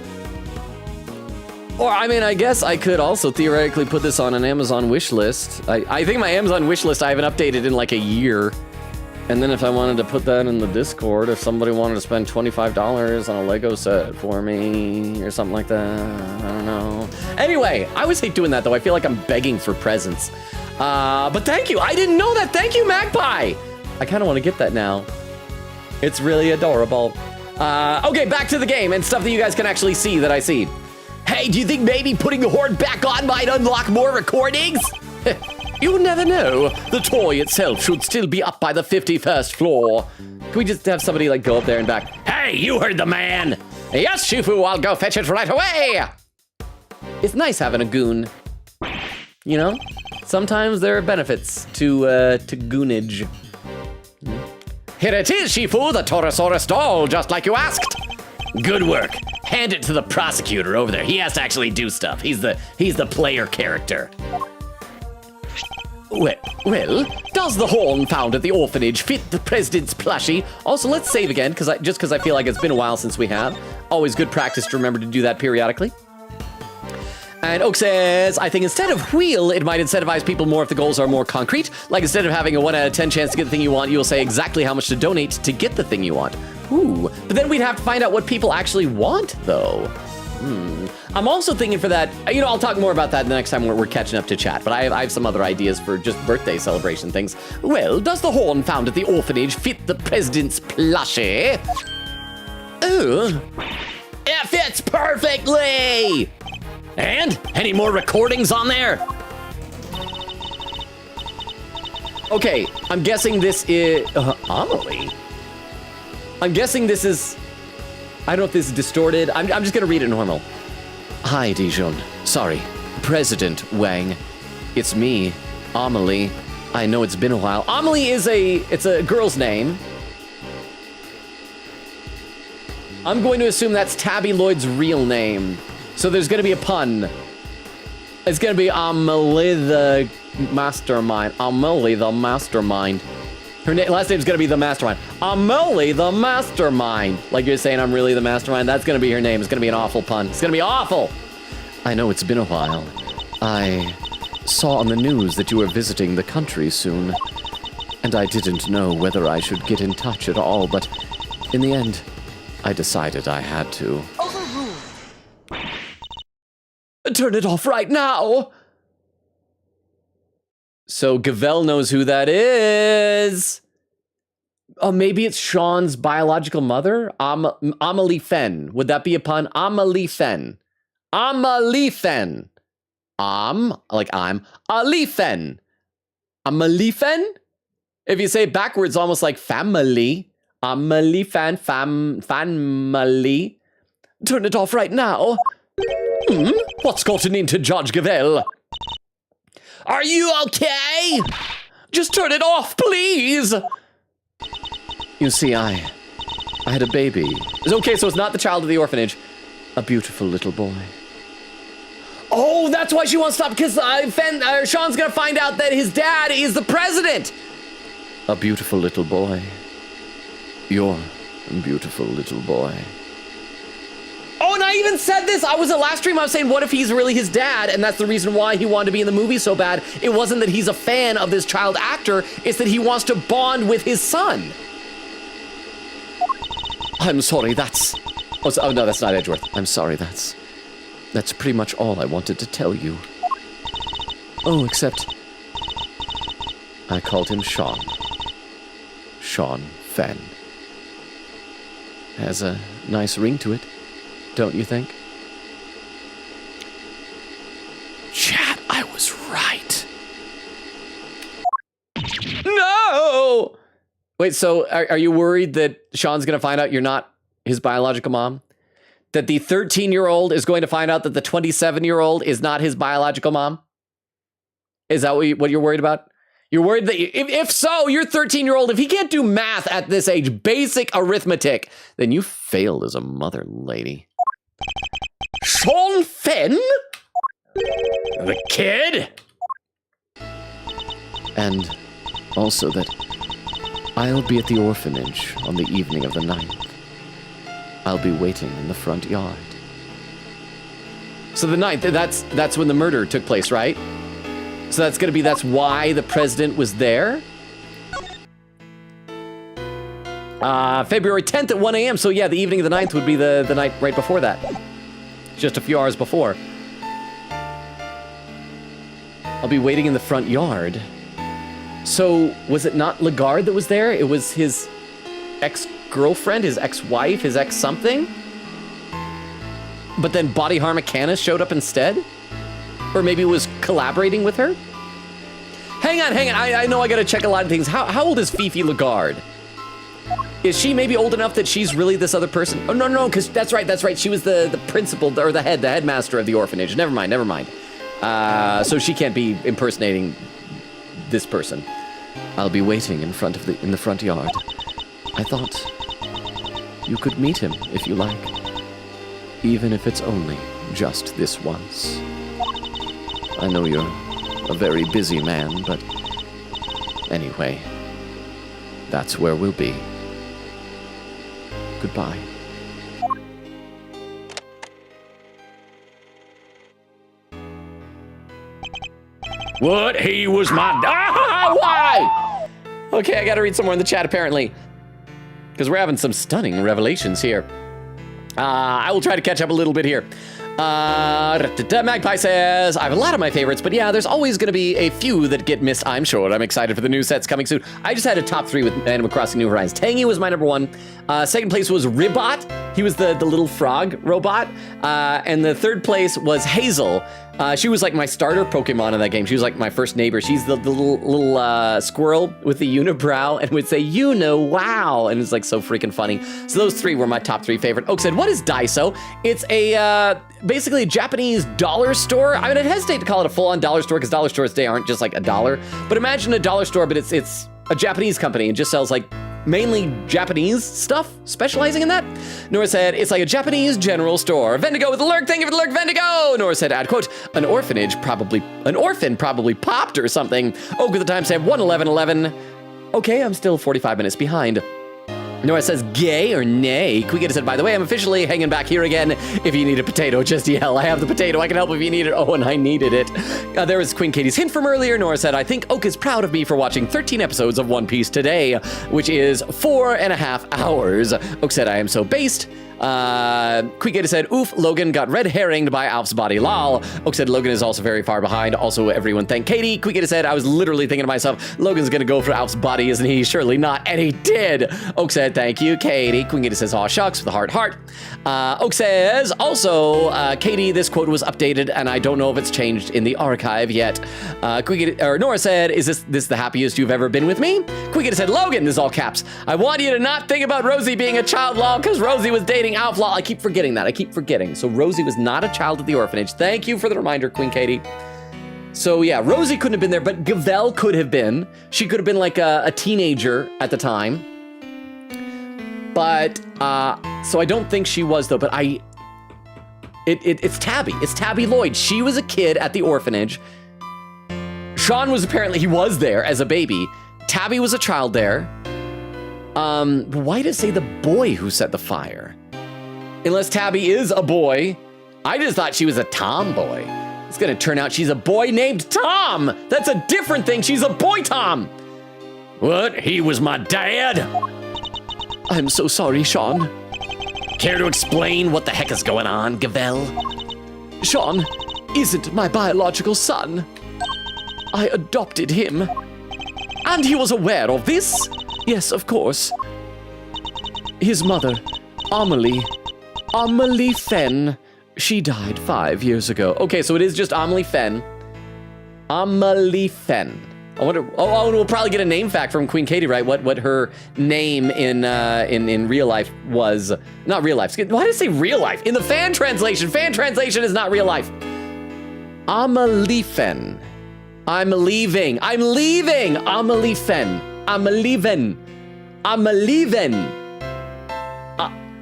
Or, I mean, I guess I could also theoretically put this on an Amazon wish list. I think my Amazon wish list I haven't updated in like a year. And then if I wanted to put that in the Discord, if somebody wanted to spend $25 on a Lego set for me or something like that, I don't know. Anyway, I always hate doing that though. I feel like I'm begging for presents. But thank you. I didn't know that. Thank you, Magpie. I kind of want to get that now. It's really adorable. Okay, back to the game and stuff that you guys can actually see that I see. Hey, do you think maybe putting the horn back on might unlock more recordings? You never know. The toy itself should still be up by the 51st floor. Can we just have somebody like go up there and back? Hey, you heard the man. Yes, Shifu, I'll go fetch it right away. It's nice having a goon. You know, sometimes there are benefits to goonage. Here it is, Shifu, the Torosaurus doll, just like you asked. Good work. Hand it to the prosecutor over there. He has to actually do stuff. He's the player character. Well, does the horn found at the orphanage fit the president's plushie? Also, let's save again, just because I feel like it's been a while since we have. Always good practice to remember to do that periodically. And Oak says, I think instead of wheel, it might incentivize people more if the goals are more concrete. Like instead of having a 1 out of 10 chance to get the thing you want, you'll say exactly how much to donate to get the thing you want. Ooh, but then we'd have to find out what people actually want, though. I'm also thinking for that, I'll talk more about that the next time we're catching up to chat, but I have some other ideas for just birthday celebration things. Well, does the horn found at the orphanage fit the president's plushie? Oh, it fits perfectly! And? Any more recordings on there? Okay, I'm guessing this is... Amelie? I'm guessing this is... I don't know if this is distorted. I'm just gonna read it normal. Hi, Dijon. Sorry. President Wang. It's me, Amelie. I know it's been a while. Amelie is it's a girl's name. I'm going to assume that's Tabby Lloyd's real name. So there's gonna be a pun. It's gonna be Amelie the Mastermind. Amelie the Mastermind. Her last name's gonna be the Mastermind. Amelie the Mastermind. Like you're saying I'm really the Mastermind. That's gonna be her name. It's gonna be an awful pun. It's gonna be awful. I know it's been a while. I saw on the news that you were visiting the country soon. And I didn't know whether I should get in touch at all, but in the end, I decided I had to. Turn it off right now! So Gavel knows who that is. Oh, maybe it's Sean's biological mother? Amelie Fenn. Would that be a pun? Amelie Fenn. Amelie Fenn. Like I'm. Ali Fenn. Amelie Fenn? If you say it backwards, almost like family. Amelie Fenn. Family. Turn it off right now. What's gotten into Judge Gavel? Are you okay? Just turn it off, please! You see, I had a baby. Okay, so it's not the child of the orphanage. A beautiful little boy. Oh, that's why she wants to stop, because Sean's gonna find out that his dad is the president! A beautiful little boy. You're a beautiful little boy. Oh, and I even said this. I was at last stream. I was saying, what if he's really his dad? And that's the reason why he wanted to be in the movie so bad. It wasn't that he's a fan of this child actor. It's that he wants to bond with his son. I'm sorry, that's... Oh, no, that's not Edgeworth. I'm sorry, that's pretty much all I wanted to tell you. Oh, except... I called him Sean. Sean Fenn. Has a nice ring to it. Don't you think? Chat, I was right. No! Wait, so are you worried that Sean's gonna find out you're not his biological mom? That the 13-year-old is going to find out that the 27-year-old is not his biological mom? Is that what you're worried about? You're worried that if so, your 13-year-old, if he can't do math at this age, basic arithmetic, then you failed as a mother, lady. Sean Fenn? The kid? And also that I'll be at the orphanage on the evening of the 9th. I'll be waiting in the front yard. So the 9th, that's when the murder took place, right? So that's why the president was there? February 10th at 1 a.m. So yeah, the evening of the 9th would be the night right before that. Just a few hours before. I'll be waiting in the front yard. So was it not Lagarde that was there? It was his ex-girlfriend, his ex-wife, his ex-something? But then Body Harmicana showed up instead? Or maybe it was collaborating with her? Hang on. I know I gotta check a lot of things. How old is Fifi Lagarde? Is she maybe old enough that she's really this other person? Oh, no, because that's right. She was the principal, or the headmaster of the orphanage. Never mind. So she can't be impersonating this person. I'll be waiting in the front yard. I thought you could meet him if you like, even if it's only just this once. I know you're a very busy man, but anyway, that's where we'll be. Goodbye. What? He was my... Why? Okay, I gotta read some more in the chat, apparently. Because we're having some stunning revelations here. I will try to catch up a little bit here. Magpie says, I have a lot of my favorites, but yeah, there's always going to be a few that get missed, I'm sure. I'm excited for the new sets coming soon. I just had a top 3 with Animal Crossing New Horizons. Tangy was my number 1. Second place was Ribot. He was the little frog robot. And the third place was Hazel. She was like my starter Pokemon in that game. She was like my first neighbor. She's the little squirrel with the unibrow and would say, wow. And it's like so freaking funny. So those 3 were my top 3 favorite. Oak said, what is Daiso? It's a basically a Japanese dollar store. I mean, I'd hesitate to call it a full-on dollar store because dollar stores today aren't just like a dollar. But imagine a dollar store, but it's a Japanese company and just sells like mainly Japanese stuff, specializing in that. Nora said, it's like a Japanese general store. Vendigo with the lurk, thank you for the lurk, Vendigo! Nora said, add quote, an orphan probably popped or something. Oak with the time said, 1:11:11. Okay, I'm still 45 minutes behind. Nora says, gay or nay? Quiggita said, by the way, I'm officially hanging back here again. If you need a potato, just yell. I have the potato. I can help if you need it. Oh, and I needed it. There was Queen Katie's hint from earlier. Nora said, I think Oak is proud of me for watching 13 episodes of One Piece today, which is 4.5 hours. Oak said, I am so based. Quiggita said, oof, Logan got red herringed by Alf's body, lol. Oak said, Logan is also very far behind. Also, everyone thank Katie. Quiggita said, I was literally thinking to myself, Logan's gonna go for Alf's body, isn't he? Surely not, and he did. Oak said, thank you, Katie. Quiggita says, aw shucks, with a heart. Oak says, also, Katie, this quote was updated, and I don't know if it's changed in the archive yet. Nora said, is this the happiest you've ever been with me? Quiggita said, Logan, this is all caps. I want you to not think about Rosie being a child, lol, because Rosie was dating Alf, lol. I keep forgetting that. So Rosie was not a child at the orphanage. Thank you for the reminder, Queen Katie. So yeah, Rosie couldn't have been there, but Gavel could have been. She could have been like a teenager at the time. But, so I don't think she was though, but it's Tabby. It's Tabby Lloyd. She was a kid at the orphanage. Sean was apparently, he was there as a baby. Tabby was a child there. Why did it say the boy who set the fire? Unless Tabby is a boy. I just thought she was a tomboy. It's gonna turn out she's a boy named Tom. That's a different thing. She's a boy Tom. What? He was my dad? I'm so sorry, Sean. Care to explain what the heck is going on, Gavel? Sean isn't my biological son. I adopted him. And he was aware of this? Yes, of course. His mother, Amelie Fenn, she died 5 years ago. Okay, so it is just Amelie Fenn. Amelie Fenn. I wonder, oh, and we'll probably get a name fact from Queen Katie, right? What her name in real life was. Not real life. Why did I say real life? In the fan translation is not real life. Amelie Fenn. I'm leaving. Amelie Fenn. I'm leaving.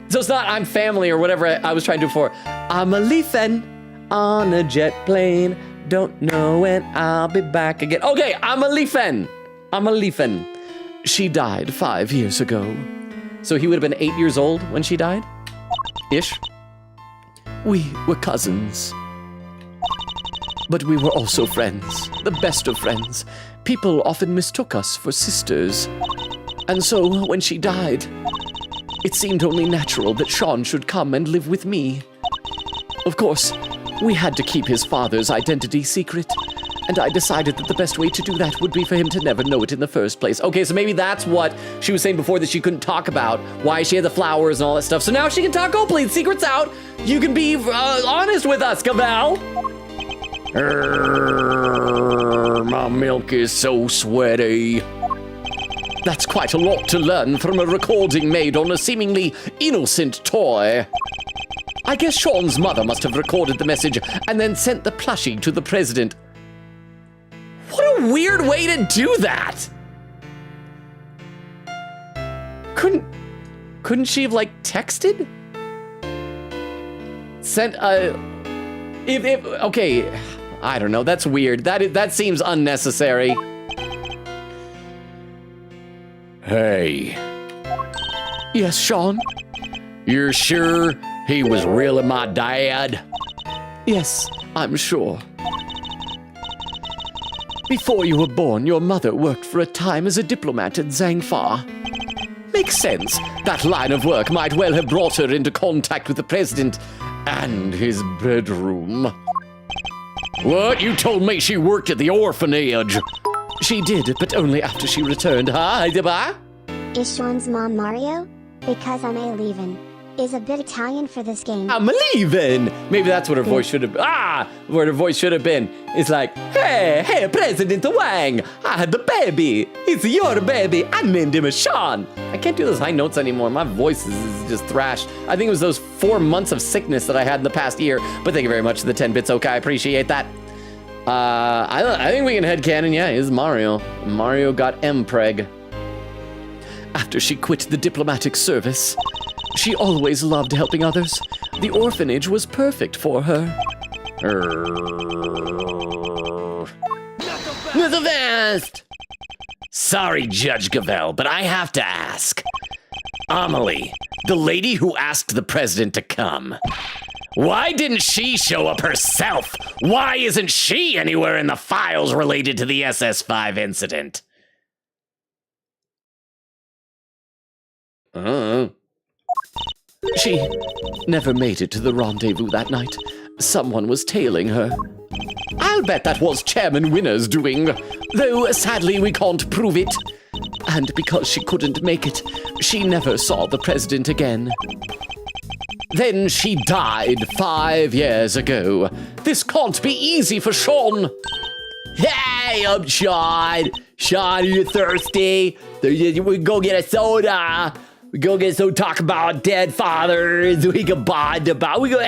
So it's not I'm family or whatever I was trying to do before. Amelie Fenn on a jet plane. Don't know when I'll be back again. Okay, Amelie Fenn. She died 5 years ago. So he would have been 8 years old when she died? Ish. We were cousins. But we were also friends. The best of friends. People often mistook us for sisters. And so, when she died, it seemed only natural that Sean should come and live with me. Of course, we had to keep his father's identity secret, and I decided that the best way to do that would be for him to never know it in the first place. Okay, so maybe that's what she was saying before, that she couldn't talk about, why she had the flowers and all that stuff. So now she can talk openly. The secret's out. You can be honest with us, Gavel. My milk is so sweaty. That's quite a lot to learn from a recording made on a seemingly innocent toy. I guess Sean's mother must have recorded the message and then sent the plushie to the president. What a weird way to do that. couldn't she have, like, texted? Sent a... Okay, I don't know, that's weird. That seems unnecessary. Hey, Yes, Sean? you're sure he was really my dad? Yes, I'm sure. Before you were born, your mother worked for a time as a diplomat at Zangfar. Makes sense. That line of work might well have brought her into contact with the president and his bedroom. What? You told me she worked at the orphanage. She did, but only after she returned, huh? Is Sean's mom Mario? Because I'm a leavin'. Is a bit Italian for this game. I'm leaving. Maybe that's what her voice should have been. What her voice should have been. It's like, hey, President Wang, I had the baby. It's your baby. I named him Sean. I can't do those high notes anymore. My voice is just thrashed. I think it was those 4 months of sickness that I had in the past year. But thank you very much for the 10 bits, okay? I appreciate that. I think we can headcanon. Yeah, it's Mario. Mario got M-preg. After she quit the diplomatic service, she always loved helping others. The orphanage was perfect for her. With the vest! Sorry, Judge Gavel, but I have to ask. Amelie, the lady who asked the president to come, why didn't she show up herself? Why isn't she anywhere in the files related to the SS5 incident? She never made it to the rendezvous that night. Someone was tailing her. I'll bet that was Chairman Winner's doing, though sadly we can't prove it. And because she couldn't make it, she never saw the president again. Then she died 5 years ago. This can't be easy for Sean. Hey, I'm Sean. Sean, are you thirsty? We go get a soda. We go get some talk about dead fathers. We can bond about. We go.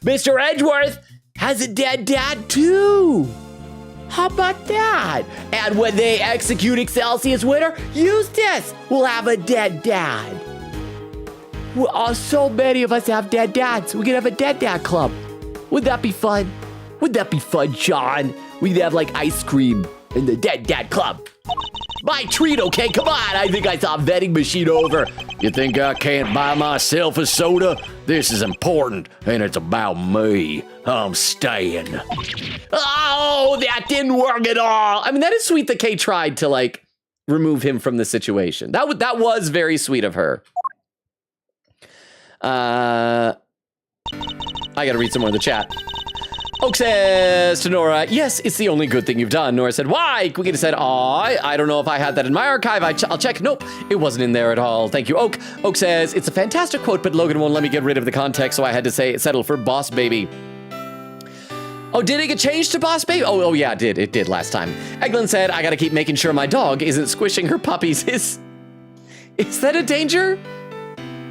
Mr. Edgeworth has a dead dad too. How about that? And when they execute Excelsius Winter, Eustace will have a dead dad. Well, so many of us have dead dads. We could have a dead dad club. Would that be fun? Would that be fun, Sean? We could have like ice cream in the dead dad club. My treat, okay? Come on. I think I saw a vending machine over. You think I can't buy myself a soda? This is important, and it's about me. I'm staying. Oh, that didn't work at all. I mean, that is sweet that Kay tried to, like, remove him from the situation. That was very sweet of her. I gotta read some more in the chat. Oak says to Nora, yes, it's the only good thing you've done. Nora said, why? Quickly said, I don't know if I had that in my archive. I'll check. Nope, it wasn't in there at all. Thank you, Oak. Oak says, it's a fantastic quote, but Logan won't let me get rid of the context, so I had to say settle for Boss Baby. Oh, did it get changed to Boss Baby? Oh yeah, it did. It did last time. Eglin said, I gotta keep making sure my dog isn't squishing her puppies. Is that a danger?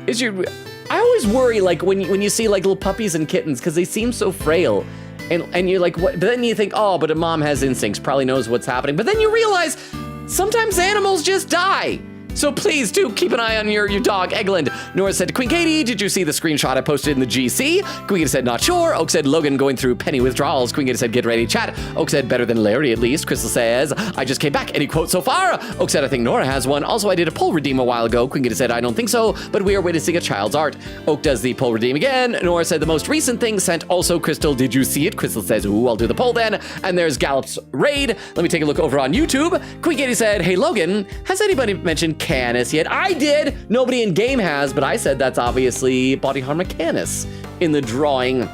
I always worry, like, when you see, like, little puppies and kittens, because they seem so frail. And you're like, what? But then you think, oh, but a mom has instincts, probably knows what's happening. But then you realize sometimes animals just die. So please do keep an eye on your dog, Eglin. Nora said, Queen Katie, did you see the screenshot I posted in the GC? Queen Katie said, not sure. Oak said, Logan going through penny withdrawals. Queen Katie said, get ready, chat. Oak said, better than Larry at least. Crystal says, I just came back. Any quote so far? Oak said, I think Nora has one. Also, I did a poll redeem a while ago. Queen Katie said, I don't think so, but we are witnessing a child's art. Oak does the poll redeem again. Nora said, the most recent thing sent also. Crystal, did you see it? Crystal says, ooh, I'll do the poll then. And there's Gallup's raid. Let me take a look over on YouTube. Queen Katie said, hey, Logan, has anybody mentioned Canis yet? I did. Nobody in game has, but I said that's obviously Body Harma Canis in the drawing.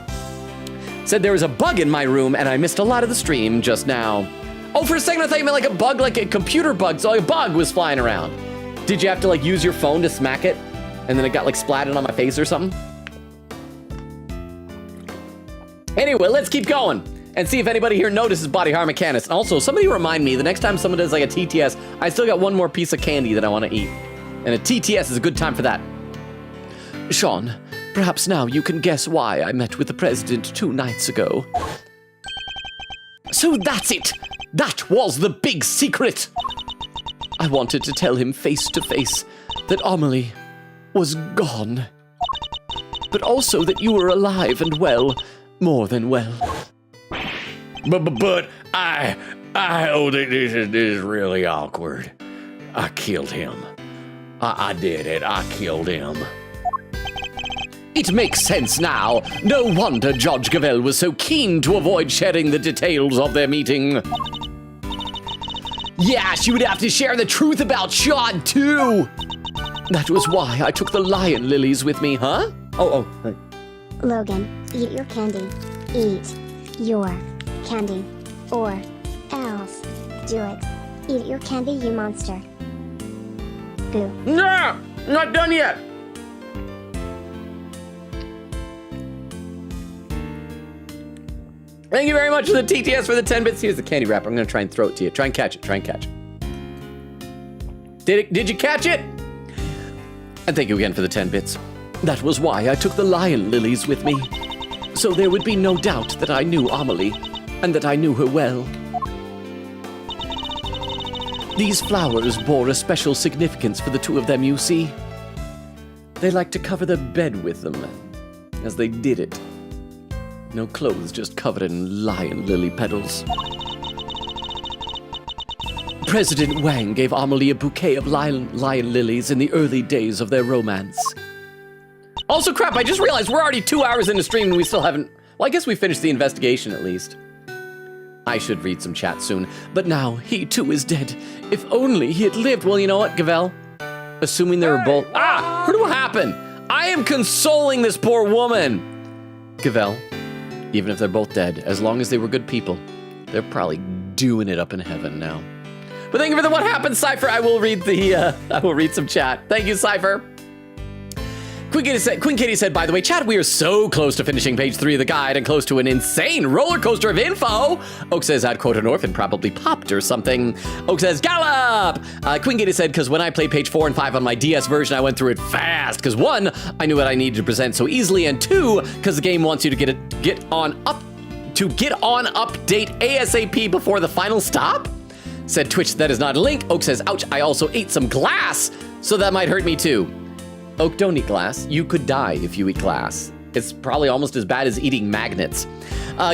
Said there was a bug in my room and I missed a lot of the stream just now. Oh, for a second I thought you meant like a bug, like a computer bug. So a bug was flying around. Did you have to like use your phone to smack it? And then it got like splatted on my face or something? Anyway, let's keep going and see if anybody here notices Body Harma Canis. And also, somebody remind me, the next time someone does like a TTS, I still got one more piece of candy that I want to eat. And a TTS is a good time for that. Sean, perhaps now you can guess why I met with the president 2 nights ago. So that's it! That was the big secret! I wanted to tell him face to face that Amelie was gone. But also that you were alive and well, more than well. But oh, this is really awkward. I killed him. I did it. I killed him. It makes sense now. No wonder Judge Gavel was so keen to avoid sharing the details of their meeting. Yeah, she would have to share the truth about Sean, too. That was why I took the lion lilies with me, huh? Oh. Logan, eat your candy. Eat your candy. Or else. Do it. Eat your candy, you monster. Boo. No! Not done yet! Thank you very much for the TTS for the 10 bits. Here's the candy wrapper. I'm going to try and throw it to you. Try and catch it. Try and catch it. Did you catch it? And thank you again for the 10 bits. That was why I took the lion lilies with me. So there would be no doubt that I knew Amelie, and that I knew her well. These flowers bore a special significance for the two of them, you see. They liked to cover their bed with them, as they did it. No clothes, just covered in lion lily petals. President Wang gave Amelie a bouquet of lion lilies in the early days of their romance. Also, crap, I just realized we're already 2 hours into stream and we still haven't... Well, I guess we finished the investigation at least. I should read some chat soon, but now he too is dead. If only he had lived. Well, you know what, Gavel? Assuming they were both... Ah! What happened? I am consoling this poor woman! Gavel, even if they're both dead, as long as they were good people, they're probably doing it up in heaven now. But thank you for the what happened, Cypher. I will read some chat. Thank you, Cypher. Queen Katie said, by the way, chat, we are so close to finishing page 3 of the guide and close to an insane roller coaster of info. Oak says, I'd quote an orphan, probably popped or something. Oak says, Gallop! Queen Katie said, because when I played page 4 and 5 on my DS version, I went through it fast. Because 1, I knew what I needed to present so easily, and 2, because the game wants you to get on update ASAP before the final stop? Said Twitch, that is not a link. Oak says, ouch, I also ate some glass, so that might hurt me too. Oak, don't eat glass. You could die if you eat glass. It's probably almost as bad as eating magnets.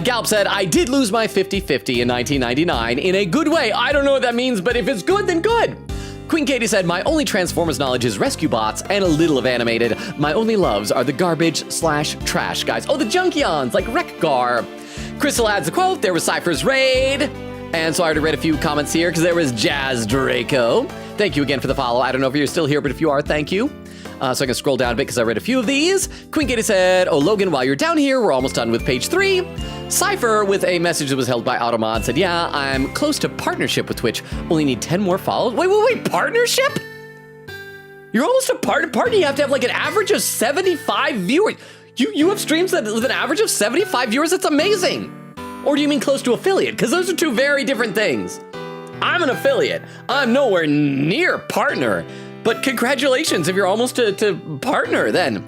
Gallup said, I did lose my 50-50 in 1999 in a good way. I don't know what that means, but if it's good, then good. Queen Katie said, my only Transformers knowledge is rescue bots and a little of animated. My only loves are the garbage/trash guys. Oh, the Junkions, like Wreck-Gar. Crystal adds the quote, there was Cypher's raid. And so I already read a few comments here because there was Jazz Draco. Thank you again for the follow. I don't know if you're still here, but if you are, thank you. So I can scroll down a bit because I read a few of these. Queen Katie said, oh, Logan, while you're down here, we're almost done with page 3. Cypher, with a message that was held by Automod, said, yeah, I'm close to partnership with Twitch. Only need 10 more follows. Wait, partnership? You're almost a partner? You have to have like an average of 75 viewers. You have streams that with an average of 75 viewers? That's amazing. Or do you mean close to affiliate? Because those are two very different things. I'm an affiliate. I'm nowhere near partner. But congratulations if you're almost to partner then.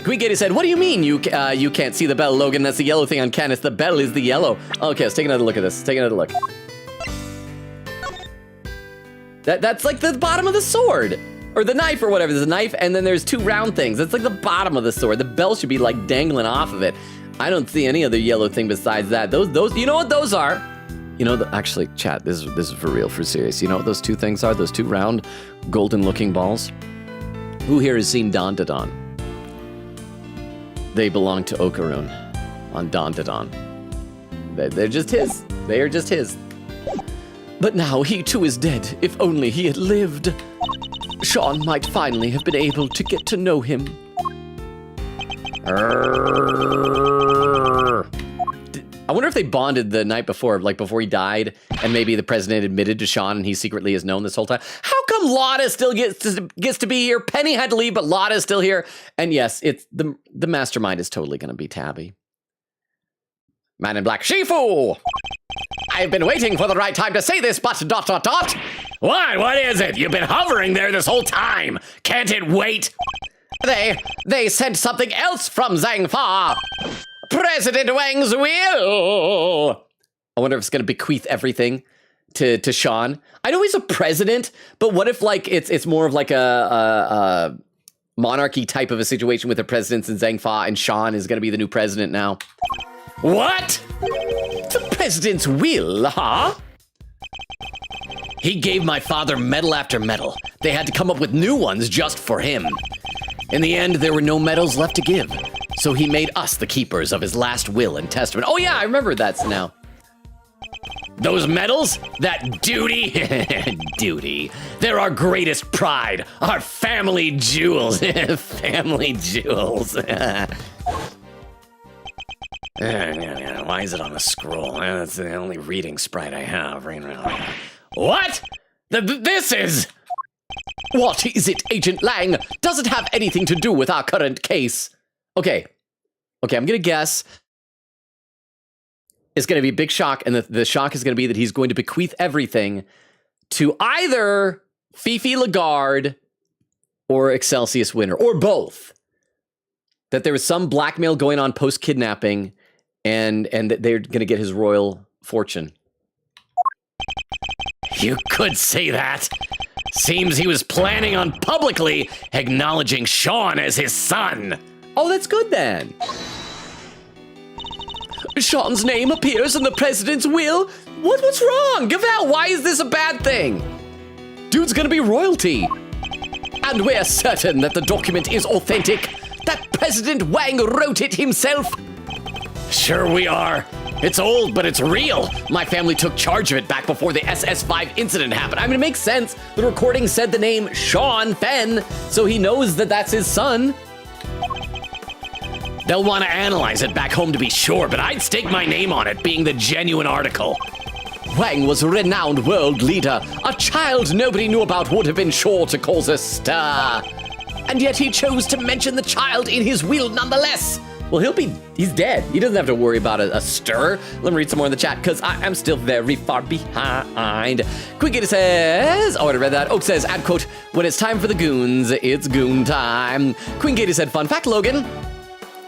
Queen Katie said, what do you mean you can't see the bell, Logan? That's the yellow thing on Canis. The bell is the yellow. Okay, let's take another look at this. Take another look. That's like the bottom of the sword. Or the knife or whatever. There's a knife and then there's 2 round things. That's like the bottom of the sword. The bell should be like dangling off of it. I don't see any other yellow thing besides that. Those, you know what those are? You know, actually, chat, this is for real, for serious. You know what those 2 things are? Those 2 round, golden-looking balls? Who here has seen Don to Don? They belong to Okarun on Don to Don. They're just his. They are just his. But now he too is dead. If only he had lived. Sean might finally have been able to get to know him. I wonder if they bonded the night before, like before he died, and maybe the president admitted to Sean and he secretly has known this whole time. How come Lotta still gets to be here? Penny had to leave, but Lotta is still here. And yes, it's the mastermind is totally going to be Tabby. Man in Black, Shifu! I've been waiting for the right time to say this, but ... What is it? You've been hovering there this whole time. Can't it wait? They sent something else from Zhangfa. President Wang's will. I wonder if it's going to bequeath everything to Sean. I know he's a president, but what if like it's more of like a monarchy type of a situation with the presidents and Zhang Fa, and Sean is going to be the new president now. What? The president's will, huh? He gave my father medal after medal. They had to come up with new ones just for him. In the end, there were no medals left to give, so he made us the keepers of his last will and testament. Oh yeah, I remember that now. Those medals? That duty? Duty. They're our greatest pride. Our family jewels. Family jewels. Why is it on a scroll? That's the only reading sprite I have right now. What? This is... What is it, Agent Lang? Does it have anything to do with our current case? Okay, I'm gonna guess it's gonna be a big shock, and the shock is gonna be that he's going to bequeath everything to either Fifi Lagarde or Excelsius Winter, or both. That there was some blackmail going on post-kidnapping, and that they're gonna get his royal fortune. You could say that. Seems he was planning on publicly acknowledging Sean as his son. Oh, that's good then. Sean's name appears in the president's will? What's wrong? Gaval, why is this a bad thing? Dude's gonna be royalty. And we're certain that the document is authentic, that President Wang wrote it himself. Sure we are. It's old, but it's real. My family took charge of it back before the SS5 incident happened. I mean, it makes sense. The recording said the name Sean Fenn, so he knows that that's his son. They'll want to analyze it back home to be sure, but I'd stake my name on it being the genuine article. Wang was a renowned world leader. A child nobody knew about would have been sure to cause a stir. And yet he chose to mention the child in his will nonetheless. Well, he's dead. He doesn't have to worry about a stir. Let me read some more in the chat, because I am still very far behind. Quickity says, oh, I read that. Oak says, add quote, when it's time for the goons, it's goon time. Queen Katie said, fun fact, Logan.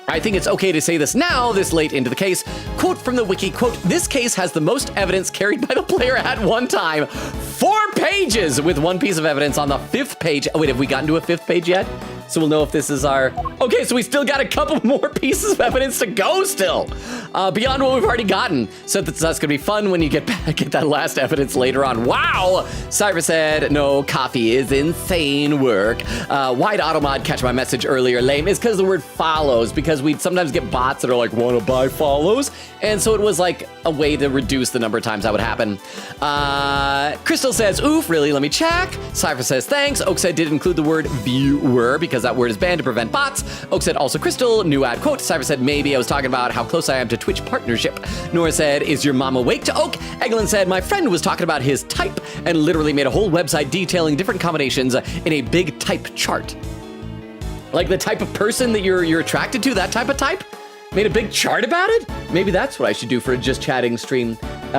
I think it's okay to say this now, this late into the case. Quote from the wiki, quote, this case has the most evidence carried by the player at one time. 4 pages with one piece of evidence on the 5th page. Oh, wait, have we gotten to a 5th page yet? So we'll know if this is our... Okay, so we still got a couple more pieces of evidence to go still. Beyond what we've already gotten. So that's gonna be fun when you get that last evidence later on. Wow! Cyber said, no, coffee is insane work. Why'd Automod catch my message earlier, lame? It's because the word follows, because we sometimes get bots that are like, wanna buy follows? And so it was like a way to reduce the number of times that would happen. Crystal says, oof, really, let me check. Cypher says, thanks. Oak said, did include the word viewer, because that word is banned to prevent bots. Oak said, also Crystal, new ad quote. Cypher said, maybe I was talking about how close I am to Twitch partnership. Nora said, is your mom awake to Oak? Eglin said, my friend was talking about his type and literally made a whole website detailing different combinations in a big type chart. Like the type of person that you're attracted to, that type of type? Made a big chart about it? Maybe that's what I should do for a Just Chatting stream.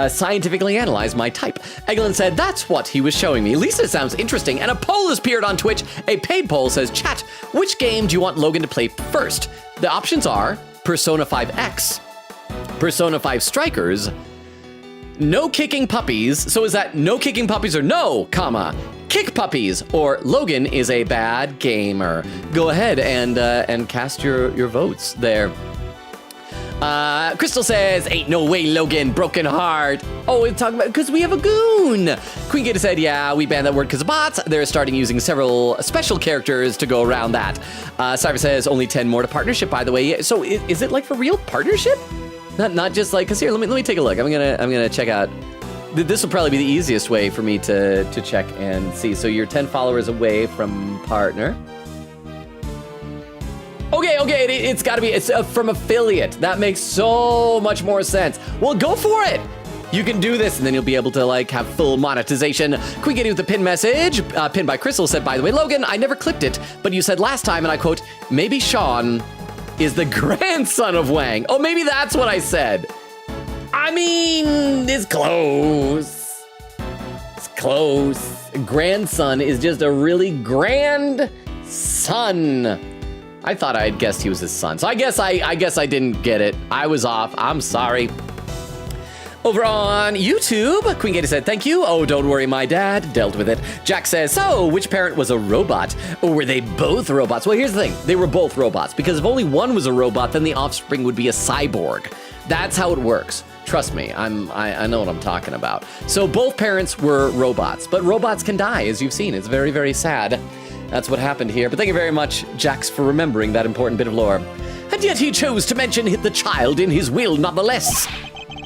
Scientifically analyze my type. Eglin said, that's what he was showing me. At least it sounds interesting. And a poll has appeared on Twitch. A paid poll says, chat, which game do you want Logan to play first? The options are Persona 5X, Persona 5 Strikers, No Kicking Puppies. So is that No Kicking Puppies or no, comma, Kick Puppies, or Logan is a bad gamer? Go ahead and cast your votes there. Crystal says, ain't no way, Logan, broken heart. Oh, it's talking about, because we have a goon. Queen Gator said, yeah, we banned that word because of bots. They're starting using several special characters to go around that. Cyber says, only 10 more to partnership, by the way. So is it like for real partnership? Not just like, because here, let me take a look. I'm gonna check out. This will probably be the easiest way for me to check and see. So you're 10 followers away from partner. Okay, it's gotta be, it's from affiliate. That makes so much more sense. Well, go for it. You can do this, and then you'll be able to like have full monetization. Queen Getty with the pin message, pinned by Crystal, said, by the way, Logan, I never clicked it, but you said last time, and I quote, maybe Sean is the grandson of Wang. Oh, maybe that's what I said. I mean, it's close. It's close. Grandson is just a really grand son. I thought I had guessed he was his son. So I guess I didn't get it. I was off. I'm sorry. Over on YouTube, Queen Katie said, thank you. Oh, don't worry, my dad dealt with it. Jack says, so which parent was a robot? Or were they both robots? Well, here's the thing. They were both robots, because if only one was a robot, then the offspring would be a cyborg. That's how it works. Trust me, I know what I'm talking about. So both parents were robots, but robots can die, as you've seen. It's very, very sad. That's what happened here. But thank you very much, Jax, for remembering that important bit of lore. And yet he chose to mention the child in his will nonetheless.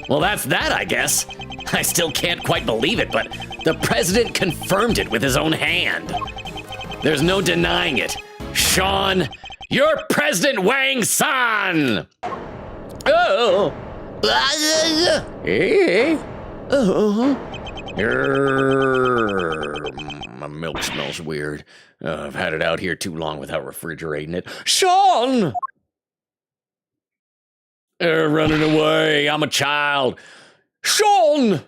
Well, that's that, I guess. I still can't quite believe it, but the president confirmed it with his own hand. There's no denying it. Sean, you're President Wang's son! Oh! Hey! My milk smells weird. I've had it out here too long without refrigerating it. Sean! They're running away. I'm a child. Sean!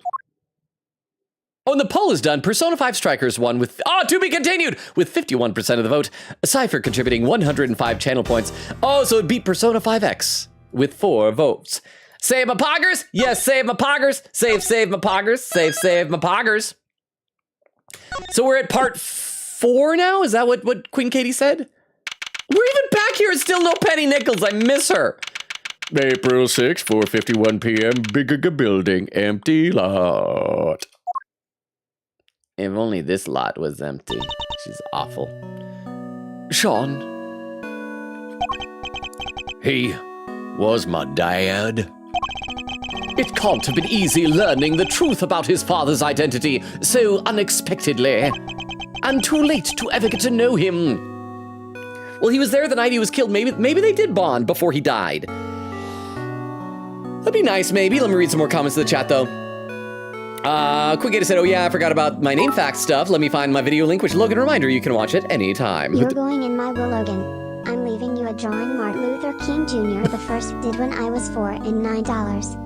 Oh, and the poll is done. Persona 5 Strikers won with, to be continued, with 51% of the vote. Cypher contributing 105 channel points. Oh, so it beat Persona 5X with 4 votes. Save my poggers. Yes, save my poggers. Save my poggers. Save my poggers. So we're at part 4 now? Is that what Queen Katie said? We're even back here. It's still no Penny Nichols. I miss her. April 6, 4:51 p.m. Big building, empty lot. If only this lot was empty. She's awful. Sean. He was my dad. It can't have been easy learning the truth about his father's identity so unexpectedly. And too late to ever get to know him. Well, he was there the night he was killed. Maybe they did bond before he died. That'd be nice, maybe. Let me read some more comments in the chat, though. Quick Gator said, oh yeah, I forgot about my name fact stuff. Let me find my video link, which Logan, reminder, you can watch it anytime. You're going in my will, Logan. I'm leaving you a drawing Martin Luther King Jr. the first did when I was 4 and $9.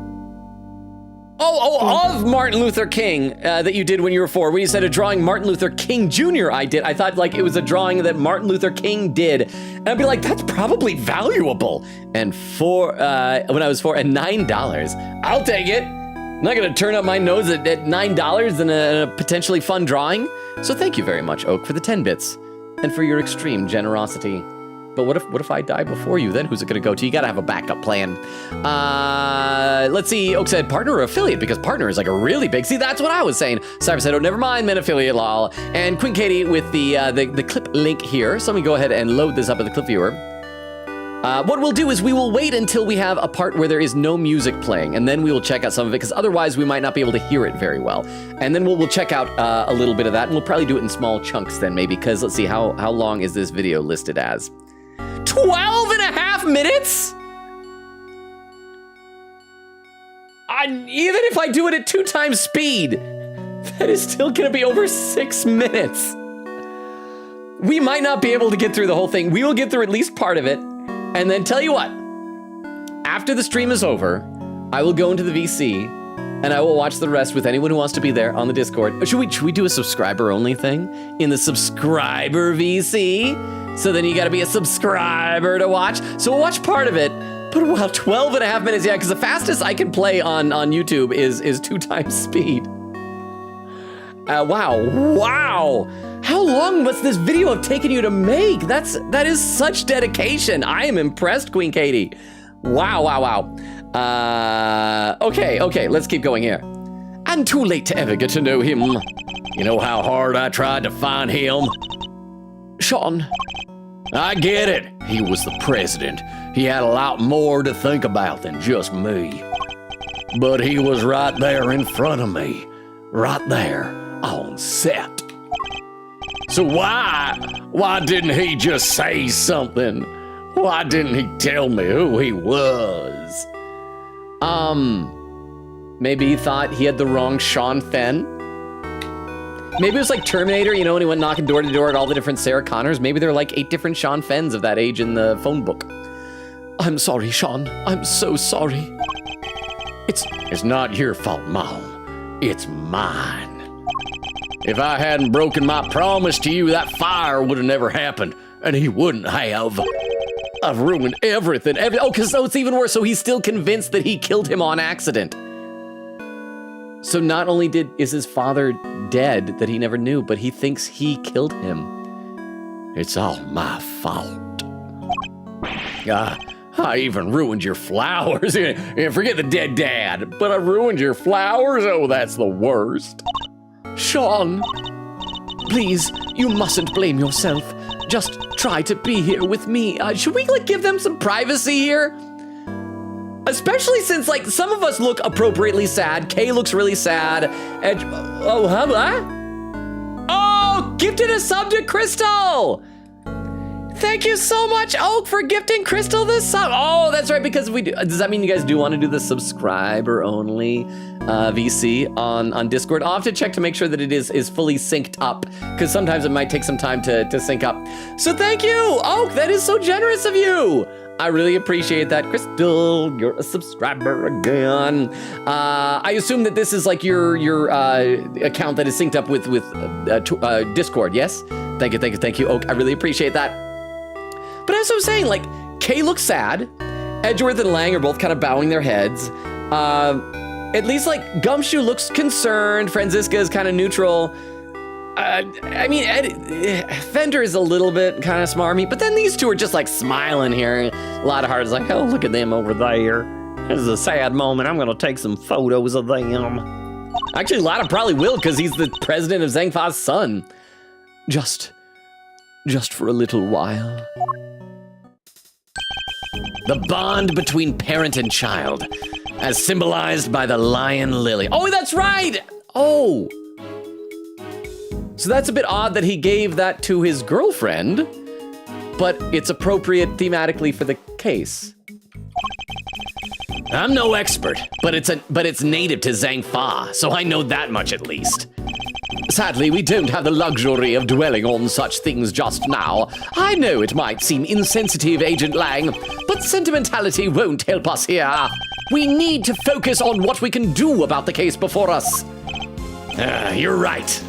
Of Martin Luther King that you did when you were 4. When you said a drawing Martin Luther King Jr. I did, I thought like it was a drawing that Martin Luther King did. And I'd be like, that's probably valuable. And when I was 4 and $9, I'll take it. I'm not gonna turn up my nose at $9 in a potentially fun drawing. So thank you very much, Oak, for the 10 bits and for your extreme generosity. But what if I die before you? Then who's it gonna go to? You gotta have a backup plan. Let's see. Oak said partner or affiliate, because partner is like a really big. See, that's what I was saying. Cyber said, oh, never mind, man, affiliate, lol. And Queen Katie with the clip link here. So let me go ahead and load this up in the clip viewer. What we'll do is we will wait until we have a part where there is no music playing, and then we will check out some of it, because otherwise we might not be able to hear it very well. And then we'll check out a little bit of that, and we'll probably do it in small chunks then, maybe, because let's see, how long is this video listed as? 12 and a half minutes? Even if I do it at 2 times speed, that is still gonna be over 6 minutes. We might not be able to get through the whole thing. We will get through at least part of it. And then tell you what, after the stream is over, I will go into the VC and I will watch the rest with anyone who wants to be there on the Discord. Should we do a subscriber only thing in the subscriber VC? So then you gotta be a subscriber to watch. So we'll watch part of it, but wow, 12 and a half minutes, yeah, because the fastest I can play on YouTube is 2 times speed. Wow. How long must this video have taken you to make? That is such dedication. I am impressed, Queen Katie. Wow. Okay, let's keep going here. And too late to ever get to know him. You know how hard I tried to find him? Sean, I get it. He was the president. He had a lot more to think about than just me. But he was right there in front of me. Right there on set. So why didn't he just say something? Why didn't he tell me who he was? Maybe he thought he had the wrong Sean Fenn. Maybe it was like Terminator, you know, when he went knocking door to door at all the different Sarah Connors. Maybe there are like 8 different Sean Fenns of that age in the phone book. I'm sorry, Sean. I'm so sorry. It's not your fault, Mom. It's mine. If I hadn't broken my promise to you, that fire would have never happened, and he wouldn't have. I've ruined everything. Oh, because it's even worse. So he's still convinced that he killed him on accident. So not only is his father dead that he never knew, but he thinks he killed him. It's all my fault. I even ruined your flowers. Forget the dead dad, but I ruined your flowers? Oh, that's the worst. Sean, please, you mustn't blame yourself. Just try to be here with me. Should we give them some privacy here? Especially since some of us look appropriately sad. Kay looks really sad. Oh, gifted a sub to Crystal. Thank you so much, Oak, for gifting Crystal this sub. Oh, that's right, because we do. Does that mean you guys do want to do the subscriber only VC on Discord? I'll have to check to make sure that it is fully synced up, because sometimes it might take some time to sync up. So thank you, Oak. That is so generous of you. I really appreciate that. Crystal, you're a subscriber again. I assume that this is your account that is synced up with Discord, yes? Thank you, Oak. I really appreciate that. But as I was saying, Kay looks sad. Edgeworth and Lang are both kind of bowing their heads. At least, Gumshoe looks concerned. Franziska is kind of neutral. Fender is a little bit kind of smarmy, but then these two are just smiling here. A lot of hearts oh, look at them over there. This is a sad moment. I'm gonna take some photos of them. Actually, a lot of probably will, because he's the president of Zhangfa's son. Just for a little while. The bond between parent and child, as symbolized by the lion lily. Oh, that's right! Oh. So that's a bit odd that he gave that to his girlfriend, but it's appropriate thematically for the case. I'm no expert, but it's native to Zhangfa, so I know that much at least. Sadly, we don't have the luxury of dwelling on such things just now. I know it might seem insensitive, Agent Lang, but sentimentality won't help us here. We need to focus on what we can do about the case before us. You're right.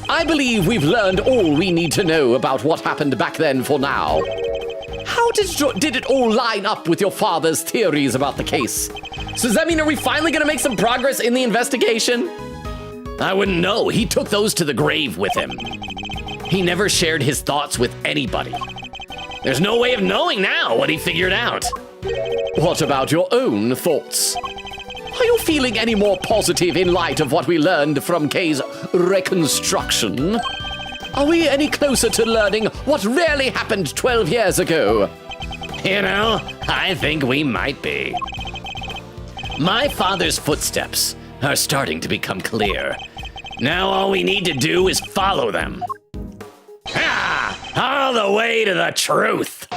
I believe we've learned all we need to know about what happened back then for now. How did it all line up with your father's theories about the case? So does that mean, are we finally gonna make some progress in the investigation? I wouldn't know. He took those to the grave with him. He never shared his thoughts with anybody. There's no way of knowing now what he figured out. What about your own thoughts? Are you feeling any more positive in light of what we learned from Kay's reconstruction? Are we any closer to learning what really happened 12 years ago? You know, I think we might be. My father's footsteps are starting to become clear. Now all we need to do is follow them. All the way to the truth.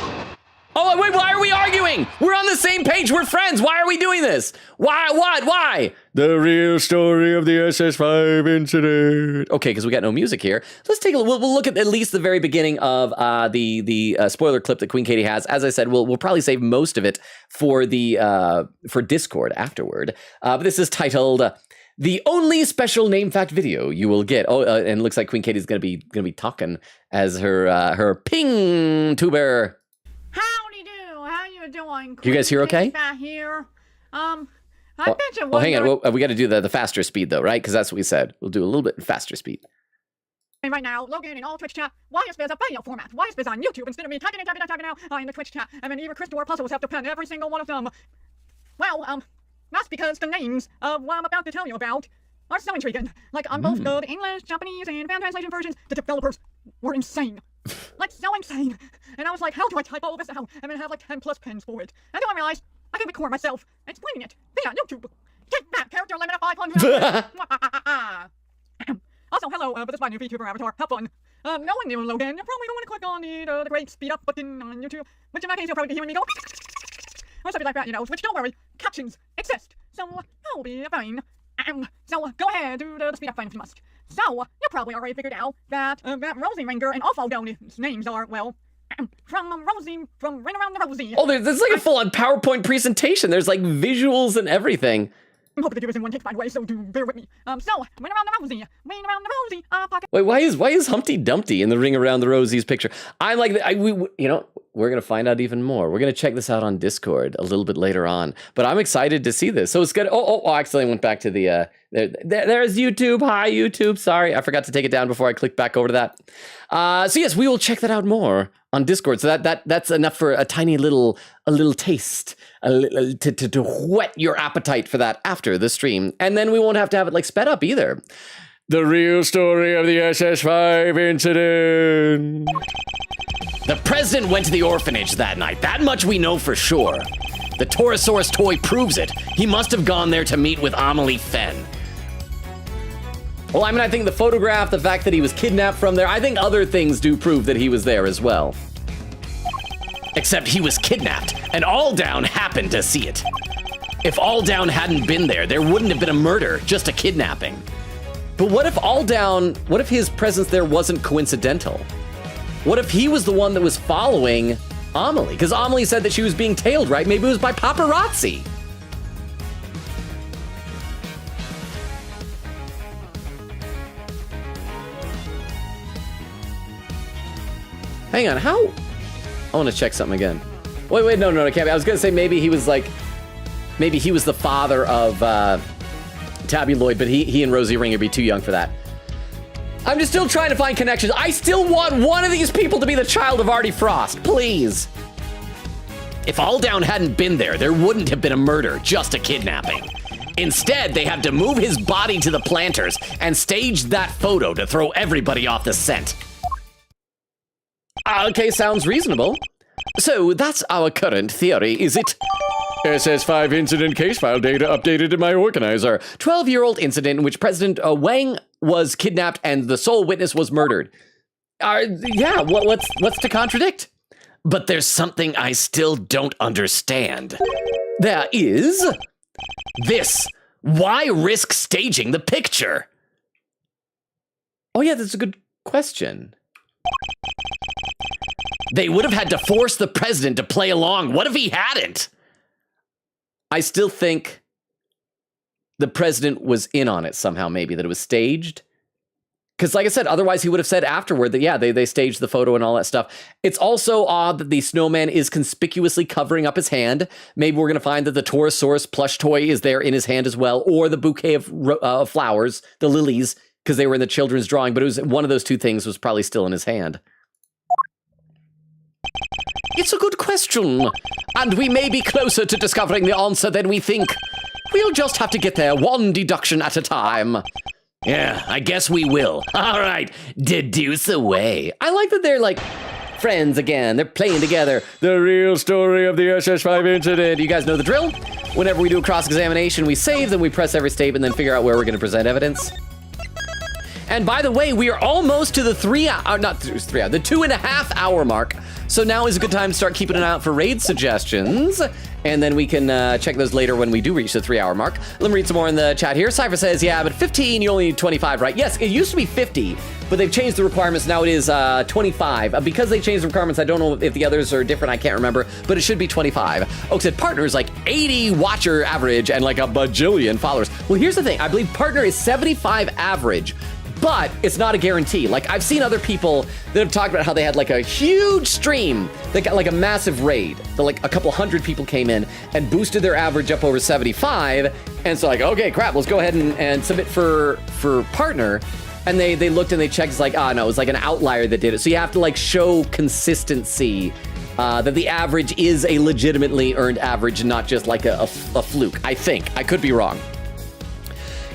Oh, wait, why are we arguing? We're on the same page. We're friends. Why are we doing this? Why? What? Why? The real story of the SS5 incident. Okay, because we got no music here. Let's take a look. We'll look at least the very beginning of the spoiler clip that Queen Katie has. As I said, we'll probably save most of it for for Discord afterward. But this is titled "The Only Special Name Fact Video You Will Get." Oh, and it looks like Queen Katie's gonna be talking as her ping tuber. How you doing? You guys hear okay? Back here. I bet you well, hang on. Well, we got to do the faster speed, though, right? Because that's what we said. We'll do a little bit faster speed. Right now, Logan in all Twitch chat. Why is this a video format? Why is this on YouTube instead of me typing out in the Twitch chat? And then either Crystal or Puzzles have to pen every single one of them. Well, that's because the names of what I'm about to tell you about are so intriguing. On both the English, Japanese, and fan translation versions, the developers were insane. So insane. And I was like, how do I type all of this out and then have 10 plus pens for it? And then I realized I can record myself explaining it via YouTube. Take that, character limit of 500. Also, hello, this is my new VTuber avatar. Have fun. No one knew Logan. You probably don't want to click on the great speed up button on YouTube, which in that case you'll probably be hearing me go or something like that, which don't worry, captions exist, so that'll be fine. So go ahead, do the speed up fine if you must. So, you probably already figured out that Rosie Ranger and Alpha Downey's names are, from Rosie, from Ring Around the Rosie. Oh, there's a full-on PowerPoint presentation. There's visuals and everything. I'm hoping to do this in one take, by the way, so do bear with me. So, Ring Around the Rosie, Ring Around the Rosie, pocket. Wait, why is Humpty Dumpty in the Ring Around the Rosie's picture? I'm we're going to find out even more. We're going to check this out on Discord a little bit later on. But I'm excited to see this. So it's good. I accidentally went back to the... there's YouTube. Hi, YouTube. Sorry, I forgot to take it down before I clicked back over to that. So yes, we will check that out more on Discord. So that's enough for a tiny little taste, to whet your appetite for that after the stream. And then we won't have to have it like sped up either. The real story of the SS5 incident. The president went to the orphanage that night. That much we know for sure. The Torosaurus toy proves it. He must have gone there to meet with Amelie Fenn. Well, I mean, I think the photograph, the fact that he was kidnapped from there, I think other things do prove that he was there as well. Except he was kidnapped, and Alldown happened to see it. If Alldown hadn't been there, there wouldn't have been a murder, just a kidnapping. But what if his presence there wasn't coincidental? What if he was the one that was following Amelie? Because Amelie said that she was being tailed, right? Maybe it was by paparazzi. Hang on, how? I want to check something again. Wait, no, it can't be. I was going to say maybe he was the father of Tabby Lloyd, but he and Rosie Ring would be too young for that. I'm just still trying to find connections. I still want one of these people to be the child of Artie Frost, please. If Alldown hadn't been there, there wouldn't have been a murder, just a kidnapping. Instead, they had to move his body to the planters and stage that photo to throw everybody off the scent. Okay, sounds reasonable. So that's our current theory, is it? SS5 incident case file data updated in my organizer. 12-year-old incident in which President Wang was kidnapped and the sole witness was murdered. What's to contradict? But there's something I still don't understand. There is this. Why risk staging the picture? Oh yeah, that's a good question. They would have had to force the president to play along. What if he hadn't? I still think the president was in on it somehow, maybe, that it was staged. Because like I said, otherwise he would have said afterward that, yeah, they staged the photo and all that stuff. It's also odd that the snowman is conspicuously covering up his hand. Maybe we're going to find that the Torosaurus plush toy is there in his hand as well, or the bouquet of flowers, the lilies, because they were in the children's drawing, but it was one of those two things was probably still in his hand. It's a good question, and we may be closer to discovering the answer than we think. We'll just have to get there one deduction at a time. Yeah, I guess we will. All right, deduce away. I like that they're like friends again. They're playing together. The real story of the SS5 incident. You guys know the drill. Whenever we do a cross-examination, we save, then we press every statement, then figure out where we're going to present evidence. And by the way, we are almost to the 2.5 hour mark. So now is a good time to start keeping an eye out for raid suggestions. And then we can check those later when we do reach the 3 hour mark. Let me read some more in the chat here. Cypher says, yeah, but 15, you only need 25, right? Yes, it used to be 50, but they've changed the requirements. Now it is 25. Because they changed the requirements, I don't know if the others are different. I can't remember, but it should be 25. Oak said partner is like 80 watcher average and like a bajillion followers. Well, here's the thing. I believe partner is 75 average. But it's not a guarantee. Like, I've seen other people that have talked about how they had like a huge stream. They got like a massive raid. So like a couple hundred people came in and boosted their average up over 75. And so like, okay, crap, let's go ahead and submit for partner. And they looked and they checked. It's like, no, it was like an outlier that did it. So you have to like show consistency that the average is a legitimately earned average and not just like a fluke. I think. I could be wrong.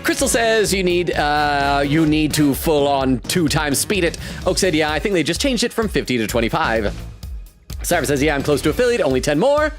Crystal says you need to full on 2 times speed it. Oak said, yeah, I think they just changed it from 50 to 25. Cypher says, yeah, I'm close to affiliate, only 10 more.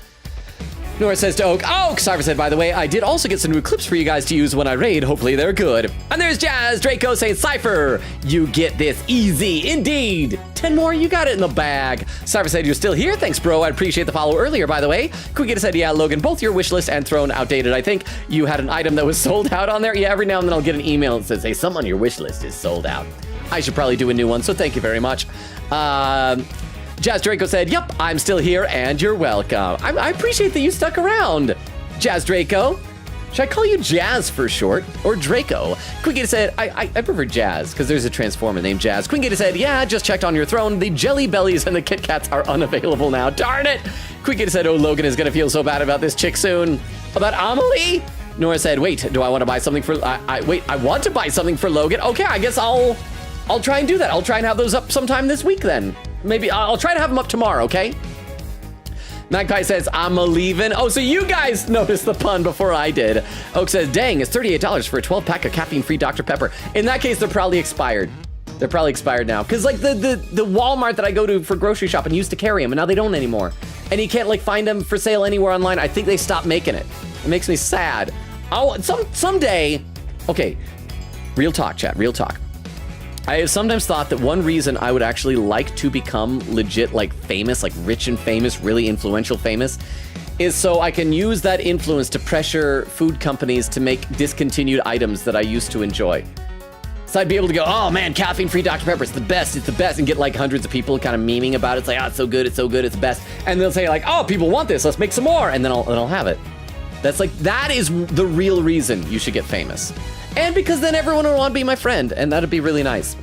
Nora says to Oak, Cypher said, by the way, I did also get some new clips for you guys to use when I raid. Hopefully they're good. And there's Jazz Draco saying, Cypher, you get this easy indeed. 10 more, you got it in the bag. Cypher said, you're still here? Thanks, bro. I appreciate the follow earlier, by the way. Quickita said, yeah, Logan, both your wish list and throne outdated. I think you had an item that was sold out on there. Yeah, every now and then I'll get an email that says, hey, some on your wish list is sold out. I should probably do a new one, so thank you very much. Jazz Draco said, yep, I'm still here and you're welcome. I appreciate that you stuck around, Jazz Draco. Should I call you Jazz for short? Or Draco? Queen Gator said, I prefer Jazz, because there's a Transformer named Jazz. Queen Gator said, yeah, just checked on your throne. The Jelly Bellies and the Kit Kats are unavailable now. Darn it! Queen Gator said, oh, Logan is gonna feel so bad about this chick soon. About Amelie? Nora said, wait, do I want to buy something for, wait, I want to buy something for Logan? Okay, I guess I'll try and do that. I'll try and have those up sometime this week then. Maybe, I'll try to have them up tomorrow, okay? Magpie says, I'm a leaving. Oh, so you guys noticed the pun before I did. Oak says, dang, it's $38 for a 12-pack of caffeine-free Dr. Pepper. In that case, they're probably expired. They're probably expired now. Because, like, the Walmart that I go to for grocery shopping used to carry them, and now they don't anymore. And you can't, like, find them for sale anywhere online. I think they stopped making it. It makes me sad. Someday, okay, real talk, chat, real talk. I have sometimes thought that one reason I would actually like to become legit, like, famous, like, rich and famous, really influential famous, is so I can use that influence to pressure food companies to make discontinued items that I used to enjoy. So I'd be able to go, oh man, caffeine-free Dr. Pepper, it's the best, and get like hundreds of people kind of memeing about it. It's like, oh, it's so good, it's the best. And they'll say like, oh, people want this, let's make some more, and then I'll have it. That's like, that is the real reason you should get famous. And because then everyone would want to be my friend, and that'd be really nice.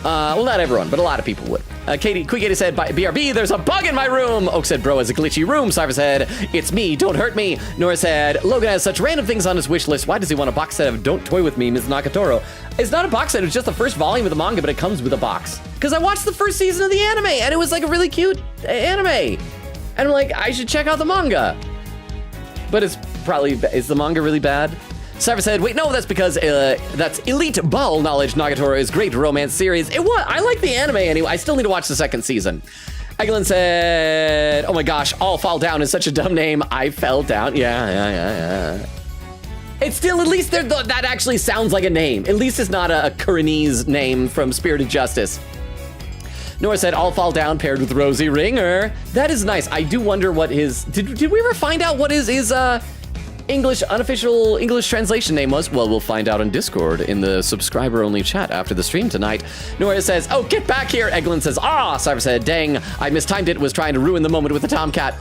Well, not everyone, but a lot of people would. Queen Katie said, BRB, there's a bug in my room. Oak said, bro, it's a glitchy room. Cypher said, it's me, don't hurt me. Nora said, Logan has such random things on his wish list. Why does he want a box set of Don't Toy With Me, Ms. Nagatoro? It's not a box set, it's just the first volume of the manga, but it comes with a box. Because I watched the first season of the anime, and it was like a really cute anime. And I'm like, I should check out the manga. But is the manga really bad? Cypher said, wait, no, that's because that's elite ball knowledge. Nagatoro is great romance series. It was. I like the anime anyway. I still need to watch the second season. Eglin said, oh my gosh, All Fall Down is such a dumb name. I fell down. Yeah. It's still, at least that actually sounds like a name. At least it's not a Kuranese name from Spirited Justice. Nora said, All Fall Down paired with Rosie Ringer. That is nice. I do wonder what his, did we ever find out what his unofficial English translation name was? Well, we'll find out on Discord in the subscriber-only chat after the stream tonight. Nora says, oh, get back here. Eglin says, ah. Cypher said, dang, I mistimed it, was trying to ruin the moment with the Tomcat.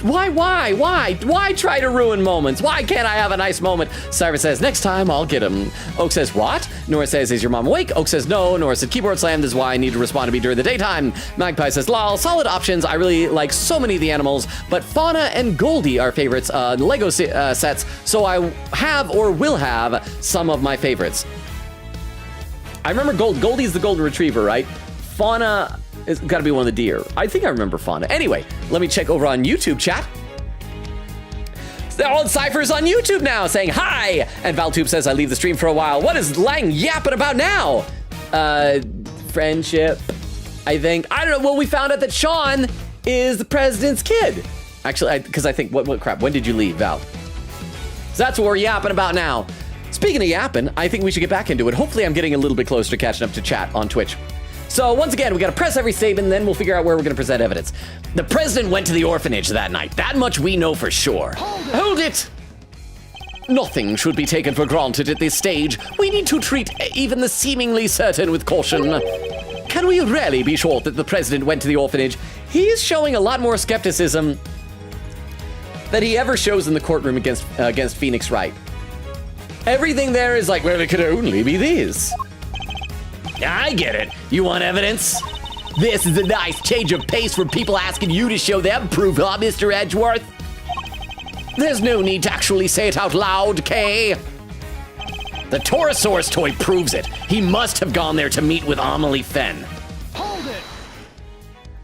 Why try to ruin moments? Why can't I have a nice moment? Cypher says, next time I'll get him. Oak says, what? Nora says, is your mom awake? Oak says, no. Nora said, keyboard slam, this is why I need to respond to me during the daytime. Magpie says, lol, solid options. I really like so many of the animals, but Fauna and Goldie are favorites. Lego sets, so I have or will have some of my favorites. I remember Goldie's the golden retriever, right? Fauna has got to be one of the deer. I think I remember Fauna. Anyway, let me check over on YouTube chat. All Cypher's on YouTube now saying hi. And Valtube says, I leave the stream for a while. What is Lang yapping about now? Friendship, I think. I don't know. Well, we found out that Sean is the president's kid. Actually, because I think, what crap, when did you leave, Val? So that's what we're yapping about now. Speaking of yapping, I think we should get back into it. Hopefully I'm getting a little bit closer to catching up to chat on Twitch. So once again, we gotta press every statement, and then we'll figure out where we're gonna present evidence. The president went to the orphanage that night. That much we know for sure. Hold it! Nothing should be taken for granted at this stage. We need to treat even the seemingly certain with caution. Can we really be sure that the president went to the orphanage? He's showing a lot more skepticism that he ever shows in the courtroom against Phoenix Wright. Everything there is like, well, it could only be this. I get it. You want evidence? This is a nice change of pace for people asking you to show them proof, huh, Mr. Edgeworth? There's no need to actually say it out loud, Kay. The Taurosaurus toy proves it. He must have gone there to meet with Amelie Fenn. Hold it!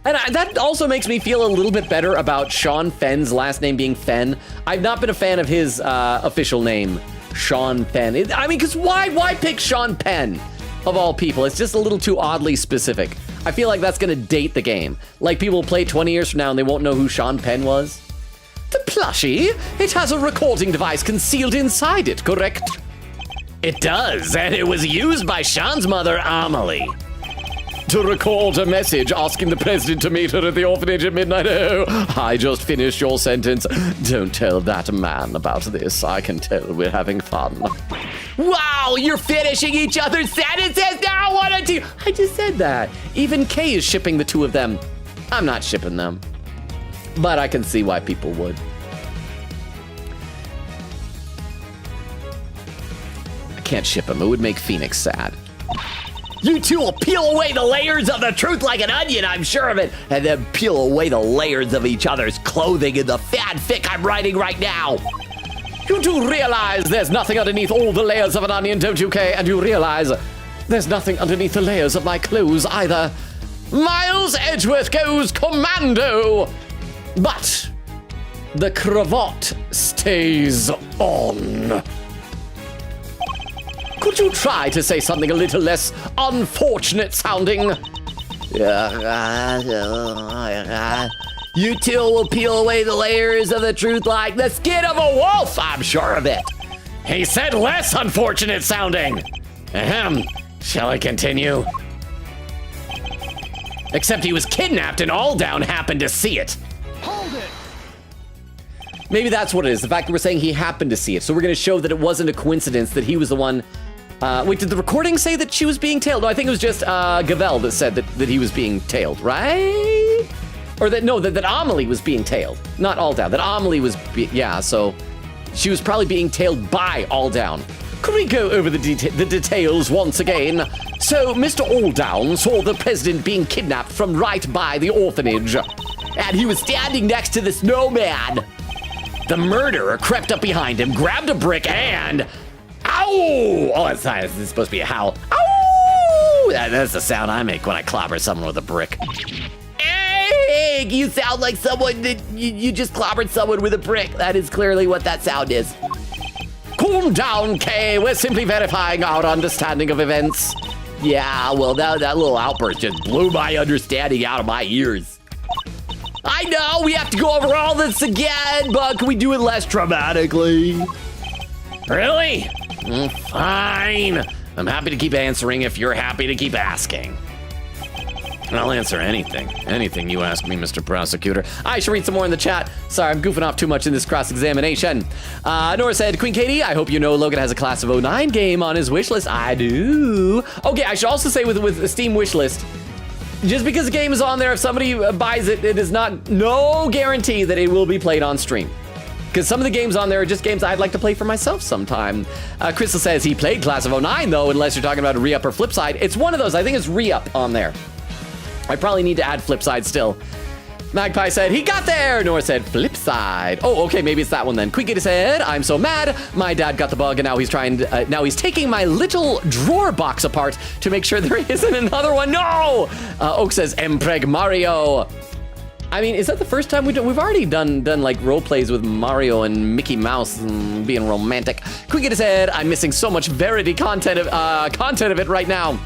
And that also makes me feel a little bit better about Sean Fenn's last name being Fenn. I've not been a fan of his official name, Sean Penn. I mean, because why pick Sean Penn, of all people? It's just a little too oddly specific. I feel like that's going to date the game. Like, people will play 20 years from now and they won't know who Sean Penn was. The plushie? It has a recording device concealed inside it, correct? It does, and it was used by Sean's mother, Amelie, to record a message asking the president to meet her at the orphanage at midnight. Oh, I just finished your sentence. Don't tell that man about this. I can tell we're having fun. Wow, you're finishing each other's sentences now, one or two. I just said that. Even Kay is shipping the two of them. I'm not shipping them, but I can see why people would. can't ship him. It would make Phoenix sad. You two will peel away the layers of the truth like an onion, I'm sure of it, and then peel away the layers of each other's clothing in the fanfic I'm writing right now. You do realize there's nothing underneath all the layers of an onion, don't you, Kay? And you realize there's nothing underneath the layers of my clothes either. Miles Edgeworth goes commando, but the cravat stays on. Could you try to say something a little less unfortunate sounding? You two will peel away the layers of the truth like the skin of a wolf, I'm sure of it. He said less unfortunate sounding. Ahem. Shall I continue? Except he was kidnapped and Alldown happened to see it. Hold it! Maybe that's what it is. The fact that we're saying he happened to see it. So we're going to show that it wasn't a coincidence that he was the one. Wait, did the recording say that she was being tailed? No, I think it was just Gavel that said that he was being tailed, right? Or that Amelie was being tailed. Not Alldown. That Amelie was, yeah, so she was probably being tailed by Alldown. Could we go over the details once again? So, Mr. Alldown saw the president being kidnapped from right by the orphanage. And he was standing next to the snowman. The murderer crept up behind him, grabbed a brick, and... Ow! Oh, it's not. It's supposed to be a howl. Ow! That's the sound I make when I clobber someone with a brick. Hey! You sound like someone that you just clobbered someone with a brick. That is clearly what that sound is. Calm down, Kay. We're simply verifying our understanding of events. Yeah, well, that little outburst just blew my understanding out of my ears. I know, we have to go over all this again, but can we do it less dramatically? Really? Fine. I'm happy to keep answering if you're happy to keep asking. I'll answer anything. Anything you ask me, Mr. Prosecutor. I should read some more in the chat. Sorry, I'm goofing off too much in this cross-examination. Nora said, Queen Katie, I hope you know Logan has a Class of 09 game on his wish list. I do. Okay, I should also say with the Steam wish list, just because the game is on there, if somebody buys it, it is no guarantee that it will be played on stream. Because some of the games on there are just games I'd like to play for myself sometime. Crystal says he played Class of 09, though, unless you're talking about a re-up or flip side. It's one of those. I think it's re-up on there. I probably need to add flip side still. Magpie said, he got there. Nora said, flip side. Oh, okay, maybe it's that one then. Queeky said, I'm so mad. My dad got the bug and now he's taking my little drawer box apart to make sure there isn't another one. No! Oak says, Mpreg Mario. I mean, is that the first time we've already done like role plays with Mario and Mickey Mouse and being romantic. Queeky said, I'm missing so much Verity content of it right now.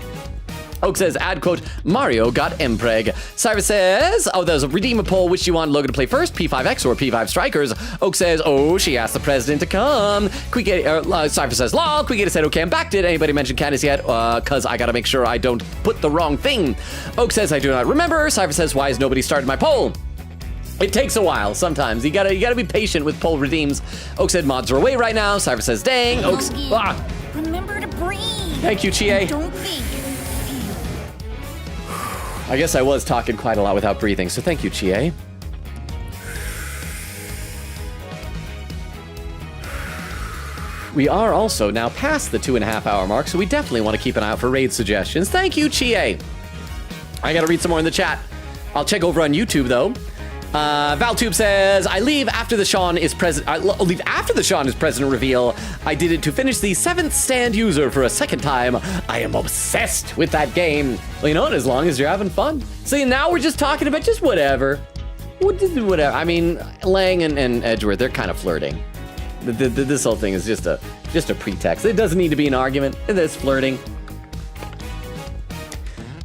Oak says, add quote, Mario got Mpreg. Cyrus says, oh, there's a redeem a poll. Which you want Logan to play first, P5X or P5 Strikers? Oak says, oh, she asked the president to come. Cyrus says, lol. Quigata said, okay, I'm back. Did anybody mention Candace yet? Cause I gotta make sure I don't put the wrong thing. Oak says, I do not remember. Cyrus says, why has nobody started my poll? It takes a while sometimes. You gotta be patient with poll redeems. Oak said, mods are away right now. Cyrus says, dang. Oak's, remember to breathe. Thank you, Chie. Don't think. I guess I was talking quite a lot without breathing, so thank you, Chie. We are also now past the 2.5 hour mark, so we definitely want to keep an eye out for raid suggestions. Thank you, Chie. I gotta read some more in the chat. I'll check over on YouTube, though. Valtube says, I leave after the Sean is president reveal. I did it to finish the 7th stand user for a second time. I am obsessed with that game. Well, you know what? As long as you're having fun. See, now we're just talking about just whatever. Whatever. I mean, Lang and Edgeworth, they're kind of flirting. This whole thing is just a pretext. It doesn't need to be an argument. It is flirting.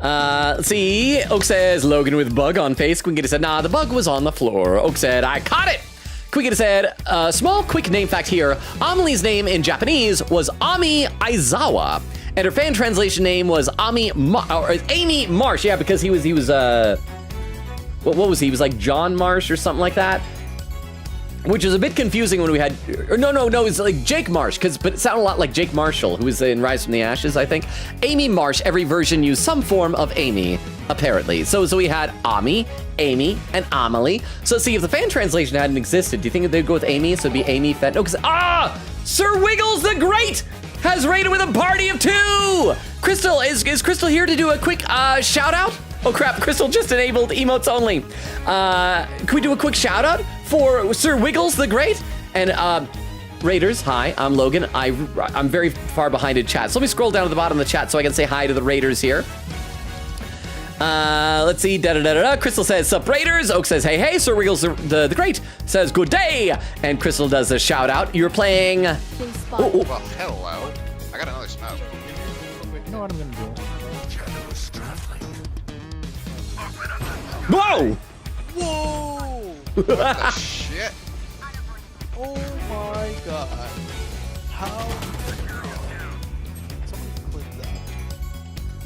Let's see. Oak says, Logan with bug on face. Quingita said, nah, the bug was on the floor. Oak said, I caught it. Quingita said, small quick name fact here. Amelie's name in Japanese was Ami Aizawa. And her fan translation name was Amy Marsh. Yeah, because he was what was he? He was like John Marsh or something like that. Which is a bit confusing when we had, or no, it's like Jake Marsh, but it sounded a lot like Jake Marshall, who was in Rise from the Ashes, I think. Amy Marsh, every version used some form of Amy, apparently. So we had Ami, Amy, and Amelie. So see, if the fan translation hadn't existed, do you think they'd go with Amy? So it'd be Amy Fenn? No, because, Sir Wiggles the Great! has raided with a party of 2. Crystal, is Crystal here to do a quick shout out? Oh crap, Crystal just enabled emotes only. Can we do a quick shout out for Sir Wiggles the Great? And Raiders, hi, I'm Logan. I'm very far behind in chat. So let me scroll down to the bottom of the chat so I can say hi to the Raiders here. Let's see, Crystal says, sup Raiders. Oak says, hey, Sir Wiggles the Great says, good day. And Crystal does a shout out. You're playing... Well, hello. I got another smoke. You know what I'm gonna do? Whoa! Whoa! What the shit? Oh my god. How? Someone clip that.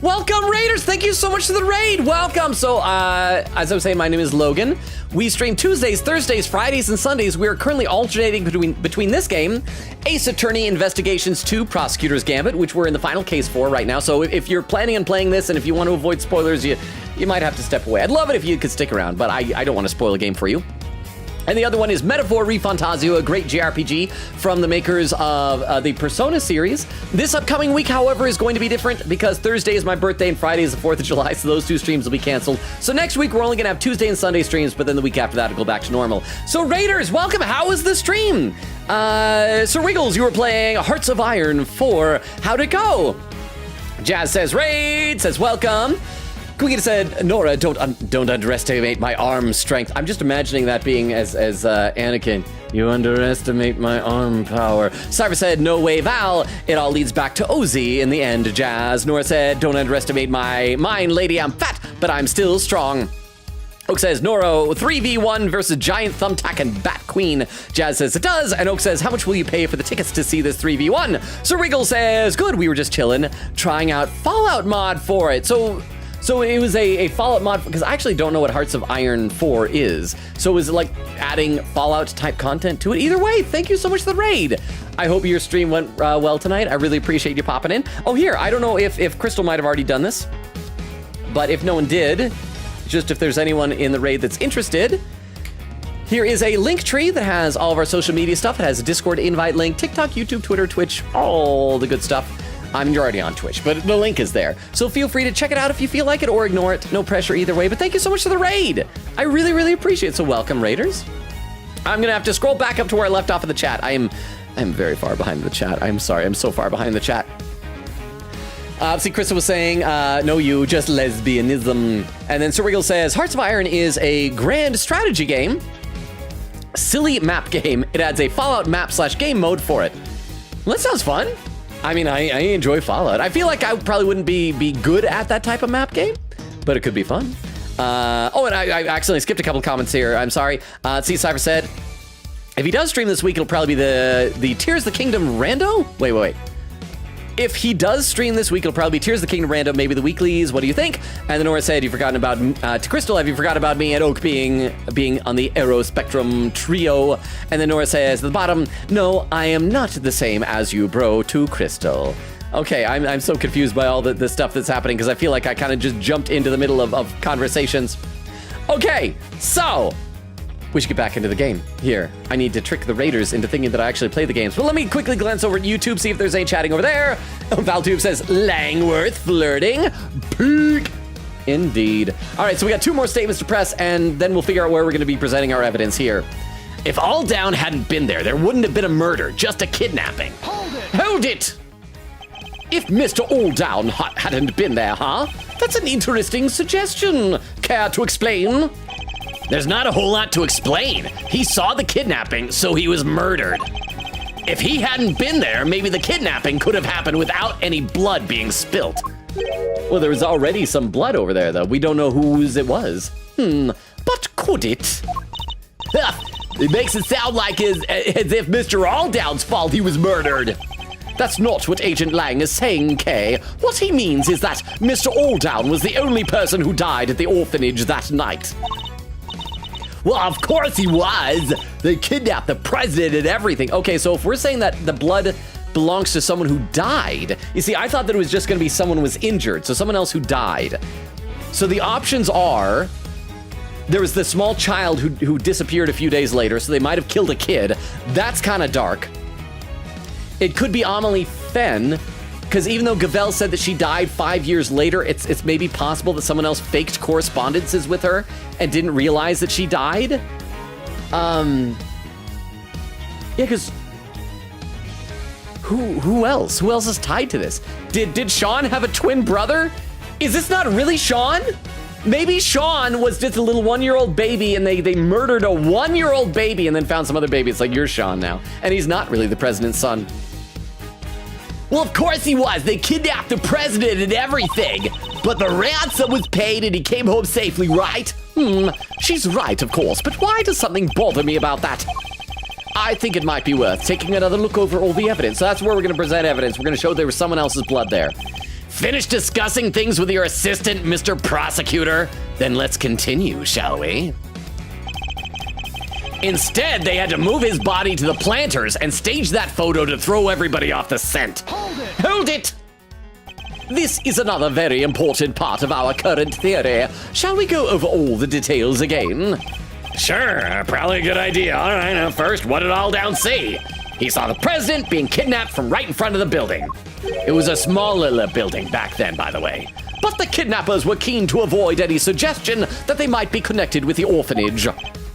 Welcome, Raiders! Thank you so much for the raid! Welcome! So, as I was saying, my name is Logan. We stream Tuesdays, Thursdays, Fridays, and Sundays. We are currently alternating between this game, Ace Attorney Investigations 2, Prosecutor's Gambit, which we're in the final case for right now. So if you're planning on playing this, and if you want to avoid spoilers, you might have to step away. I'd love it if you could stick around, but I don't want to spoil a game for you. And the other one is Metaphor ReFantazio, a great JRPG from the makers of the Persona series. This upcoming week, however, is going to be different because Thursday is my birthday and Friday is the 4th of July, so those 2 streams will be canceled. So next week, we're only going to have Tuesday and Sunday streams, but then the week after that, it'll go back to normal. So Raiders, welcome. How was the stream? Sir Wiggles, you were playing Hearts of Iron 4. How'd it go? Jazz says, Raid, says, welcome. Quigita said, Nora, don't underestimate my arm strength. I'm just imagining that being as Anakin. You underestimate my arm power. Cypher said, no way, Val. It all leads back to Ozzy in the end, Jazz. Nora said, don't underestimate my mind, lady. I'm fat, but I'm still strong. Oak says, Noro, 3v1 versus Giant Thumbtack and Bat Queen. Jazz says, it does. And Oak says, how much will you pay for the tickets to see this 3v1? Sir Wiggle says, good, we were just chilling, trying out Fallout mod for it. So it was a Fallout mod, because I actually don't know what Hearts of Iron 4 is. So it was like adding Fallout type content to it. Either way, thank you so much for the raid. I hope your stream went well tonight. I really appreciate you popping in. Oh, here, I don't know if Crystal might have already done this, but if no one did, just if there's anyone in the raid that's interested, here is a link tree that has all of our social media stuff. It has a Discord invite link, TikTok, YouTube, Twitter, Twitch, all the good stuff. I mean, you're already on Twitch, but the link is there. So feel free to check it out if you feel like it or ignore it. No pressure either way, but thank you so much for the raid. I really, really appreciate it. So welcome, Raiders. I'm gonna have to scroll back up to where I left off in the chat. I'm very far behind the chat. I'm sorry, I'm so far behind the chat. See, Krista was saying, no you, just lesbianism. And then Sir Wiggle says, Hearts of Iron is a grand strategy game. Silly map game. It adds a Fallout map / game mode for it. Well, that sounds fun. I mean, I enjoy Fallout. I feel like I probably wouldn't be good at that type of map game, but it could be fun. Oh, and I accidentally skipped a couple of comments here. I'm sorry. C. Cypher said, if he does stream this week, it'll probably be the Tears of the Kingdom rando? Wait. If he does stream this week, it'll probably be Tears of the Kingdom rando, maybe the weeklies. What do you think? And then Nora said, you've forgotten about, to Crystal, have you forgot about me and Oak being on the Aero Spectrum trio? And then Nora says at the bottom, no, I am not the same as you, bro, to Crystal. Okay, I'm so confused by all the stuff that's happening because I feel like I kind of just jumped into the middle of conversations. Okay, so we should get back into the game here. I need to trick the Raiders into thinking that I actually play the games. But let me quickly glance over at YouTube, see if there's any chatting over there. ValTube says, Langworth flirting. Peak. Indeed. All right, so we got 2 more statements to press, and then we'll figure out where we're going to be presenting our evidence here. If Alldown hadn't been there wouldn't have been a murder, just a kidnapping. Hold it! If Mr. Alldown hadn't been there, huh? That's an interesting suggestion. Care to explain? There's not a whole lot to explain. He saw the kidnapping, so he was murdered. If he hadn't been there, maybe the kidnapping could have happened without any blood being spilt. Well, there was already some blood over there, though. We don't know whose it was. But could it? It makes it sound like as if Mr. Alldown's fault he was murdered. That's not what Agent Lang is saying, Kay. What he means is that Mr. Alldown was the only person who died at the orphanage that night. Well, of course he was. They kidnapped the president and everything. Okay, so if we're saying that the blood belongs to someone who died, you see, I thought that it was just going to be someone who was injured, so someone else who died. So the options are, there was this small child who disappeared a few days later, so they might have killed a kid. That's kind of dark. It could be Amelie Fen, because even though Gavel said that she died 5 years later, it's maybe possible that someone else faked correspondences with her and didn't realize that she died. Yeah, because who else? Who else is tied to this? Did Sean have a twin brother? Is this not really Sean? Maybe Sean was just a little 1-year-old baby and they murdered a 1-year-old baby and then found some other baby. It's like, you're Sean now. And he's not really the president's son. Well, of course he was. They kidnapped the president and everything. But the ransom was paid and he came home safely, right? She's right, of course. But why does something bother me about that? I think it might be worth taking another look over all the evidence. So that's where we're going to present evidence. We're going to show there was someone else's blood there. Finished discussing things with your assistant, Mr. Prosecutor? Then let's continue, shall we? Instead, they had to move his body to the planters and stage that photo to throw everybody off the scent. Hold it! This is another very important part of our current theory. Shall we go over all the details again? Sure, probably a good idea. All right, now first, what did Aldown see? He saw the president being kidnapped from right in front of the building. It was a small little building back then, by the way. But the kidnappers were keen to avoid any suggestion that they might be connected with the orphanage.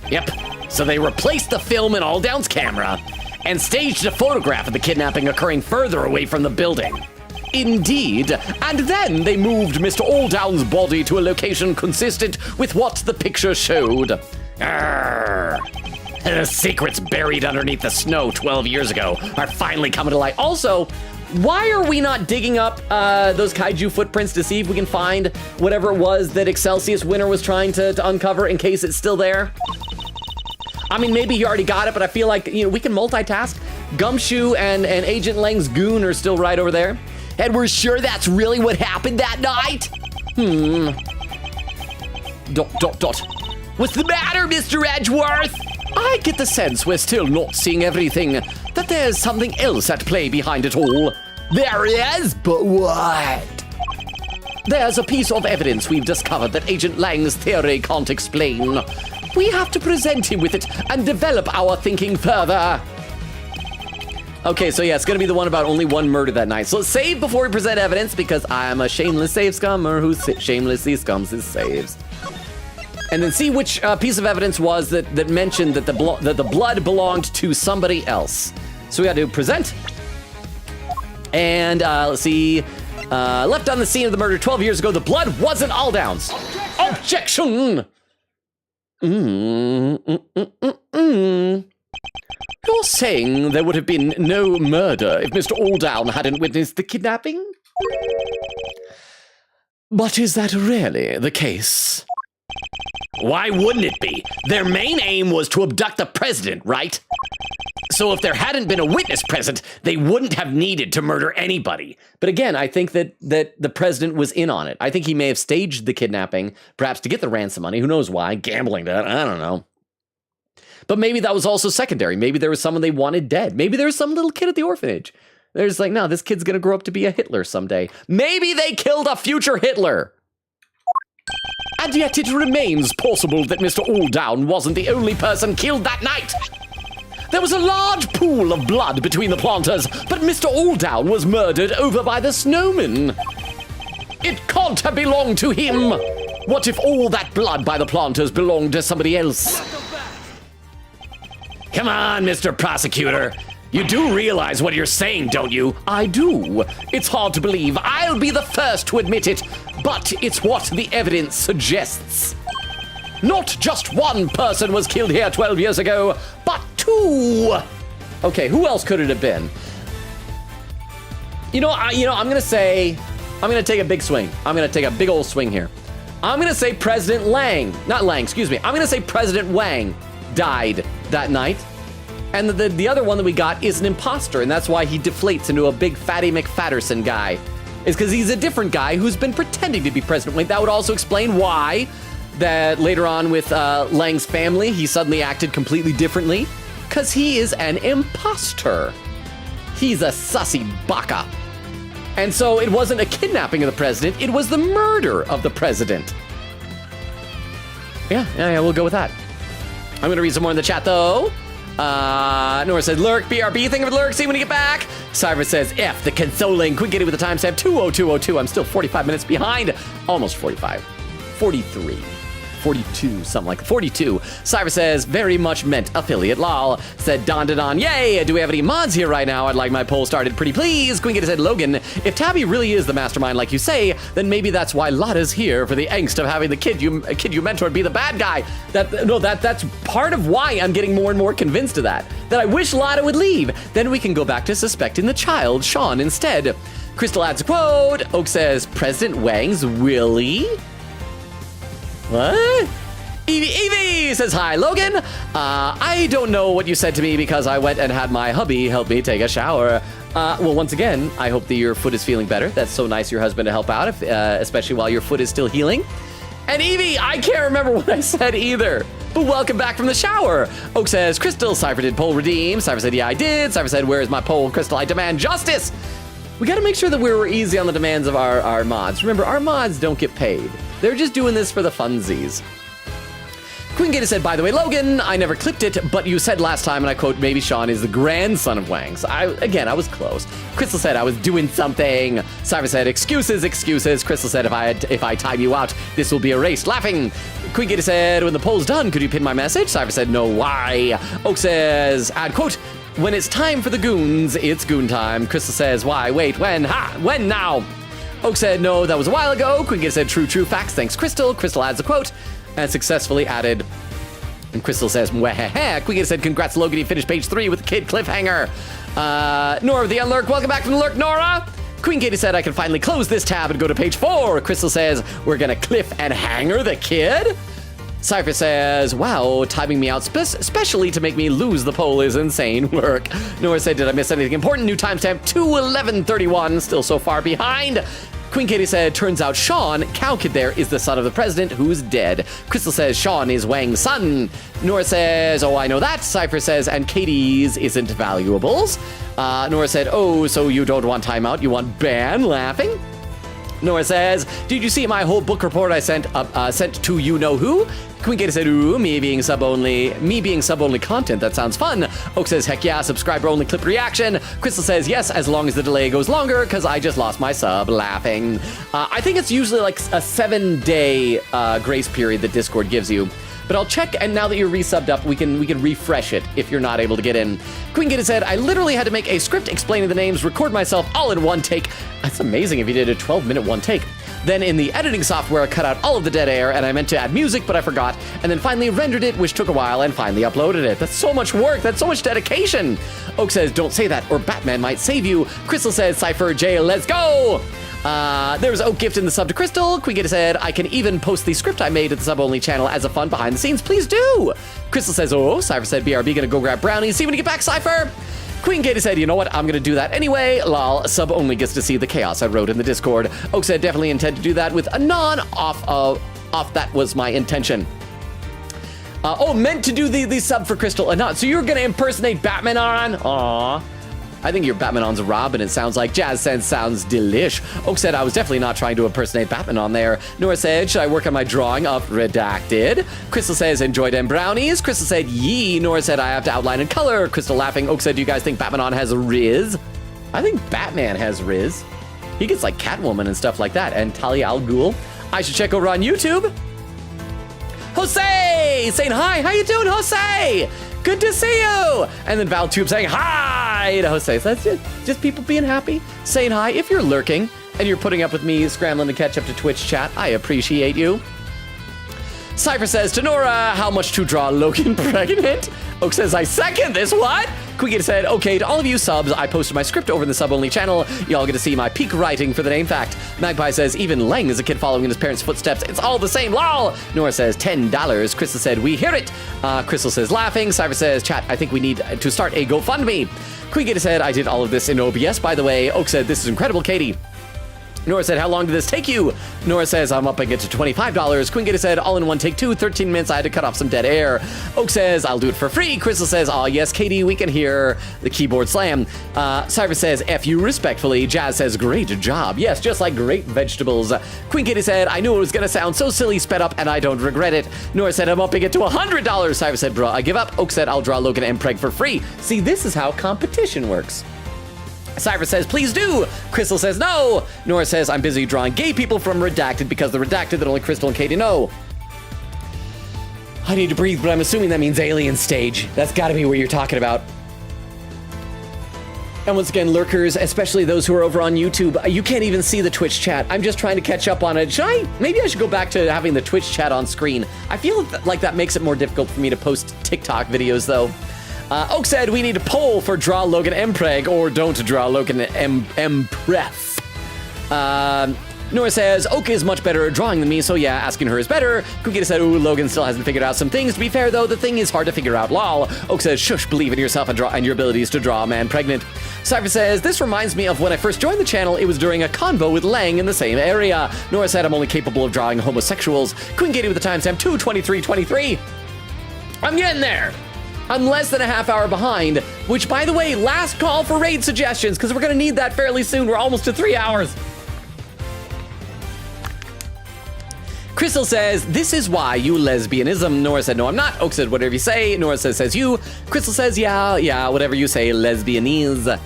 Yep, so they replaced the film in Aldown's camera and staged a photograph of the kidnapping occurring further away from the building. Indeed, and then they moved Mr. Aldown's body to a location consistent with what the picture showed. The secrets buried underneath the snow 12 years ago are finally coming to light. Also, why are we not digging up those kaiju footprints to see if we can find whatever it was that Excelsius Winter was trying to uncover in case it's still there? I mean, maybe he already got it, but I feel like, you know, we can multitask. Gumshoe and Agent Lang's goon are still right over there. And we're sure that's really what happened that night? What's the matter, Mr. Edgeworth? I get the sense we're still not seeing everything, that there's something else at play behind it all. There is, but what? There's a piece of evidence we've discovered that Agent Lang's theory can't explain. We have to present him with it and develop our thinking further. Okay, so yeah, it's gonna be the one about only one murder that night. So let's save before we present evidence because I'm a shameless save scummer who shamelessly scums his saves. And then see which piece of evidence was that mentioned that the blood belonged to somebody else. So we got to present. And let's see. Left on the scene of the murder 12 years ago, the blood wasn't Aldown's. Objection! You're saying there would have been no murder if Mr. Aldown hadn't witnessed the kidnapping? But is that really the case? Why wouldn't it be? Their main aim was to abduct the president, right? So if there hadn't been a witness present, they wouldn't have needed to murder anybody. But again, I think that the president was in on it. I think he may have staged the kidnapping, perhaps to get the ransom money. Who knows why? Gambling debt. I don't know. But maybe that was also secondary. Maybe there was someone they wanted dead. Maybe there was some little kid at the orphanage. They're just like, no, this kid's going to grow up to be a Hitler someday. Maybe they killed a future Hitler. And yet it remains possible that Mr. Aldown wasn't the only person killed that night. There was a large pool of blood between the planters, but Mr. Aldown was murdered over by the snowman. It can't have belonged to him. What if all that blood by the planters belonged to somebody else? Come on, Mr. Prosecutor. You do realize what you're saying, don't you? I do. It's hard to believe. I'll be the first to admit it, but it's what the evidence suggests. Not just one person was killed here 12 years ago, but two. Okay, who else could it have been? I'm gonna take a big swing. I'm gonna take a big old swing here. I'm gonna say President Lang, not Lang, excuse me. I'm gonna say President Wang died that night. And the other one that we got is an imposter, and that's why he deflates into a big Fatty McFatterson guy. Is because he's a different guy who's been pretending to be President Wang. That would also explain why that later on with Lang's family, he suddenly acted completely differently. Because he is an imposter. He's a sussy baka. And so it wasn't a kidnapping of the president, it was the murder of the president. Yeah, we'll go with that. I'm gonna read some more in the chat though. Nora said, lurk, BRB, think of it, lurk, see when you get back. Cypher says, F, the consoling. Quick Kitty with the timestamp 20202. I'm still 45 minutes behind. Almost 45. 43. 42, something like that. 42. Cypher says, very much meant affiliate lol. Said Don Don, yay! Do we have any mods here right now? I'd like my poll started pretty please. Queen Kitty said, Logan, if Tabby really is the mastermind like you say, then maybe that's why Lotta's here, for the angst of having the kid you mentored be the bad guy. That's part of why I'm getting more and more convinced of that. That I wish Lotta would leave. Then we can go back to suspecting the child, Sean, instead. Crystal adds a quote. Oak says, President Wang's Willie? What? Evie says, hi, Logan. I don't know what you said to me because I went and had my hubby help me take a shower. Well, once again, I hope that your foot is feeling better. That's so nice of your husband to help out, especially while your foot is still healing. And Evie, I can't remember what I said either. But welcome back from the shower. Oak says, Crystal, Cypher did poll redeem. Cypher said, yeah, I did. Cypher said, where is my poll? Crystal, I demand justice. We got to make sure that we're easy on the demands of our mods. Remember, our mods don't get paid. They're just doing this for the funsies. Queen Gator said, by the way, Logan, I never clipped it, but you said last time, and I quote, maybe Sean is the grandson of Wang's. I was close. Crystal said I was doing something. Cypher said, excuses. Crystal said, if I time you out, this will be erased. Laughing. Queen Gator said, when the poll's done, could you pin my message? Cypher said, no, why? Oak says, add quote, when it's time for the goons, it's goon time. Crystal says, why, wait, when, when now? Oak said, no, that was a while ago. Queen Gator said, true, facts, thanks, Crystal. Crystal adds a quote, and successfully added. And Crystal says, Queen Gator said, congrats, Logan, he finished page 3 with the kid cliffhanger. Nora the Unlurk, welcome back from the lurk, Nora. Queen Katie said, I can finally close this tab and go to page 4. Crystal says, we're gonna cliff and hanger the kid? Cypher says, wow, timing me out especially to make me lose the poll is insane work. Nora said, did I miss anything important? New timestamp 2:11:31, still so far behind. Queen Katie said, turns out Sean, cow kid there, is the son of the president who's dead. Crystal says, Sean is Wang's son. Nora says, oh, I know that. Cypher says, and Katie's isn't valuables. Nora said, oh, so you don't want timeout, you want ban? Laughing. Nora says, did you see my whole book report I sent to you know who? Queen Katie said, ooh, me being sub only content, that sounds fun. Oak says, heck yeah, subscriber only clip reaction. Crystal says, yes, as long as the delay goes longer, because I just lost my sub. Laughing. I think it's usually like a 7-day grace period that Discord gives you. But I'll check, and now that you're resubbed up, we can refresh it if you're not able to get in. Queen Gitta said, I literally had to make a script explaining the names, record myself all in one take. That's amazing if you did a 12-minute one take. Then in the editing software, I cut out all of the dead air, and I meant to add music, but I forgot. And then finally rendered it, which took a while, and finally uploaded it. That's so much work. That's so much dedication. Oak says, don't say that, or Batman might save you. Crystal says, Cypher, jail, let's go. There was Oak gift in the sub to Crystal. Queen Gitta said, I can even post the script I made at the sub-only channel as a fun behind the scenes. Please do. Crystal says, oh. Cypher said, BRB gonna go grab brownies. See you when you get back, Cypher. Queen Katie said, you know what, I'm gonna do that anyway. Lol, sub only gets to see the chaos I wrote in the Discord. Oak said, definitely intend to do that with a off, that was my intention. Meant to do the sub for Crystal and not. So you're gonna impersonate Batman on? Aww. I think your Batmanon's a Robin. It sounds like Jazz Sense sounds delish. Oak said, I was definitely not trying to impersonate Batman on there. Nora said, should I work on my drawing of redacted? Crystal says, enjoy them brownies. Crystal said, yee. Nora said, I have to outline in color. Crystal laughing. Oak said, do you guys think Batmanon has Riz? I think Batman has Riz. He gets like Catwoman and stuff like that. And Talia al Ghul. I should check over on YouTube. Jose saying hi. How you doing, Jose? Good to see you. And then ValTube saying hi to Jose. So that's just people being happy, saying hi. If you're lurking and you're putting up with me scrambling to catch up to Twitch chat, I appreciate you. Cypher says to Nora, how much to draw Logan pregnant? Oak says, I second this. What? Queen said, okay, to all of you subs, I posted my script over in the sub-only channel. Y'all get to see my peak writing for the name fact. Magpie says, even Lang is a kid following in his parents' footsteps. It's all the same, lol. Nora says, $10. Crystal said, we hear it. Crystal says, laughing. Cypher says, chat, I think we need to start a GoFundMe. Queen said, I did all of this in OBS, by the way. Oak said, this is incredible, Katie. Nora said, how long did this take you? Nora says, I'm upping it to $25. Queen Gator said, all in one take two, 13 minutes. I had to cut off some dead air. Oak says, I'll do it for free. Crystal says, oh yes, Katie, we can hear the keyboard slam. Cyrus says, F you respectfully. Jazz says, great job. Yes, just like great vegetables. Queen Katie said, I knew it was going to sound so silly, sped up, and I don't regret it. Nora said, I'm upping it to $100. Cyrus said, bro, I give up. Oak said, I'll draw Logan and Preg for free. See, this is how competition works. Cyrus says, please do. Crystal says, no. Nora says, I'm busy drawing gay people from Redacted because the Redacted that only Crystal and Katie know. I need to breathe, but I'm assuming that means alien stage. That's gotta be what you're talking about. And once again, lurkers, especially those who are over on YouTube, you can't even see the Twitch chat. I'm just trying to catch up on it. Maybe I should go back to having the Twitch chat on screen. I feel like that makes it more difficult for me to post TikTok videos, though. Oak said we need a poll for draw Logan Mpreg or don't draw Logan Mpref. Nora says, Oak is much better at drawing than me, so yeah, asking her is better. Kukita said, ooh, Logan still hasn't figured out some things. To be fair, though, the thing is hard to figure out, lol. Oak says, shush, believe in yourself and your abilities to draw a man pregnant. Cypher says, this reminds me of when I first joined the channel. It was during a convo with Lang in the same area. Nora said, I'm only capable of drawing homosexuals. Queen Katie with the timestamp 2:23:23. I'm getting there. I'm less than a half hour behind, which, by the way, last call for raid suggestions, because we're going to need that fairly soon. We're almost to 3 hours. Crystal says, this is why you lesbianism. Nora said, no, I'm not. Oak said, whatever you say. Nora says you. Crystal says, yeah, whatever you say, lesbianese.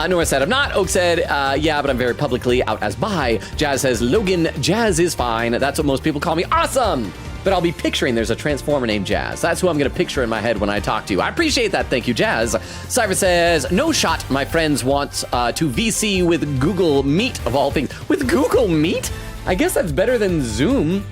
Nora said, I'm not. Oak said, yeah, but I'm very publicly out as bi. Jazz says, Logan, Jazz is fine. That's what most people call me. Awesome. But I'll be picturing there's a Transformer named Jazz. That's who I'm going to picture in my head when I talk to you. I appreciate that. Thank you, Jazz. Cypher says, no shot. My friends want to VC with Google Meet, of all things. With Google Meet? I guess that's better than Zoom.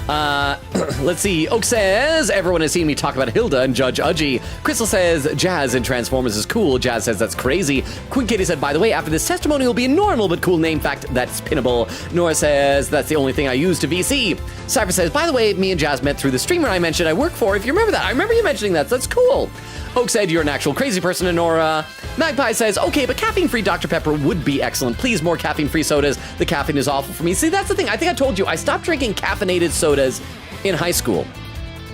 Let's see. Oak says, everyone has seen me talk about Hilda and Judge Udgy. Crystal says, Jazz in Transformers is cool. Jazz says, that's crazy. Queen Katie said, by the way, after this testimony will be a normal but cool name fact that's pinnable. Nora says, that's the only thing I use to VC. Cypher says, by the way, me and Jazz met through the streamer I mentioned I work for. If you remember that, I remember you mentioning that. So that's cool. Oak said, you're an actual crazy person, Nora. Magpie says, okay, but caffeine-free Dr. Pepper would be excellent. Please, more caffeine-free sodas. The caffeine is awful for me. See, that's the thing. I think I told you, I stopped drinking caffeinated sodas in high school.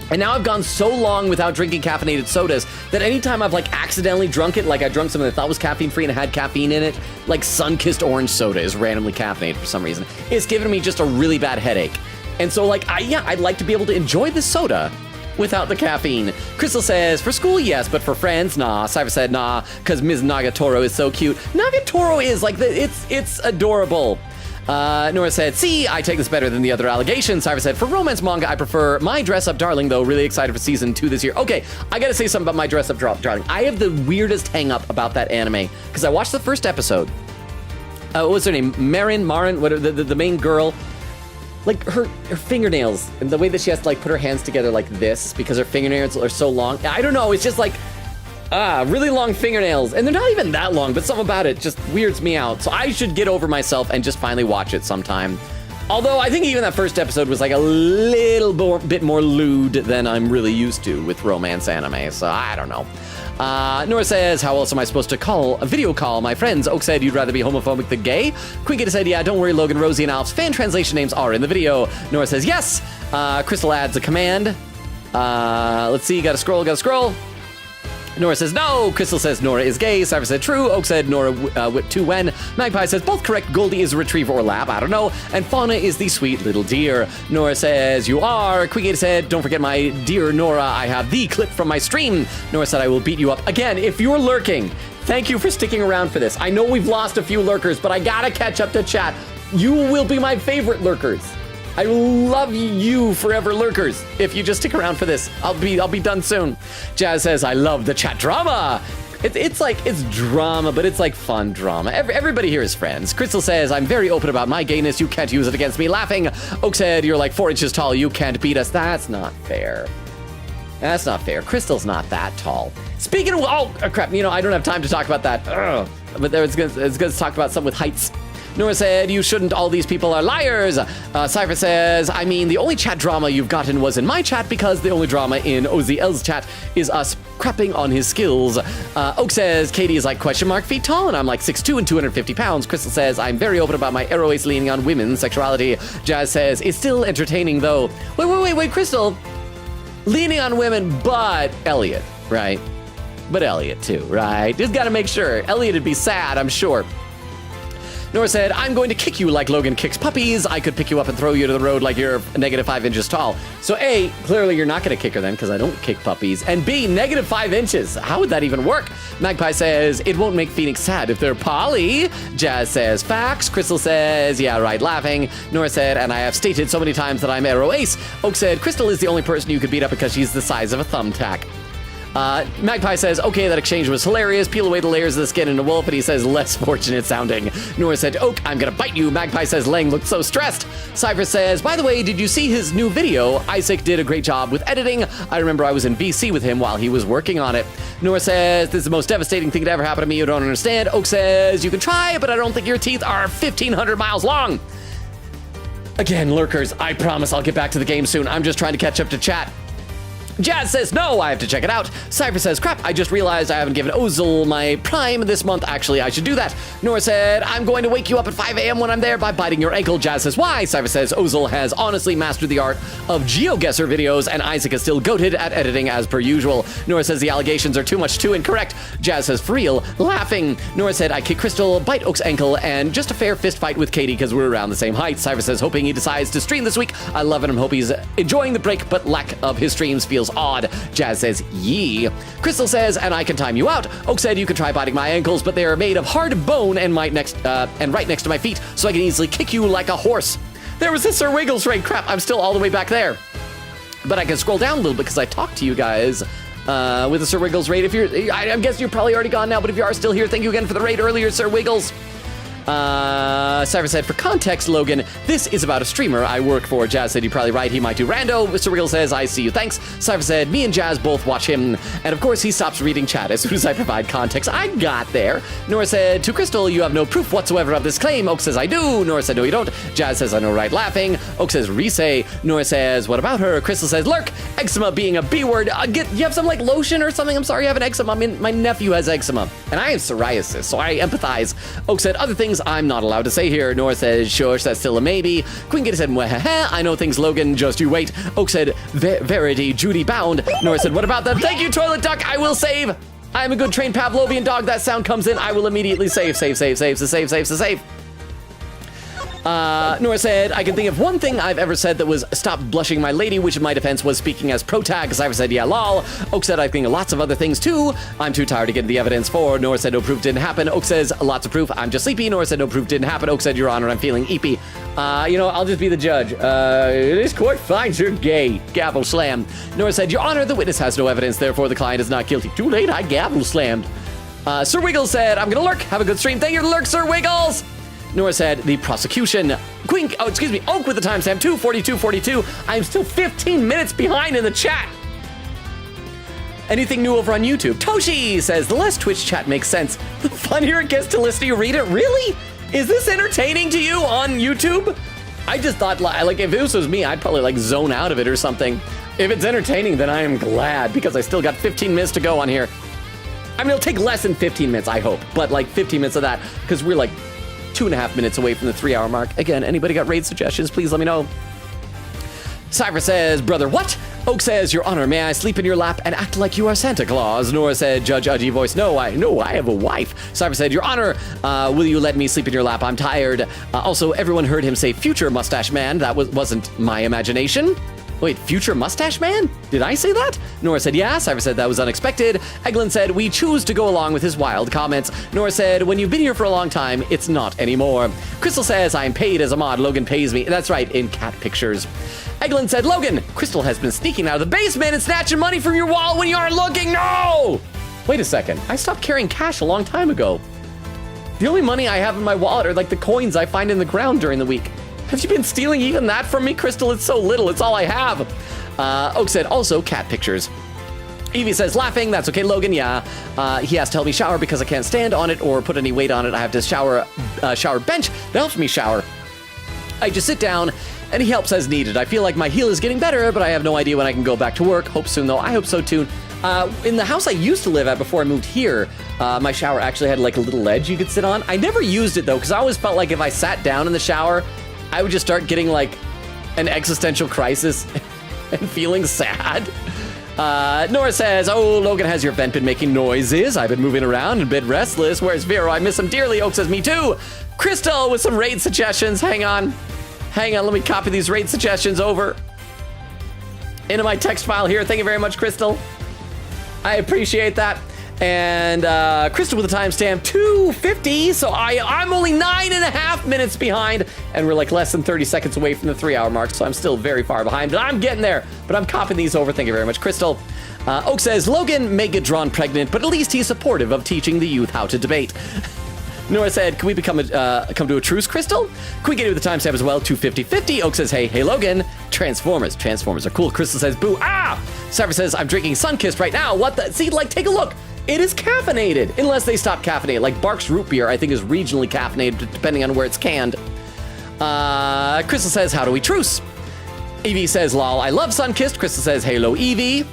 And now I've gone so long without drinking caffeinated sodas that anytime I've like accidentally drunk it, like I drunk something that I thought was caffeine-free and it had caffeine in it, like Sun-Kissed orange soda is randomly caffeinated for some reason. It's given me just a really bad headache. And so like, I'd like to be able to enjoy the soda without the caffeine. Crystal says, for school, yes, but for friends, nah. Cypher said, nah, because Ms. Nagatoro is so cute. Nagatoro is, like, it's adorable. Nora said, see, I take this better than the other allegations. Cypher said, for romance manga, I prefer My Dress-Up Darling, though. Really excited for season 2 this year. Okay, I gotta say something about My Dress-Up Darling. I have the weirdest hang-up about that anime, because I watched the first episode. What was her name? Marin, whatever, the main girl. Like her fingernails and the way that she has to like put her hands together like this because her fingernails are so long. I don't know. It's just like, really long fingernails. And they're not even that long, but something about it just weirds me out. So I should get over myself and just finally watch it sometime. Although I think even that first episode was like a little bit more lewd than I'm really used to with romance anime. So I don't know. Nora says, how else am I supposed to video call my friends? Oak said, you'd rather be homophobic than gay? Queen Gator said, yeah, don't worry, Logan, Rosie, and Alf's fan translation names are in the video. Nora says, yes. Crystal adds a command. Let's see, gotta scroll. Nora says no. Crystal says Nora is gay. Cypher said true. Oak said Nora to when. Magpie says both correct. Goldie is a retriever or lab. I don't know. And Fauna is the sweet little deer. Nora says you are. Queen said don't forget my dear Nora. I have the clip from my stream. Nora said I will beat you up again if you're lurking. Thank you for sticking around for this. I know we've lost a few lurkers, but I gotta catch up to chat. You will be my favorite lurkers. I love you forever, lurkers. If you just stick around for this, I'll be done soon. Jazz says, I love the chat drama. It's drama, but it's like fun drama. Everybody here is friends. Crystal says, I'm very open about my gayness. You can't use it against me. Laughing. Oak said, you're like 4 inches tall. You can't beat us. That's not fair. That's not fair. Crystal's not that tall. Speaking of, oh crap, I don't have time to talk about that. Ugh. But it's gonna talk about something with heights. Nora said, you shouldn't, all these people are liars. Cypher says, I mean, the only chat drama you've gotten was in my chat because the only drama in OZL's chat is us crapping on his skills. Oak says, Katie is like feet tall, and I'm like 6'2" and 250 pounds. Crystal says, I'm very open about my arrow ace leaning on women's sexuality. Jazz says, it's still entertaining though. Wait, Crystal. Leaning on women, but Elliot, right? But Elliot too, right? Just gotta make sure. Elliot would be sad, I'm sure. Nora said, I'm going to kick you like Logan kicks puppies. I could pick you up and throw you to the road like you're -5 inches tall. So A, clearly you're not going to kick her then because I don't kick puppies. And B, -5 inches. How would that even work? Magpie says, it won't make Phoenix sad if they're poly. Jazz says, facts. Crystal says, yeah, right, laughing. Nora said, and I have stated so many times that I'm arrow ace. Oak said, Crystal is the only person you could beat up because she's the size of a thumbtack. Magpie says, okay, that exchange was hilarious. Peel away the layers of the skin in a wolf, and he says, less fortunate sounding. Nora said, Oak, I'm gonna bite you. Magpie says, Lang looked so stressed. Cypher says, by the way, did you see his new video? Isaac did a great job with editing. I remember I was in BC with him while he was working on it. Nora says, this is the most devastating thing to ever happen to me. You don't understand. Oak says, you can try, but I don't think your teeth are 1,500 miles long. Again, lurkers, I promise I'll get back to the game soon. I'm just trying to catch up to chat. Jazz says, no, I have to check it out. Cypher says, crap, I just realized I haven't given Ozil my prime this month. Actually, I should do that. Nora said, I'm going to wake you up at 5 a.m. when I'm there by biting your ankle. Jazz says, why? Cypher says, Ozil has honestly mastered the art of GeoGuessr videos, and Isaac is still goated at editing as per usual. Nora says, the allegations are too incorrect. Jazz says, for real, laughing. Nora said, I kick Crystal, bite Oak's ankle, and just a fair fist fight with Katie because we're around the same height. Cypher says, hoping he decides to stream this week. I love it. I'm hope he's enjoying the break, but lack of his streams feels odd. Jazz says, yee. Crystal says, and I can time you out. Oak said, you can try biting my ankles, but they are made of hard bone and right next to my feet, so I can easily kick you like a horse. There was this Sir Wiggles raid. Crap, I'm still all the way back there. But I can scroll down a little bit because I talked to you guys with the Sir Wiggles raid. I'm guessing you're probably already gone now, but if you are still here, thank you again for the raid earlier, Sir Wiggles. Cypher said, for context, Logan, this is about a streamer I work for. Jazz said, you're probably right, he might do rando. Mr. Wiggle says, I see you, thanks. Cypher said, me and Jazz both watch him. And of course, he stops reading chat as soon as I provide context. I got there. Nora said, to Crystal, you have no proof whatsoever of this claim. Oak says, I do. Nora said, no, you don't. Jazz says, I know, right, laughing. Oak says, resay. Nora says, what about her? Crystal says, lurk. Eczema being a B word. You have some, like, lotion or something? I'm sorry, I have an eczema. My nephew has eczema. And I have psoriasis, so I empathize. Oak said, other things I'm not allowed to say here. Nora says, shush, that's still a maybe. Queen Gitta said, mwahaha, I know things, Logan, just you wait. Oak said, verity, Judy bound. Nora said, what about them? Thank you, Toilet Duck, I will save. I am a good trained Pavlovian dog. That sound comes in, I will immediately save. Nora said, I can think of one thing I've ever said that was stop blushing my lady, which in my defense was speaking as protag. Cypher said, yeah, lol. Oak said, I think of lots of other things too. I'm too tired to get the evidence for. Nora said, no proof didn't happen. Oak says, lots of proof. I'm just sleepy. Nora said, no proof didn't happen. Oak said, Your Honor, I'm feeling eepy. I'll just be the judge. This court finds you're gay. Gavel slam. Nora said, Your Honor, the witness has no evidence, therefore the client is not guilty. Too late, I gavel slammed. Sir Wiggles said, I'm gonna lurk. Have a good stream. Thank you to lurk, Sir Wiggles. Nora said, the prosecution. Oak with the timestamp, 2:42:42. I'm still 15 minutes behind in the chat. Anything new over on YouTube? Toshi says, the less Twitch chat makes sense, the funnier it gets to listen to you read it. Really? Is this entertaining to you on YouTube? I just thought, like, if this was me, I'd probably, like, zone out of it or something. If it's entertaining, then I am glad, because I still got 15 minutes to go on here. I mean, it'll take less than 15 minutes, I hope, but, like, 15 minutes of that, because we're, like, 2.5 minutes away from the 3-hour mark. Again, anybody got raid suggestions, please let me know. Cypher says, brother, what? Oak says, Your Honor, may I sleep in your lap and act like you are Santa Claus? Nora said, Judge Udgy voice, no, I have a wife. Cypher said, Your Honor, will you let me sleep in your lap? I'm tired. Also, everyone heard him say future mustache man. That wasn't my imagination. Wait, future mustache man? Did I say that? Nora said, yeah. Cypher said, that was unexpected. Eglin said, we choose to go along with his wild comments. Nora said, when you've been here for a long time, it's not anymore. Crystal says, I'm paid as a mod. Logan pays me. That's right, in cat pictures. Eglin said, Logan, Crystal has been sneaking out of the basement and snatching money from your wallet when you aren't looking. No! Wait a second. I stopped carrying cash a long time ago. The only money I have in my wallet are like the coins I find in the ground during the week. Have you been stealing even that from me, Crystal? It's so little. It's all I have. Oak said, also cat pictures. Evie says, laughing, that's okay, Logan, yeah. He has to help me shower because I can't stand on it or put any weight on it. I have to shower bench that helps me shower. I just sit down and he helps as needed. I feel like my heel is getting better, but I have no idea when I can go back to work. Hope soon, though. I hope so, too. In the house I used to live at before I moved here, my shower actually had like a little ledge you could sit on. I never used it, though, because I always felt like if I sat down in the shower, I would just start getting like an existential crisis and feeling sad. Nora says, oh, Logan, has your vent been making noises? I've been moving around and a bit restless. Where's Vero? I miss him dearly. Oak says, me too. Crystal with some raid suggestions. Hang on, let me copy these raid suggestions over into my text file here. Thank you very much, Crystal. I appreciate that. And Crystal with a timestamp 2:50. So I'm only 9.5 minutes behind, and we're like less than 30 seconds away from the 3-hour mark. So I'm still very far behind, but I'm getting there. But I'm copying these over. Thank you very much, Crystal. Oak says, Logan may get drawn pregnant, but at least he's supportive of teaching the youth how to debate. Nora said, can we come to a truce, Crystal? Can we get you with the timestamp as well? 2:50. Oak says, hey, Logan. Transformers are cool. Crystal says, boo, Cypher says, I'm drinking Sunkist right now. What the? See, like, take a look. It is caffeinated, unless they stop caffeinating. Like Bark's root beer, I think, is regionally caffeinated, depending on where it's canned. Crystal says, how do we truce? Evie says, lol, I love Sunkist. Crystal says, hello, Evie.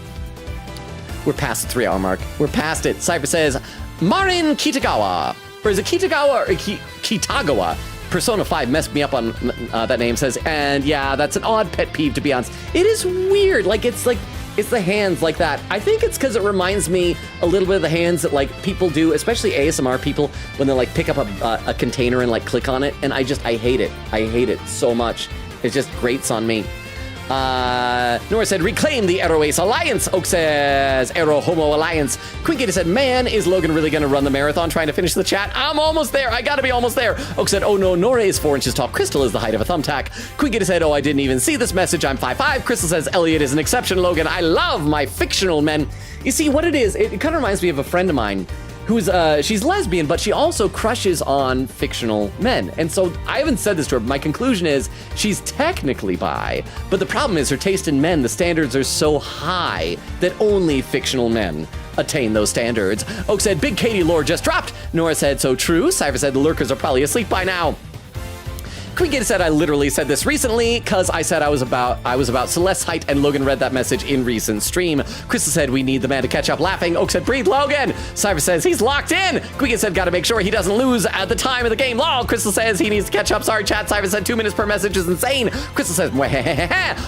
We're past the 3-hour mark. We're past it. Cypher says, Marin Kitagawa. Or is it Kitagawa or Kitagawa? Persona 5 messed me up on that name, says, and yeah, that's an odd pet peeve, to be honest. It is weird. It's the hands like that. I think it's because it reminds me a little bit of the hands that like people do, especially ASMR people, when they like pick up a container and like click on it. And I hate it. I hate it so much. It just grates on me. Nora said, reclaim the Aero Ace Alliance. Oak says, Aero Homo Alliance. Quinkita said, man, is Logan really going to run the marathon trying to finish the chat? I'm almost there. I got to be almost there. Oak said, oh no, Nora is 4 inches tall. Crystal is the height of a thumbtack. Quinkita said, oh, I didn't even see this message. I'm 5'5". Crystal says, Elliot is an exception, Logan. I love my fictional men. You see, what it is, it kind of reminds me of a friend of mine who's, she's lesbian, but she also crushes on fictional men. And so I haven't said this to her, but my conclusion is she's technically bi, but the problem is her taste in men, the standards are so high that only fictional men attain those standards. Oak said, Big Katie lore just dropped. Nora said, so true. Cypher said, the lurkers are probably asleep by now. Quinkita said, I literally said this recently because I said I was about Celeste's height, and Logan read that message in recent stream. Crystal said, we need the man to catch up, laughing. Oak said, breathe, Logan. Cypher says, he's locked in. Quinkita said, gotta make sure he doesn't lose at the time of the game. Lol. Crystal says, he needs to catch up. Sorry, chat. Cypher said, 2 minutes per message is insane. Crystal says,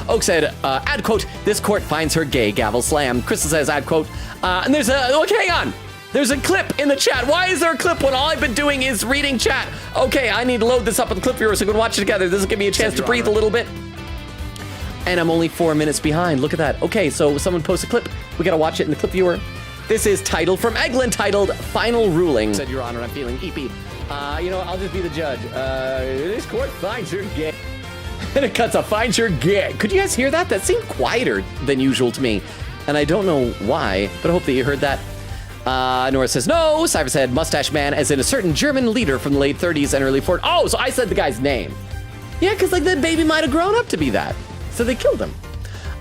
Oak said, ad quote, this court finds her gay, gavel slam. Crystal says, ad quote, and there's a, okay, hang on. There's a clip in the chat. Why is there a clip when all I've been doing is reading chat? Okay, I need to load this up with the clip viewer so we can watch it together. This will give me a chance to breathe a little bit. And I'm only 4 minutes behind. Look at that. Okay, so someone posts a clip. We gotta watch it in the clip viewer. This is titled from Eglin, titled Final Ruling. Said, Your Honor, I'm feeling eepy. I'll just be the judge. This court finds her gay. And it cuts a finds her gay. Could you guys hear that? That seemed quieter than usual to me. And I don't know why, but I hope that you heard that. Nora says, no. Cypher said, mustache man, as in a certain German leader from the late 30s and early 40s. Oh, so I said the guy's name. Yeah, because like the baby might have grown up to be that. So they killed him.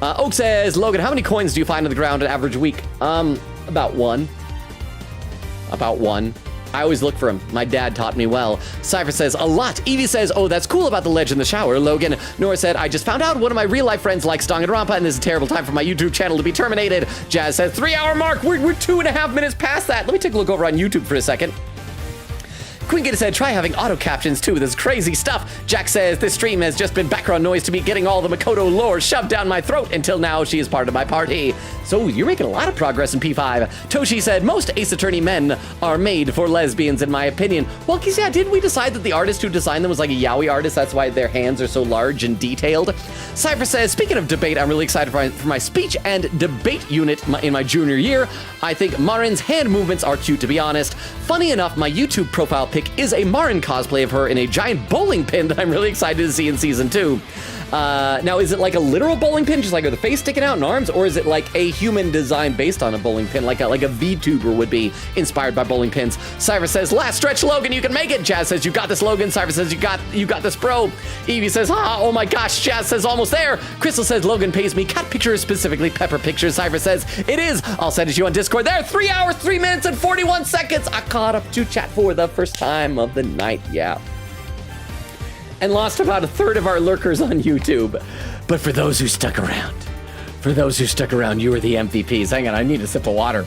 Oak says, Logan, how many coins do you find on the ground an average week? About one. I always look for him. My dad taught me well. Cypher says, a lot. Evie says, oh, that's cool about the ledge in the shower, Logan. Nora said, I just found out one of my real-life friends likes Danganronpa, and this is a terrible time for my YouTube channel to be terminated. Jazz says, 3-hour mark. We're 2.5 minutes past that. Let me take a look over on YouTube for a second. Quinkita said, try having auto captions too. This is crazy stuff. Jack says, this stream has just been background noise to me getting all the Makoto lore shoved down my throat until now she is part of my party. So you're making a lot of progress in P5. Toshi said, most Ace Attorney men are made for lesbians in my opinion. Well, because yeah, didn't we decide that the artist who designed them was like a yaoi artist? That's why their hands are so large and detailed. Cypher says, speaking of debate, I'm really excited for my speech and debate unit in my junior year. I think Marin's hand movements are cute, to be honest. Funny enough, my YouTube profile pic is a Marin cosplay of her in a giant bowling pin that I'm really excited to see in season 2. Now, is it like a literal bowling pin, just like with the face sticking out and arms, or is it like a human design based on a bowling pin, like a VTuber would be inspired by bowling pins? Cypher says, last stretch, Logan, you can make it. Jazz says, you got this, Logan. Cypher says, you got this, bro. Evie says, oh my gosh. Jazz says, almost there. Crystal says, Logan pays me cat pictures, specifically pepper pictures. Cypher says, it is. I'll send it to you on Discord. There, 3 hours, 3 minutes, and 41 seconds. I caught up to chat for the first time of the night. Yeah. And lost about a third of our lurkers on YouTube. But for those who stuck around, you were the MVPs. Hang on, I need a sip of water.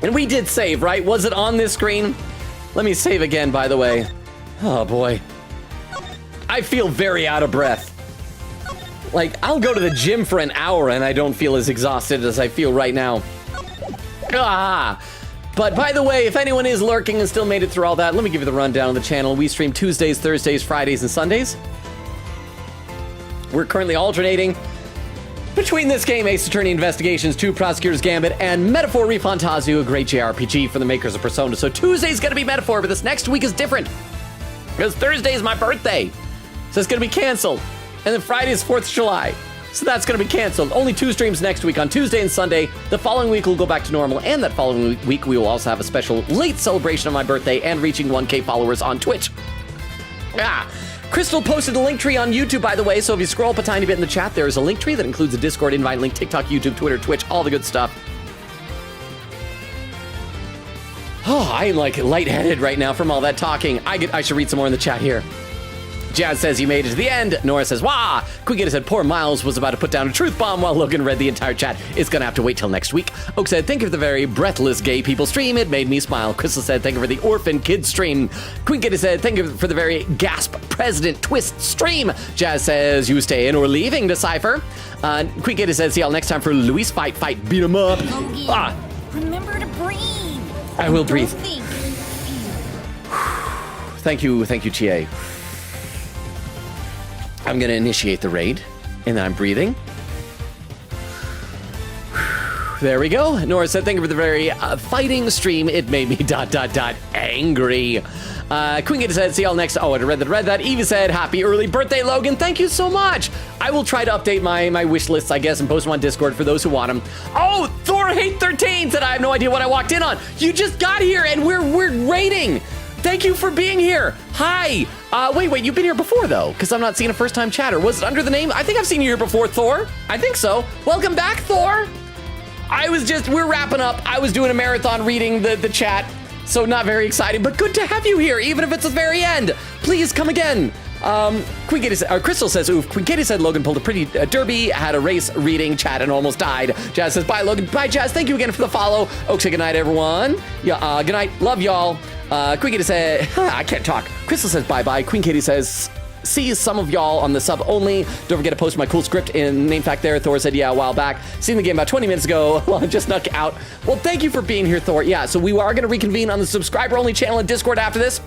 And we did save, right? Was it on this screen? Let me save again, by the way. Oh boy. I feel very out of breath. Like, I'll go to the gym for an hour and I don't feel as exhausted as I feel right now. Ah! But by the way, if anyone is lurking and still made it through all that, let me give you the rundown of the channel. We stream Tuesdays, Thursdays, Fridays, and Sundays. We're currently alternating between this game, Ace Attorney Investigations 2, Prosecutor's Gambit, and Metaphor Refantasio, a great JRPG for the makers of Persona. So Tuesday's gonna be Metaphor, but this next week is different. Because Thursday is my birthday. So it's gonna be canceled. And then Friday is 4th of July. So that's going to be canceled. Only 2 streams next week on Tuesday and Sunday. The following week we'll go back to normal, and that following week we will also have a special late celebration of my birthday and reaching 1K followers on Twitch. Crystal posted a link tree on YouTube, by the way, so if you scroll up a tiny bit in the chat, there is a link tree that includes a Discord invite link, TikTok, YouTube, Twitter, Twitch, all the good stuff. Oh, I'm like lightheaded right now from all that talking. I should read some more in the chat here. Jazz says you made it to the end. Nora says, wah! Quiggita said poor Miles was about to put down a truth bomb while Logan read the entire chat. It's gonna have to wait till next week. Oak said, thank you for the very breathless gay people stream. It made me smile. Crystal said, thank you for the orphan kid stream. Quiggita said, thank you for the very gasp president twist stream. Jazz says, you staying or leaving, Decipher. Quiggita says, see y'all next time for Luis fight, beat 'em up. Logan, remember to breathe. I will breathe. Don't think. Thank you, Chie. I'm gonna initiate the raid, and then I'm breathing. There we go. Nora said, thank you for the very fighting stream. It made me ... angry. Queen said, see y'all next. Oh, I read that. Eva said, happy early birthday, Logan. Thank you so much. I will try to update my wish lists, I guess, and post them on Discord for those who want them. Oh, Thor Hate 13 said, I have no idea what I walked in on. You just got here, and we're raiding. Thank you for being here. Hi. Wait, you've been here before, though, because I'm not seeing a first-time chatter. Was it under the name? I think I've seen you here before, Thor. I think so. Welcome back, Thor. We're wrapping up. I was doing a marathon reading the chat, so not very exciting, but good to have you here, even if it's the very end. Please come again. Crystal says, oof, Queen Katie said Logan pulled a pretty derby, had a race reading chat and almost died. Jazz says, bye, Logan. Bye, Jazz. Thank you again for the follow. Oak said, good night, everyone. Yeah, good night. Love y'all. Queen Katie said, I can't talk. Crystal says, bye-bye. Queen Katie says, see some of y'all on the sub only. Don't forget to post my cool script in name fact there. Thor said, yeah, a while back. Seen the game about 20 minutes ago. Well, I just snuck out. Well, thank you for being here, Thor. Yeah, so we are going to reconvene on the subscriber-only channel in Discord after this.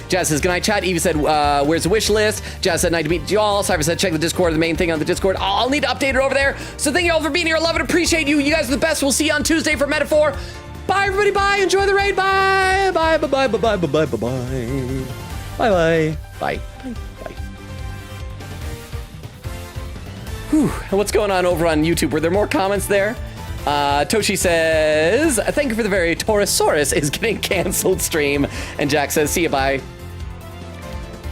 Jazz says, good night, chat. Evie said, where's the wish list? Jazz said, night to meet y'all. Cypher said, check the Discord, the main thing on the Discord. I'll need to update it over there. So thank you all for being here. I love it. Appreciate you. You guys are the best. We'll see you on Tuesday for Metaphor. Bye, everybody. Bye. Enjoy the raid. Bye. Bye. Bye. Bye. Bye. Bye. Bye. Bye. Bye. Bye. Bye. Bye. Bye. Whew. What's going on over on YouTube? Were there more comments there? Toshi says, thank you for the very Taurosaurus is getting canceled stream. And Jack says, see you. Bye.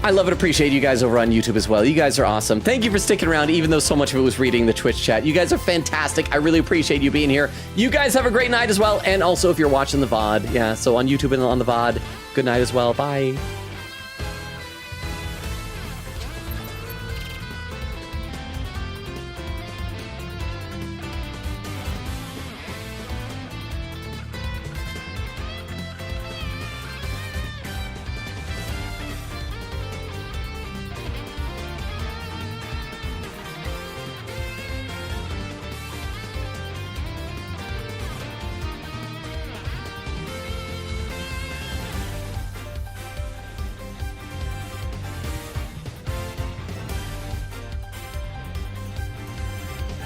I love and appreciate you guys over on YouTube as well. You guys are awesome. Thank you for sticking around, even though so much of it was reading the Twitch chat. You guys are fantastic. I really appreciate you being here. You guys have a great night as well. And also, if you're watching the VOD, yeah, so on YouTube and on the VOD, good night as well. Bye.